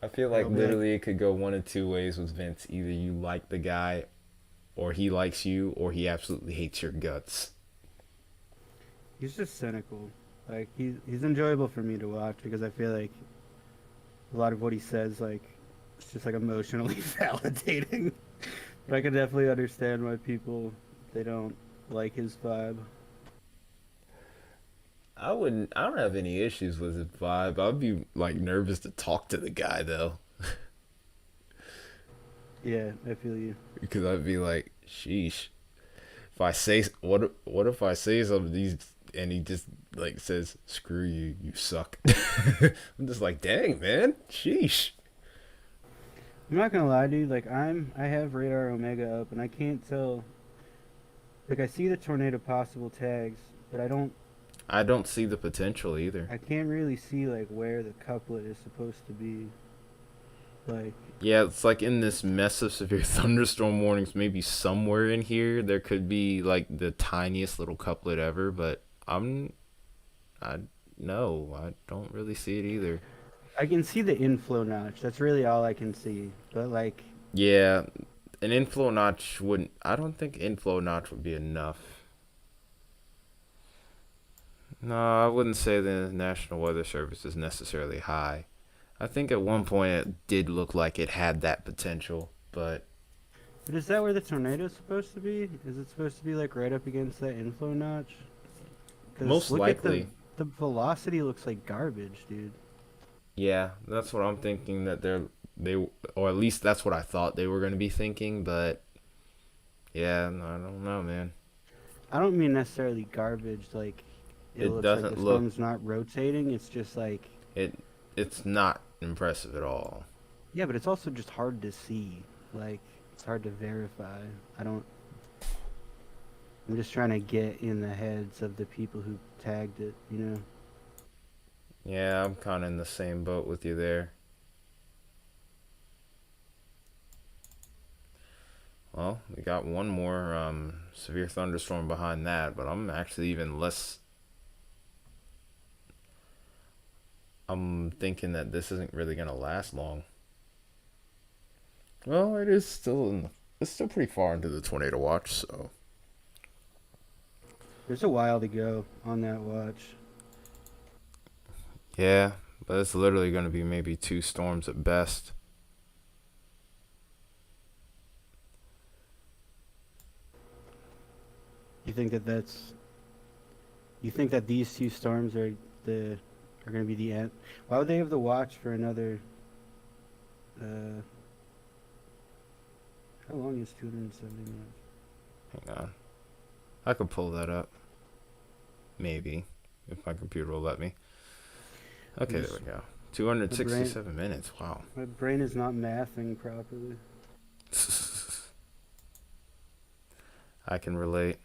I feel like literally it could go one of two ways with Vince. Either you like the guy, or he likes you, or he absolutely hates your guts. He's just cynical. Like he's enjoyable for me to watch because I feel like a lot of what he says, like, it's just like emotionally validating. But I can definitely understand why people they don't like his vibe. I don't have any issues with his vibe. I'd be like nervous to talk to the guy though, Yeah, I feel you. because I'd be like, sheesh. If I say what if I say something, and he just like says, "Screw you, you suck." I'm just like, dang man, sheesh. I'm not gonna lie, dude. Like I have radar Omega up, and I can't tell. Like I see the tornado possible tags, but I don't see the potential either. I can't really see like where the couplet is supposed to be. Like Yeah, it's like in this mess of severe thunderstorm warnings, maybe somewhere in here there could be like the tiniest little couplet ever, but I no, I don't really see it either. I can see the inflow notch. That's really all I can see. But like, Yeah, an inflow notch wouldn't. I don't think inflow notch would be enough. No, I wouldn't say the National Weather Service is necessarily high. I think at one point it did look like it had that potential, but but is that where the tornado's supposed to be? Is it supposed to be like right up against that inflow notch? Because most look at likely, the velocity looks like garbage, dude. yeah, that's what I'm thinking that they or at least that's what I thought they were going to be thinking, but yeah, I don't know, man. I don't mean necessarily garbage. Like it It looks like doesn't the look storm's not rotating. It's just like it it's not impressive at all. yeah, but it's also just hard to see. Like it's hard to verify. I don't. I'm just trying to get in the heads of the people who tagged it. You know. Yeah, I'm kind of in the same boat with you there. Well, we got one more severe thunderstorm behind that, but I'm actually even less. I'm thinking that this isn't really gonna last long. Well, it is still it's still pretty far into the tornado watch, so There's a while to go on that watch. yeah, but it's literally gonna be maybe two storms at best. You think that that's? You think that these two storms are going to be the end? Why would they have the watch for another? Uh, how long is 270 minutes? Hang on, I could pull that up, maybe, if my computer will let me. Okay, there we go. 267 minutes. Wow. My brain is not mathing properly. I can relate.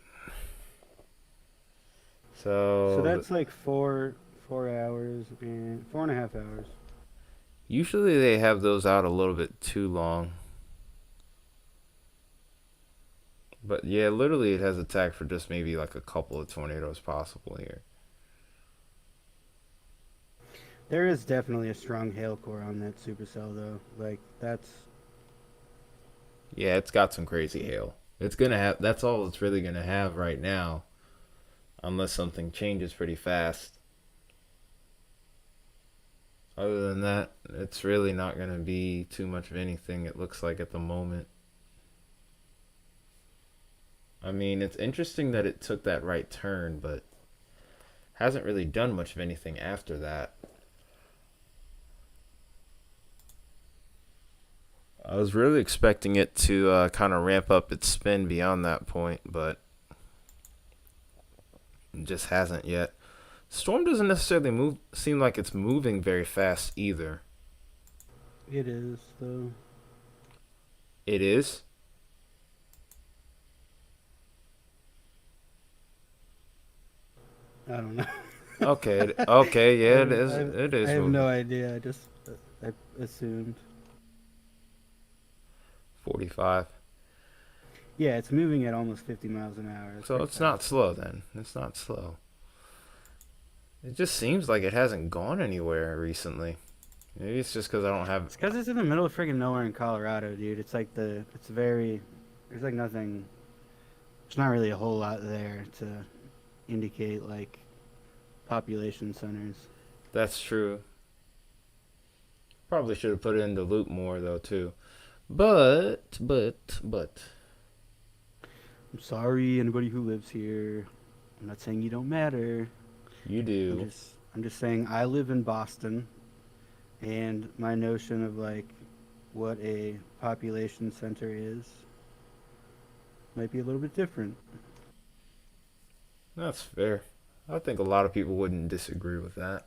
So So that's like 4 hours and 4.5 hours. usually they have those out a little bit too long. But yeah, literally it has attacked for just maybe like a couple of tornadoes possible here. There is definitely a strong hail core on that supercell though. Like that's Yeah, it's got some crazy hail. It's gonna have. That's all it's really gonna have right now, unless something changes pretty fast. Other than that, it's really not gonna be too much of anything. It looks like at the moment. I mean, it's interesting that it took that right turn, but hasn't really done much of anything after that. I was really expecting it to kind of ramp up its spin beyond that point, but it just hasn't yet. Storm doesn't necessarily seem like it's moving very fast either. it is though. It is. I don't know. Okay. Okay. Yeah, it is. I, It is I have moving. no idea. I just I assumed. 45. Yeah, it's moving at almost 50 miles an hour. It's So pretty it's not fast. slow then. It's not slow. It just seems like it hasn't gone anywhere recently. Maybe it's just because I don't have. It's because it's in the middle of friggin' nowhere in Colorado, dude. It's like it's very, there's like nothing, there's not really a whole lot there to indicate like population centers. That's true. Probably should have put it into loop more though too. But. I'm sorry, anybody who lives here. I'm not saying you don't matter. You do. I'm just saying I live in Boston, and my notion of like what a population center is might be a little bit different. That's fair. I think a lot of people wouldn't disagree with that.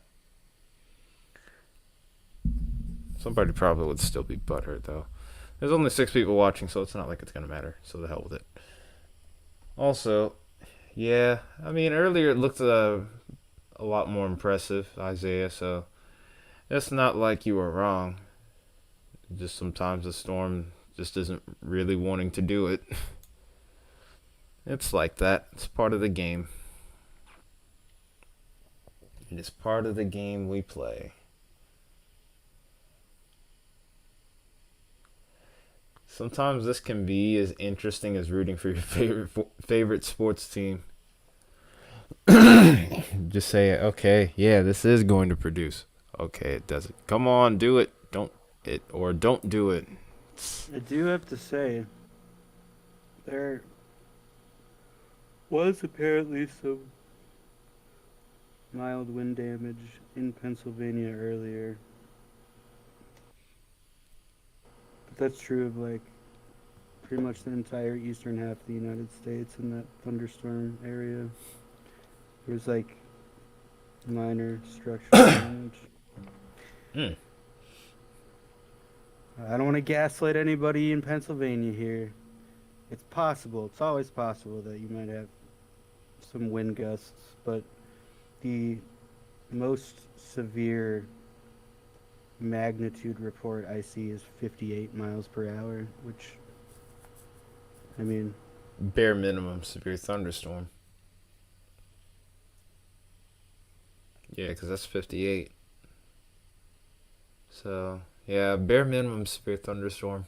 Somebody probably would still be butthurt, though. There's only 6 people watching, so it's not like it's going to matter. So the hell with it. Also, yeah, I mean, earlier it looked a lot more impressive, Isaiah, so it's not like you were wrong. Just sometimes the storm just isn't really wanting to do it. It's like that. It's part of the game. It is part of the game we play. Sometimes this can be as interesting as rooting for your favorite sports team. Just say, okay, yeah, this is going to produce. Okay, it doesn't. Come on, do it. Don't do it. I do have to say, there was apparently some mild wind damage in Pennsylvania earlier. But that's true of like pretty much the entire eastern half of the United States in that thunderstorm area. There was like minor structural damage. Mm. I don't want to gaslight anybody in Pennsylvania here. It's possible, it's always possible that you might have some wind gusts, but the most severe magnitude report I see is 58 miles per hour, which, I mean, Bare minimum severe thunderstorm. Yeah, because that's 58. So, yeah, bare minimum severe thunderstorm.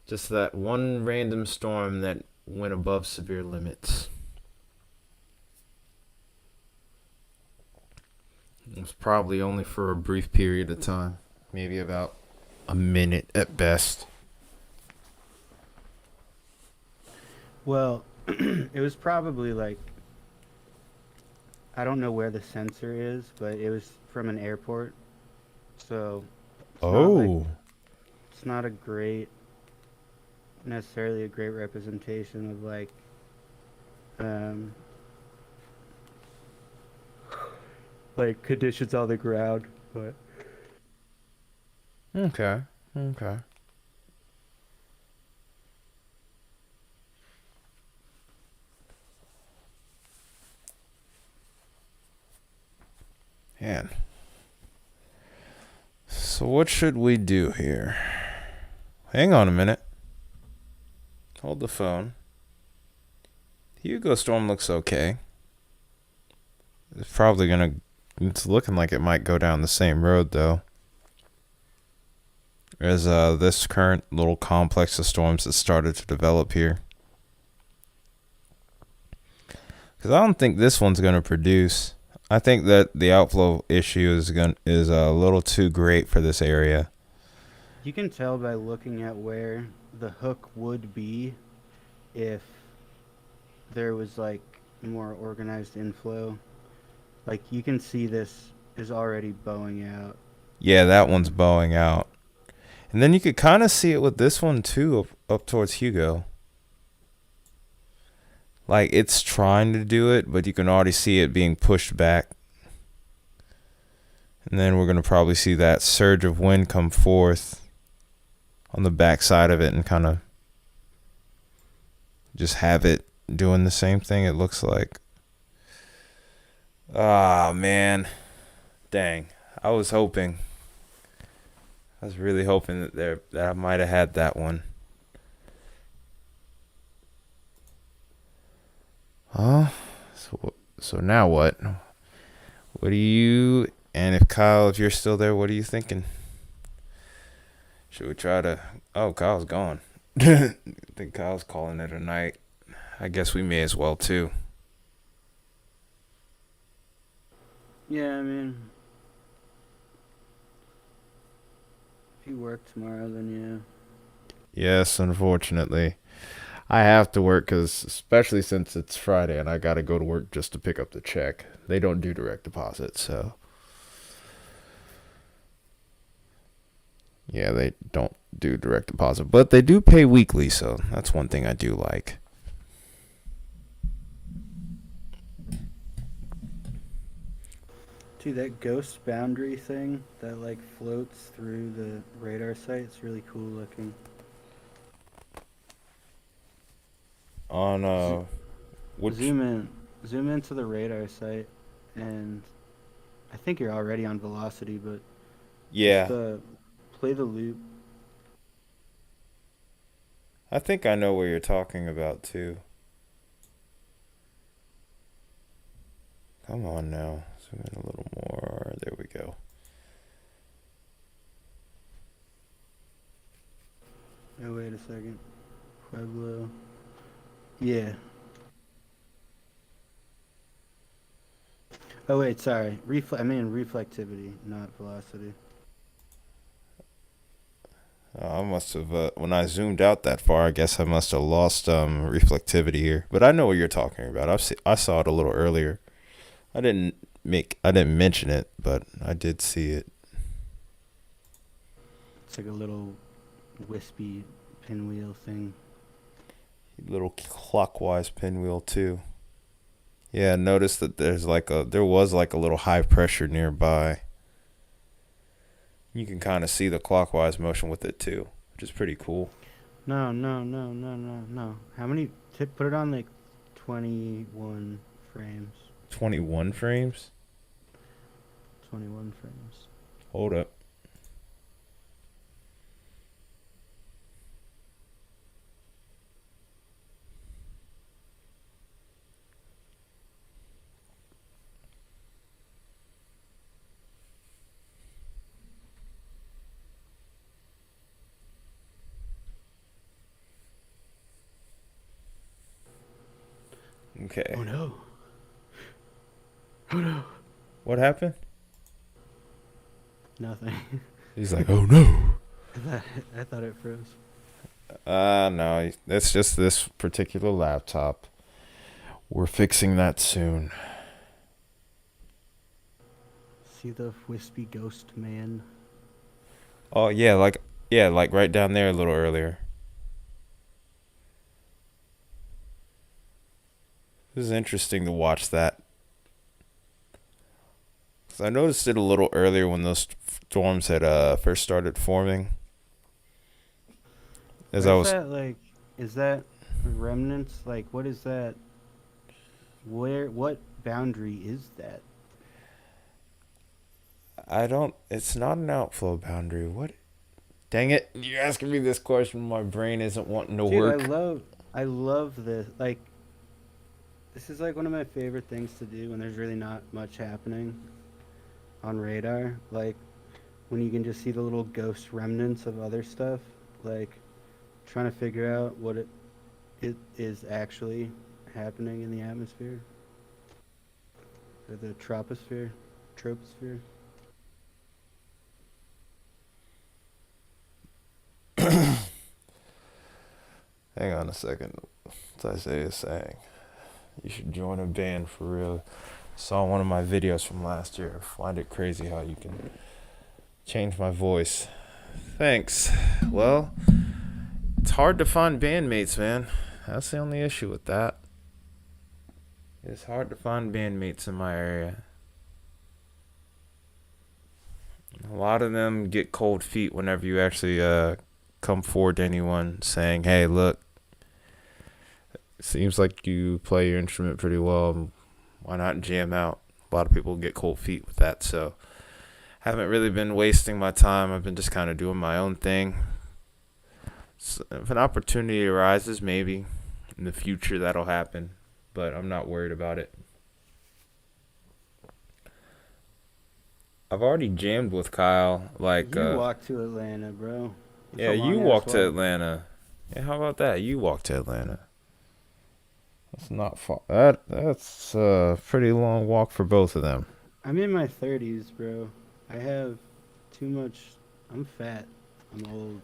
Just that one random storm that went above severe limits. It was probably only for a brief period of time. Maybe about a minute at best. well, it was probably like, I don't know where the sensor is, but it was from an airport. So it's not a great, necessarily a great representation of like conditions on the ground, but Okay. Man. So what should we do here? Hang on a minute. Hold the phone. Hugo Storm looks okay. It's looking like it might go down the same road though as this current little complex of storms that started to develop here. Because I don't think this one's going to produce. I think that the outflow issue is a little too great for this area. you can tell by looking at where the hook would be if there was like more organized inflow. Like you can see this is already bowing out. Yeah, that one's bowing out. And then you could kind of see it with this one too, up towards Hugo. Like it's trying to do it, but you can already see it being pushed back. And then we're going to probably see that surge of wind come forth on the back side of it and kind of just have it doing the same thing, it looks like. Ah, man. Dang. I was really hoping that I might have had that one. So now what? What do you, and if you're still there, what are you thinking? Should we try to, Kyle's gone. I think Kyle's calling it a night. I guess we may as well too. Yeah, I mean, if you work tomorrow, then yeah. Yes, unfortunately. I have to work especially since it's Friday and I got to go to work just to pick up the check. They don't do direct deposit, so. Yeah, they don't do direct deposit, but they do pay weekly, so that's one thing I do like. Dude, that ghost boundary thing that like floats through the radar site, it's really cool looking. On Z- which? zoom in, zoom into the radar site, and I think you're already on velocity, but just Yeah, play the loop. I think I know where you're talking about too. Come on now, zoom in a little more. There we go. Oh wait a second, Pueblo. Yeah. Oh wait, sorry. I mean reflectivity, not velocity. I must have when I zoomed out that far. I guess I must have lost reflectivity here. But I know what you're talking about. I saw it a little earlier. I didn't mention it, but I did see it. It's like a little wispy pinwheel thing. Little clockwise pinwheel too. Yeah, notice that there was like a little high pressure nearby. You can kind of see the clockwise motion with it too, which is pretty cool. No, no, no, no, no, no. How many? Put it on like 21 frames. 21 frames. 21 frames. Hold up. Okay. Oh no. Oh no. What happened? Nothing. He's like, oh no. I thought it froze. No, it's just this particular laptop. We're fixing that soon. See the wispy ghost man? Oh yeah, like right down there a little earlier. This is interesting to watch that. 'Cause I noticed it a little earlier when those storms had first started forming. As I Where's was, that like? Is that remnants? Like, what is that? What boundary is that? I don't. It's not an outflow boundary. What? Dang it! You're asking me this question. My brain isn't wanting to Dude, work. I love this. Like, this is like one of my favorite things to do when there's really not much happening on radar. Like, when you can just see the little ghost remnants of other stuff. Like, trying to figure out what it is actually happening in the atmosphere or the troposphere. Hang on a second. What's Isaiah saying? You should join a band for real. Saw one of my videos from last year. Find it crazy how you can change my voice. Thanks. Well, it's hard to find bandmates, man. That's the only issue with that. It's hard to find bandmates in my area. A lot of them get cold feet whenever you actually come forward to anyone saying, hey, look, it seems like you play your instrument pretty well. Why not jam out? A lot of people get cold feet with that, so haven't really been wasting my time. I've been just kind of doing my own thing. So if an opportunity arises, maybe in the future that'll happen, but I'm not worried about it. I've already jammed with Kyle. You walked to Atlanta, bro. That's Yeah, a you long ass walked to walk. Atlanta. Yeah, how about that? You walked to Atlanta. That's not far. That's a pretty long walk for both of them. I'm in my 30s, bro. I have too much. I'm fat. I'm old.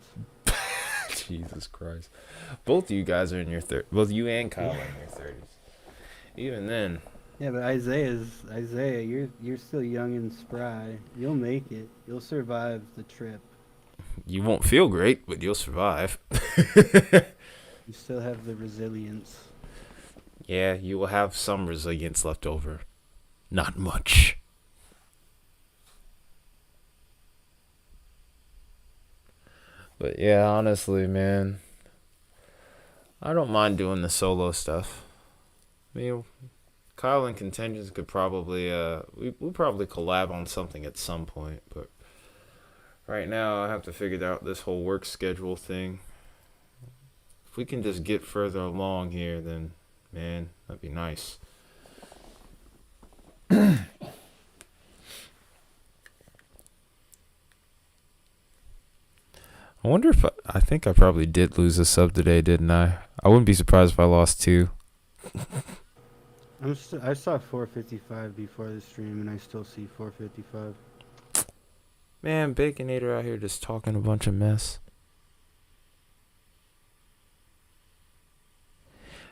Jesus Christ. Both of you guys are in your 30s. Both you and Kyle are in your 30s. Even then, Yeah, but Isaiah. You're still young and spry. You'll make it. You'll survive the trip. you won't feel great, but you'll survive. You still have the resilience. Yeah, you will have some resilience left over. Not much. But yeah, honestly, man, I don't mind doing the solo stuff. I mean, Kyle and Contingents could probably we probably collab on something at some point, but right now I have to figure out this whole work schedule thing. If we can just get further along here, then man, that'd be nice. I wonder if I think I probably did lose a sub today, didn't I? I wouldn't be surprised if I lost two. I saw 455 before the stream, and I still see 455. Man, Baconator out here just talking a bunch of mess.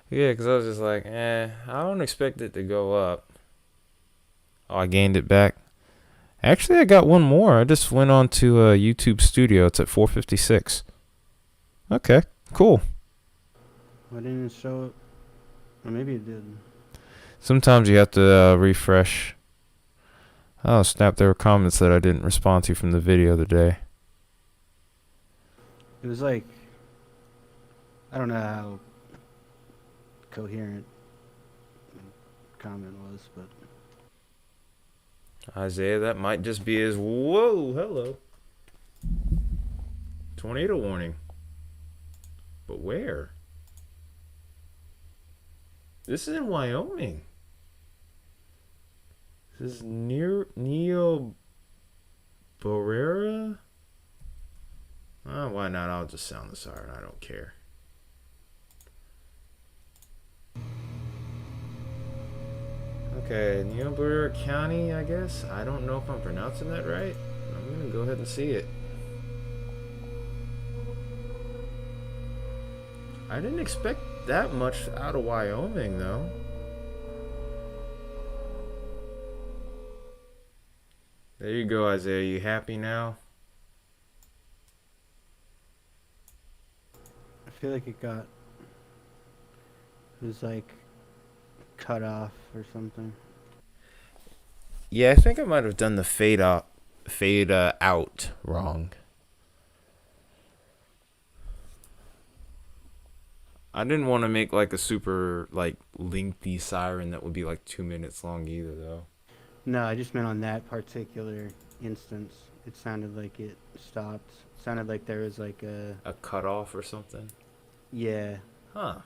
Yeah, because I was just like, I don't expect it to go up. Oh, I gained it back. Actually, I got one more. I just went on to YouTube Studio. It's at 456. Okay, cool. Why didn't it show up? Or maybe it did. Sometimes you have to refresh. Oh, snap. There were comments that I didn't respond to from the video today. It was like, I don't know how coherent the comment was, but Isaiah, that might just be his. Whoa, hello. Tornado warning. But where? This is in Wyoming. This is near Neo Barrera? Oh, why not? I'll just sound the siren. I don't care. Okay, Niobrara County, I guess. I don't know if I'm pronouncing that right. I'm gonna go ahead and see it. I didn't expect that much out of Wyoming, though. There you go, Isaiah. You happy now? I feel like it was like cut off or something. Yeah, I think I might have done the fade out wrong. I didn't want to make like a super like lengthy siren that would be like 2 minutes long either, though. No, I just meant on that particular instance. It sounded like it stopped. It sounded like there was like A cutoff or something. yeah, Huh.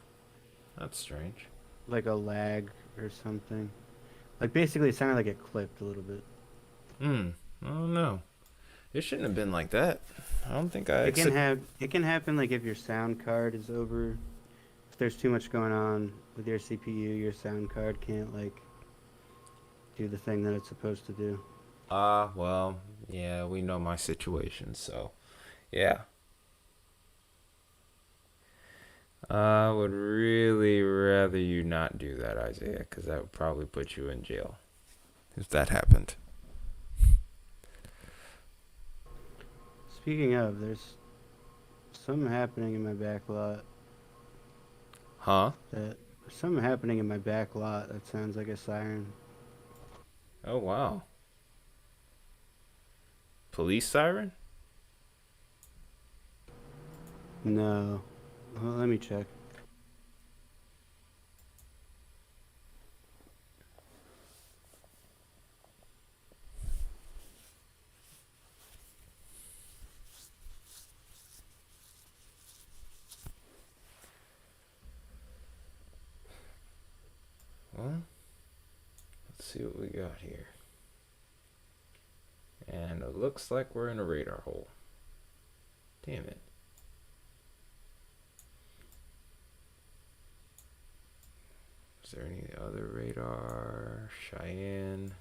That's strange. like a lag or something. Like basically it sounded like it clipped a little bit. I don't know. It shouldn't have been like that. I don't think I. It can happen like if your sound card is over. If there's too much going on with your CPU, your sound card can't like do the thing that it's supposed to do. Well, yeah, we know my situation, so yeah. I would really rather you not do that, Isaiah, because that would probably put you in jail if that happened. Speaking of, there's something happening in my back lot. Huh? Something happening in my back lot that sounds like a siren. Oh, wow. Police siren? No. Well, let me check. Well, let's see what we got here. And it looks like we're in a radar hole. Damn it. Is there any other radar? Cheyenne.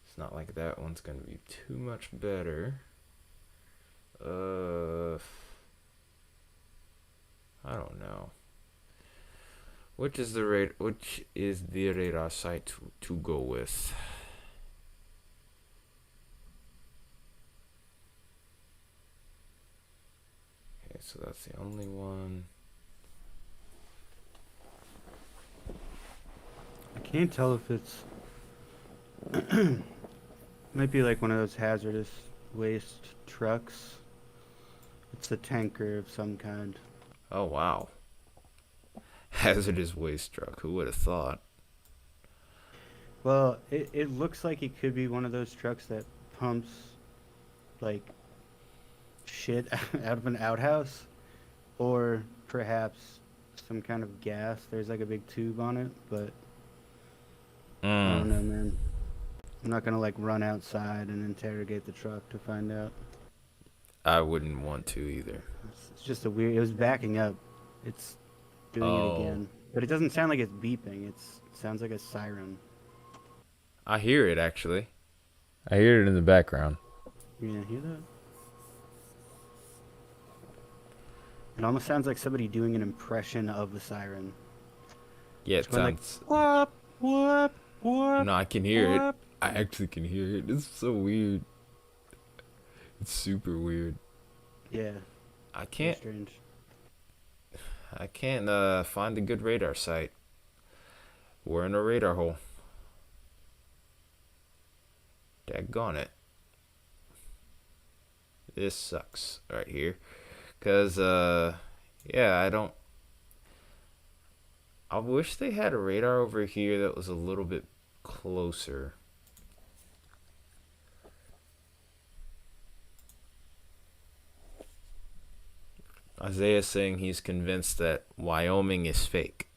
It's not like that one's gonna be too much better. I don't know. Which is the radar site to go with? Okay, so that's the only one. I can't tell if it's might be like one of those hazardous waste trucks. It's a tanker of some kind. Oh, wow. Hazardous waste truck. Who would have thought? Well, it looks like it could be one of those trucks that pumps like shit out of an outhouse, or perhaps some kind of gas. There's like a big tube on it, but I don't know, man. I'm not gonna like run outside and interrogate the truck to find out. I wouldn't want to either. It's just a weird. It was backing up. It's doing it Oh, again, but it doesn't sound like it's beeping. It sounds like a siren. I hear it actually. I hear it in the background. You gonna hear that? It almost sounds like somebody doing an impression of the siren. Yeah, It's it going like sounds. whoop whoop whoop No, I can hear it. whoop. I actually can hear it. It's so weird. It's super weird. Yeah, I very can't. strange. I can't find a good radar site. We're in a radar hole. Daggone it. This sucks right here. Cause yeah, I wish they had a radar over here that was a little bit closer. Isaiah's saying he's convinced that Wyoming is fake.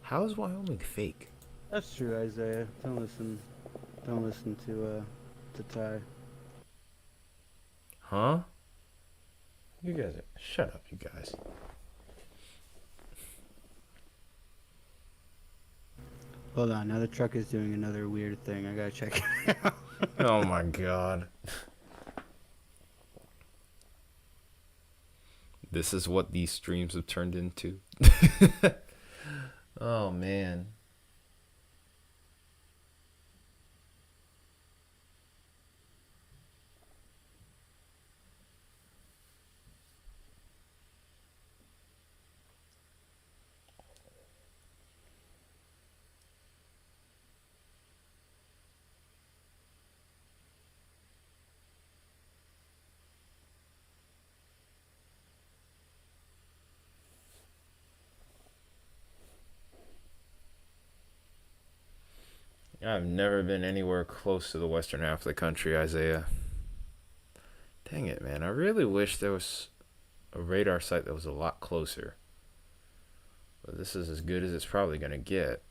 How is Wyoming fake? That's true, Isaiah. Don't listen to Ty. Huh? You guys are, shut up, you guys. Hold on, now the truck is doing another weird thing. I gotta check it out. Oh my god. This is what these streams have turned into. Oh man. I've never been anywhere close to the western half of the country, Isaiah. Dang it, man. I really wish there was a radar site that was a lot closer. But this is as good as it's probably going to get.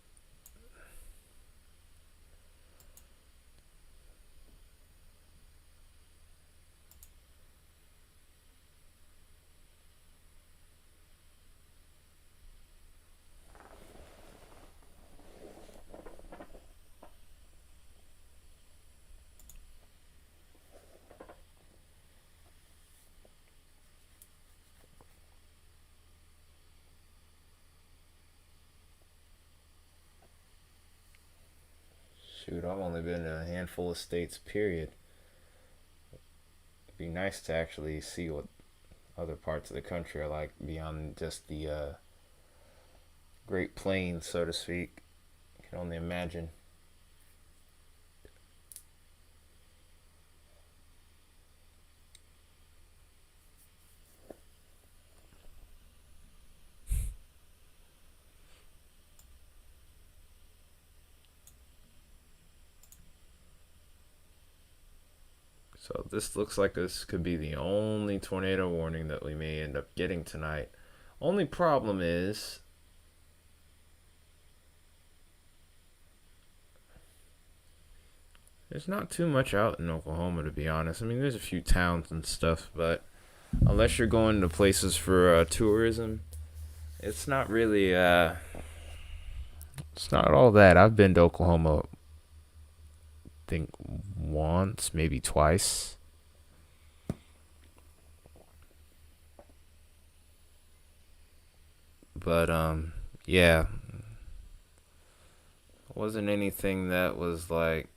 Shoot, I've only been in a handful of states, period. It'd be nice to actually see what other parts of the country are like beyond just the Great Plains, so to speak. I can only imagine. So this looks like this could be the only tornado warning that we may end up getting tonight. Only problem is there's not too much out in Oklahoma, to be honest. I mean, there's a few towns and stuff, but unless you're going to places for tourism, it's not really it's not all that. I've been to Oklahoma, I think once, maybe twice. But yeah, it wasn't anything that was like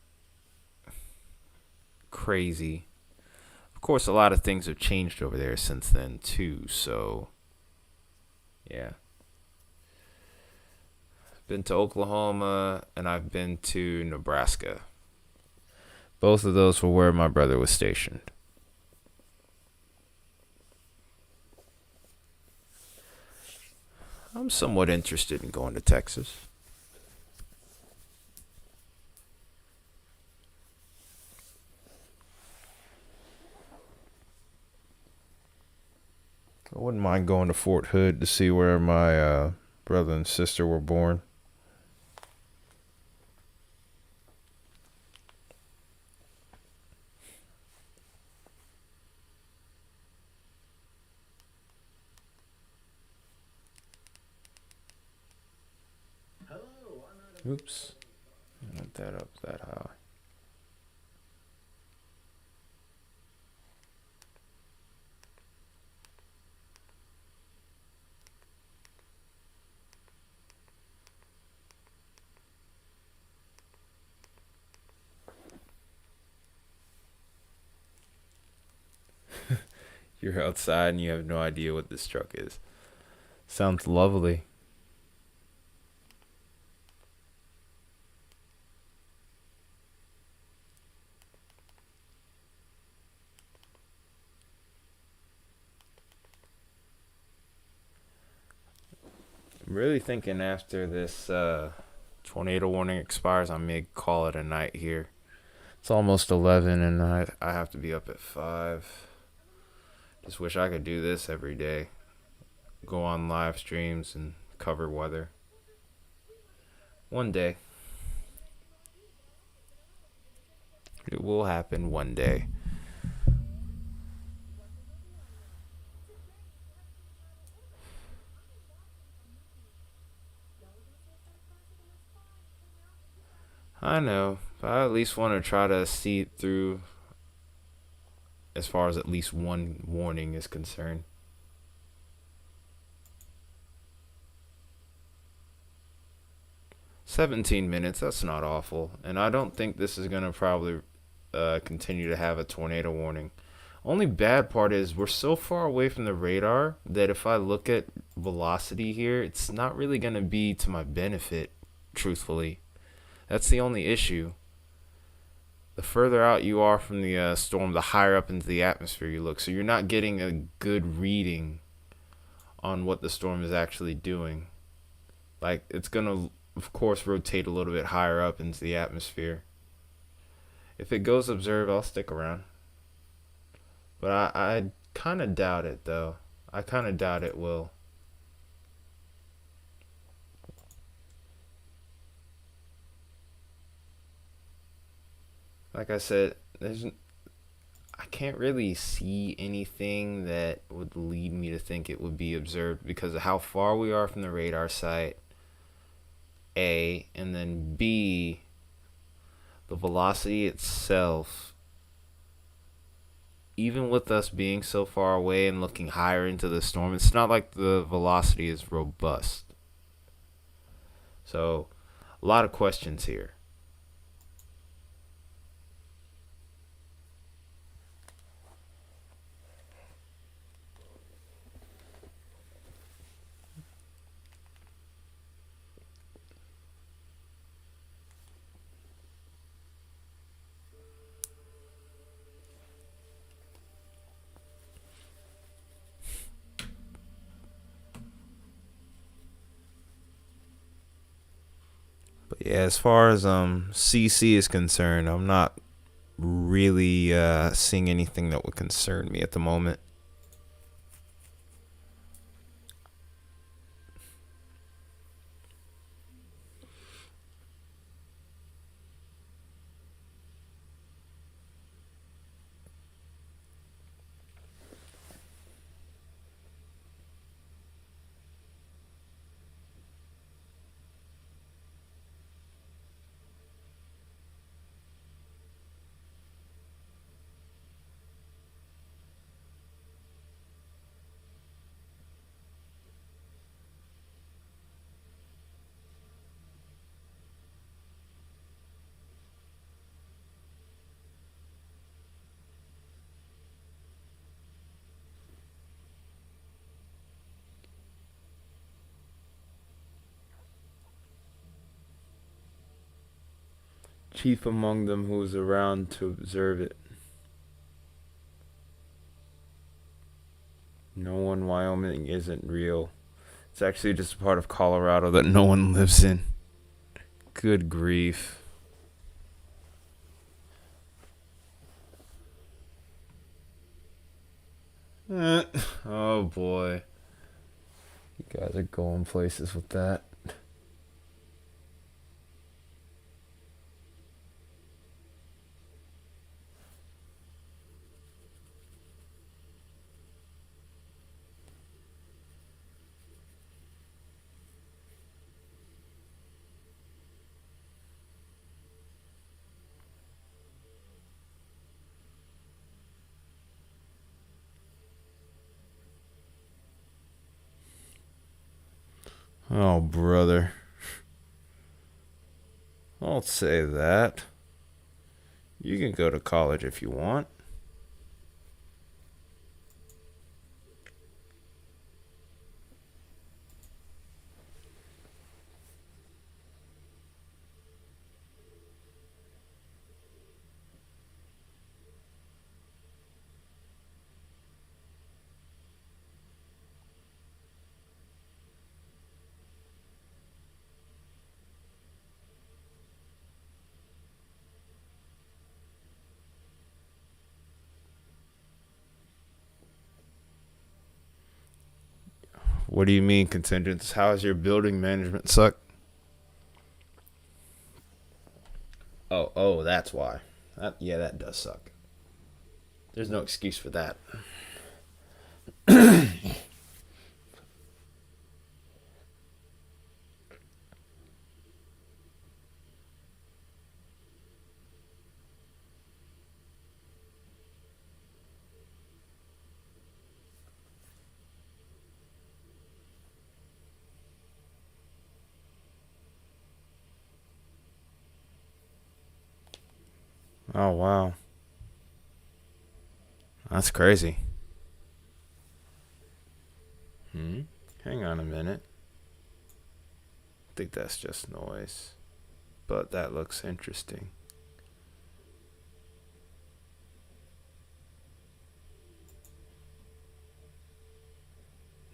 crazy. Of course, a lot of things have changed over there since then too, so yeah. I've been to Oklahoma and I've been to Nebraska. Both of those were where my brother was stationed. I'm somewhat interested in going to Texas. I wouldn't mind going to Fort Hood to see where my brother and sister were born. Oops. Not that up that high. You're outside and you have no idea what this truck is. Sounds lovely. I'm really thinking after this tornado warning expires, I may call it a night here. It's almost 11 and I have to be up at 5. Just wish I could do this every day. Go on live streams and cover weather. One day. It will happen one day. I know, but I at least want to try to see it through as far as at least one warning is concerned. 17 minutes, that's not awful. And I don't think this is going to probably continue to have a tornado warning. Only bad part is we're so far away from the radar that if I look at velocity here, it's not really going to be to my benefit, truthfully. That's the only issue. The further out you are from the storm, the higher up into the atmosphere you look. So you're not getting a good reading on what the storm is actually doing. Like, it's going to, of course, rotate a little bit higher up into the atmosphere. If it goes observed, I'll stick around. But I kind of doubt it, though. I kind of doubt it will. Like I said, I can't really see anything that would lead me to think it would be observed because of how far we are from the radar site, A, and then B, the velocity itself, even with us being so far away and looking higher into the storm, it's not like the velocity is robust. So, a lot of questions here. But yeah, as far as CC is concerned, I'm not really seeing anything that would concern me at the moment. Chief among them who was around to observe it. No one, Wyoming isn't real. It's actually just a part of Colorado that no one lives in. Good grief. Oh boy. You guys are going places with that. Oh, brother. Don't say that. You can go to college if you want. What do you mean contingents? How is your building management suck? Oh, that's why. Yeah, that does suck. There's no excuse for that. Oh, wow. That's crazy. Hang on a minute. I think that's just noise. But that looks interesting.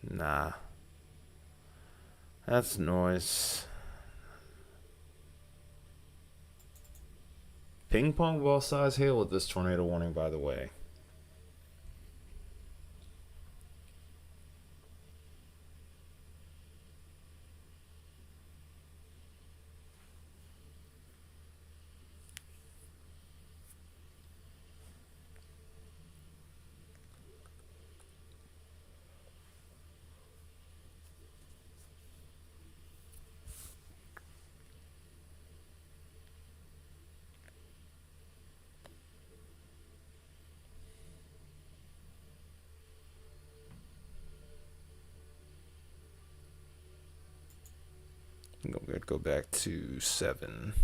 Nah. That's noise. Ping pong ball size hail with this tornado warning, by the way. I'm going to go back to 7.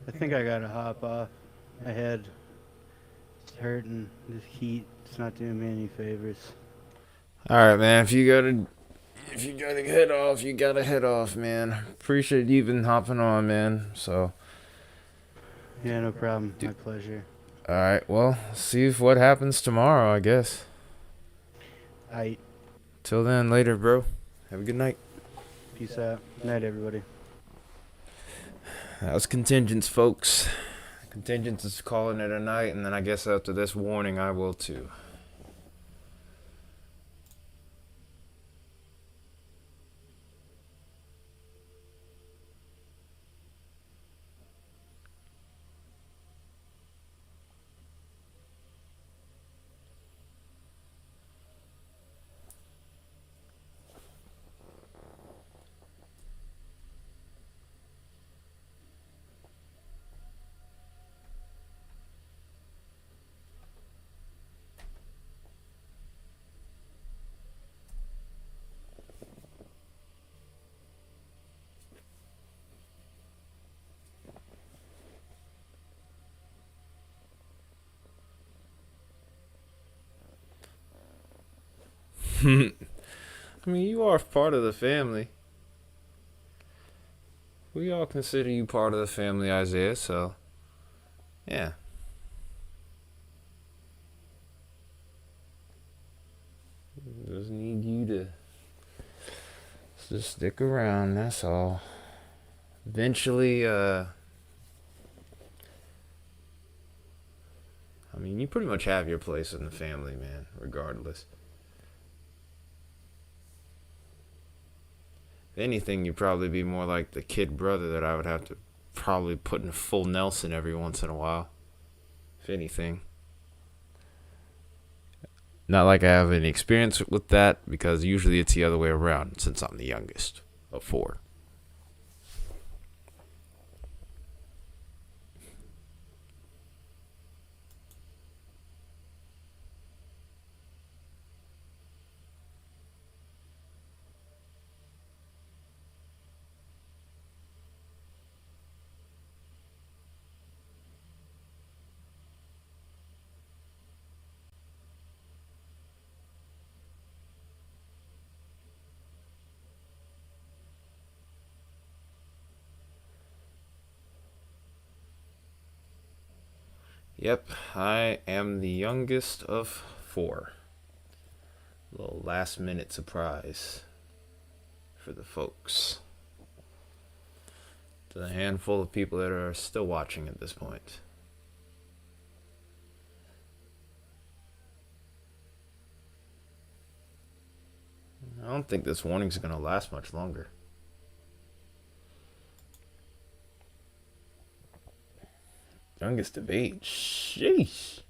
I think I gotta hop off. My head is hurting. This heat, it's not doing me any favors. All right, man. If you gotta head off, you gotta head off, man. Appreciate you even hopping on, man. So, Yeah, no problem. My pleasure. all right. Well, see what happens tomorrow, I guess. I Till then, later, bro. Have a good night. peace out. Good night, everybody. That was contingents, folks. Contingents is calling it a night, and then I guess after this warning, I will too. I mean, you are part of the family. We all consider you part of the family, Isaiah, so yeah. Just need you to just stick around, that's all. Eventually, I mean, you pretty much have your place in the family, man, regardless. If anything, you'd probably be more like the kid brother that I would have to probably put in full Nelson every once in a while. If anything. Not like I have any experience with that, because usually it's the other way around since I'm the youngest of four. Yep, I am the youngest of four. Little last minute surprise for the folks. To the handful of people that are still watching at this point. I don't think this warning's gonna last much longer. Youngest of eight. Sheesh.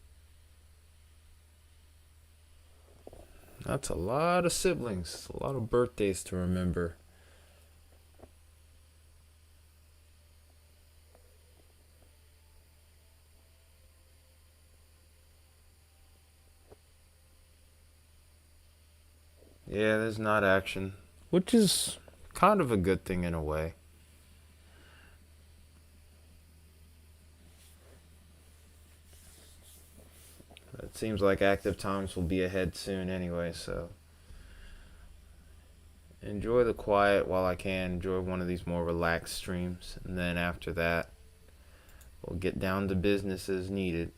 That's a lot of siblings. A lot of birthdays to remember. Yeah, there's not action. Which is kind of a good thing in a way. It seems like active times will be ahead soon anyway, so enjoy the quiet while I can. Enjoy one of these more relaxed streams, and then after that, we'll get down to business as needed.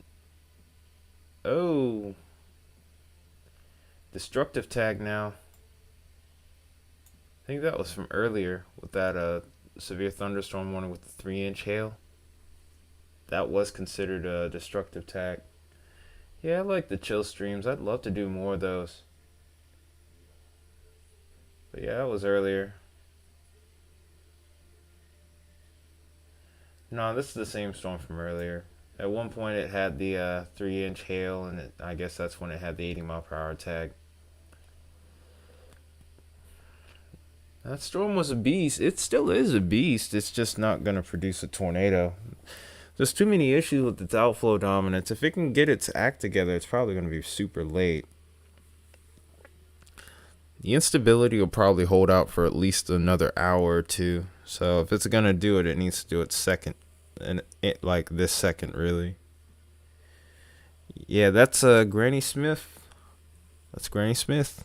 Oh, destructive tag now. I think that was from earlier with that severe thunderstorm warning with the 3-inch hail. That was considered a destructive tag. Yeah, I like the chill streams. I'd love to do more of those. But yeah, that was earlier. No, this is the same storm from earlier. At one point it had the 3-inch hail, and I guess that's when it had the 80-mile-per-hour tag. That storm was a beast. It still is a beast. It's just not going to produce a tornado. There's too many issues with its outflow dominance. If it can get its act together, it's probably going to be super late. The instability will probably hold out for at least another hour or two. So if it's going to do it, it needs to do it second. And it like this second, really. Yeah, that's Granny Smith. That's Granny Smith.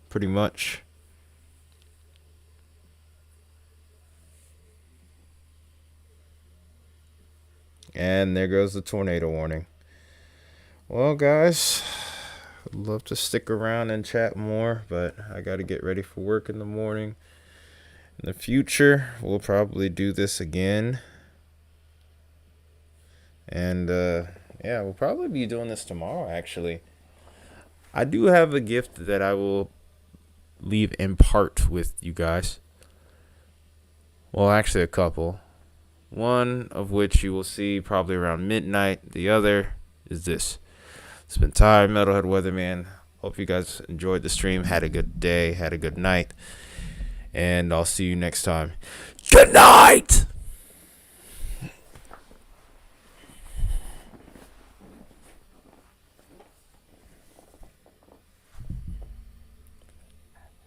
Pretty much. And there goes the tornado warning. Well, guys, I'd love to stick around and chat more, but I got to get ready for work in the morning. In the future, we'll probably do this again. And, yeah, we'll probably be doing this tomorrow, actually. I do have a gift that I will leave in part with you guys. Well, actually, a couple. One of which you will see probably around midnight. The other is this. It's been Ty, Metalhead Weatherman. Hope you guys enjoyed the stream. Had a good day. Had a good night. And I'll see you next time. Good night!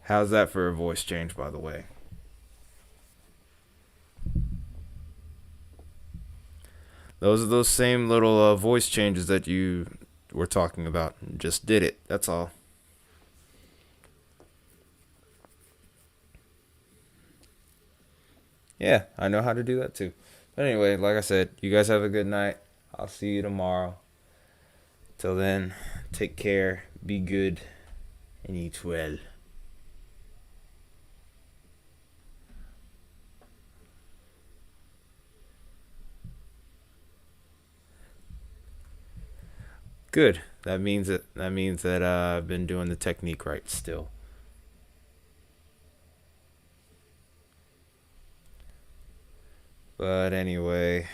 How's that for a voice change, by the way? Those are those same little voice changes that you were talking about. Just did it. That's all. Yeah, I know how to do that too. But anyway, like I said, you guys have a good night. I'll see you tomorrow. Till then, take care, be good, and eat well. Good. That means that I've been doing the technique right still. But anyway,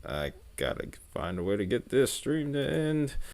I gotta find a way to get this stream to end.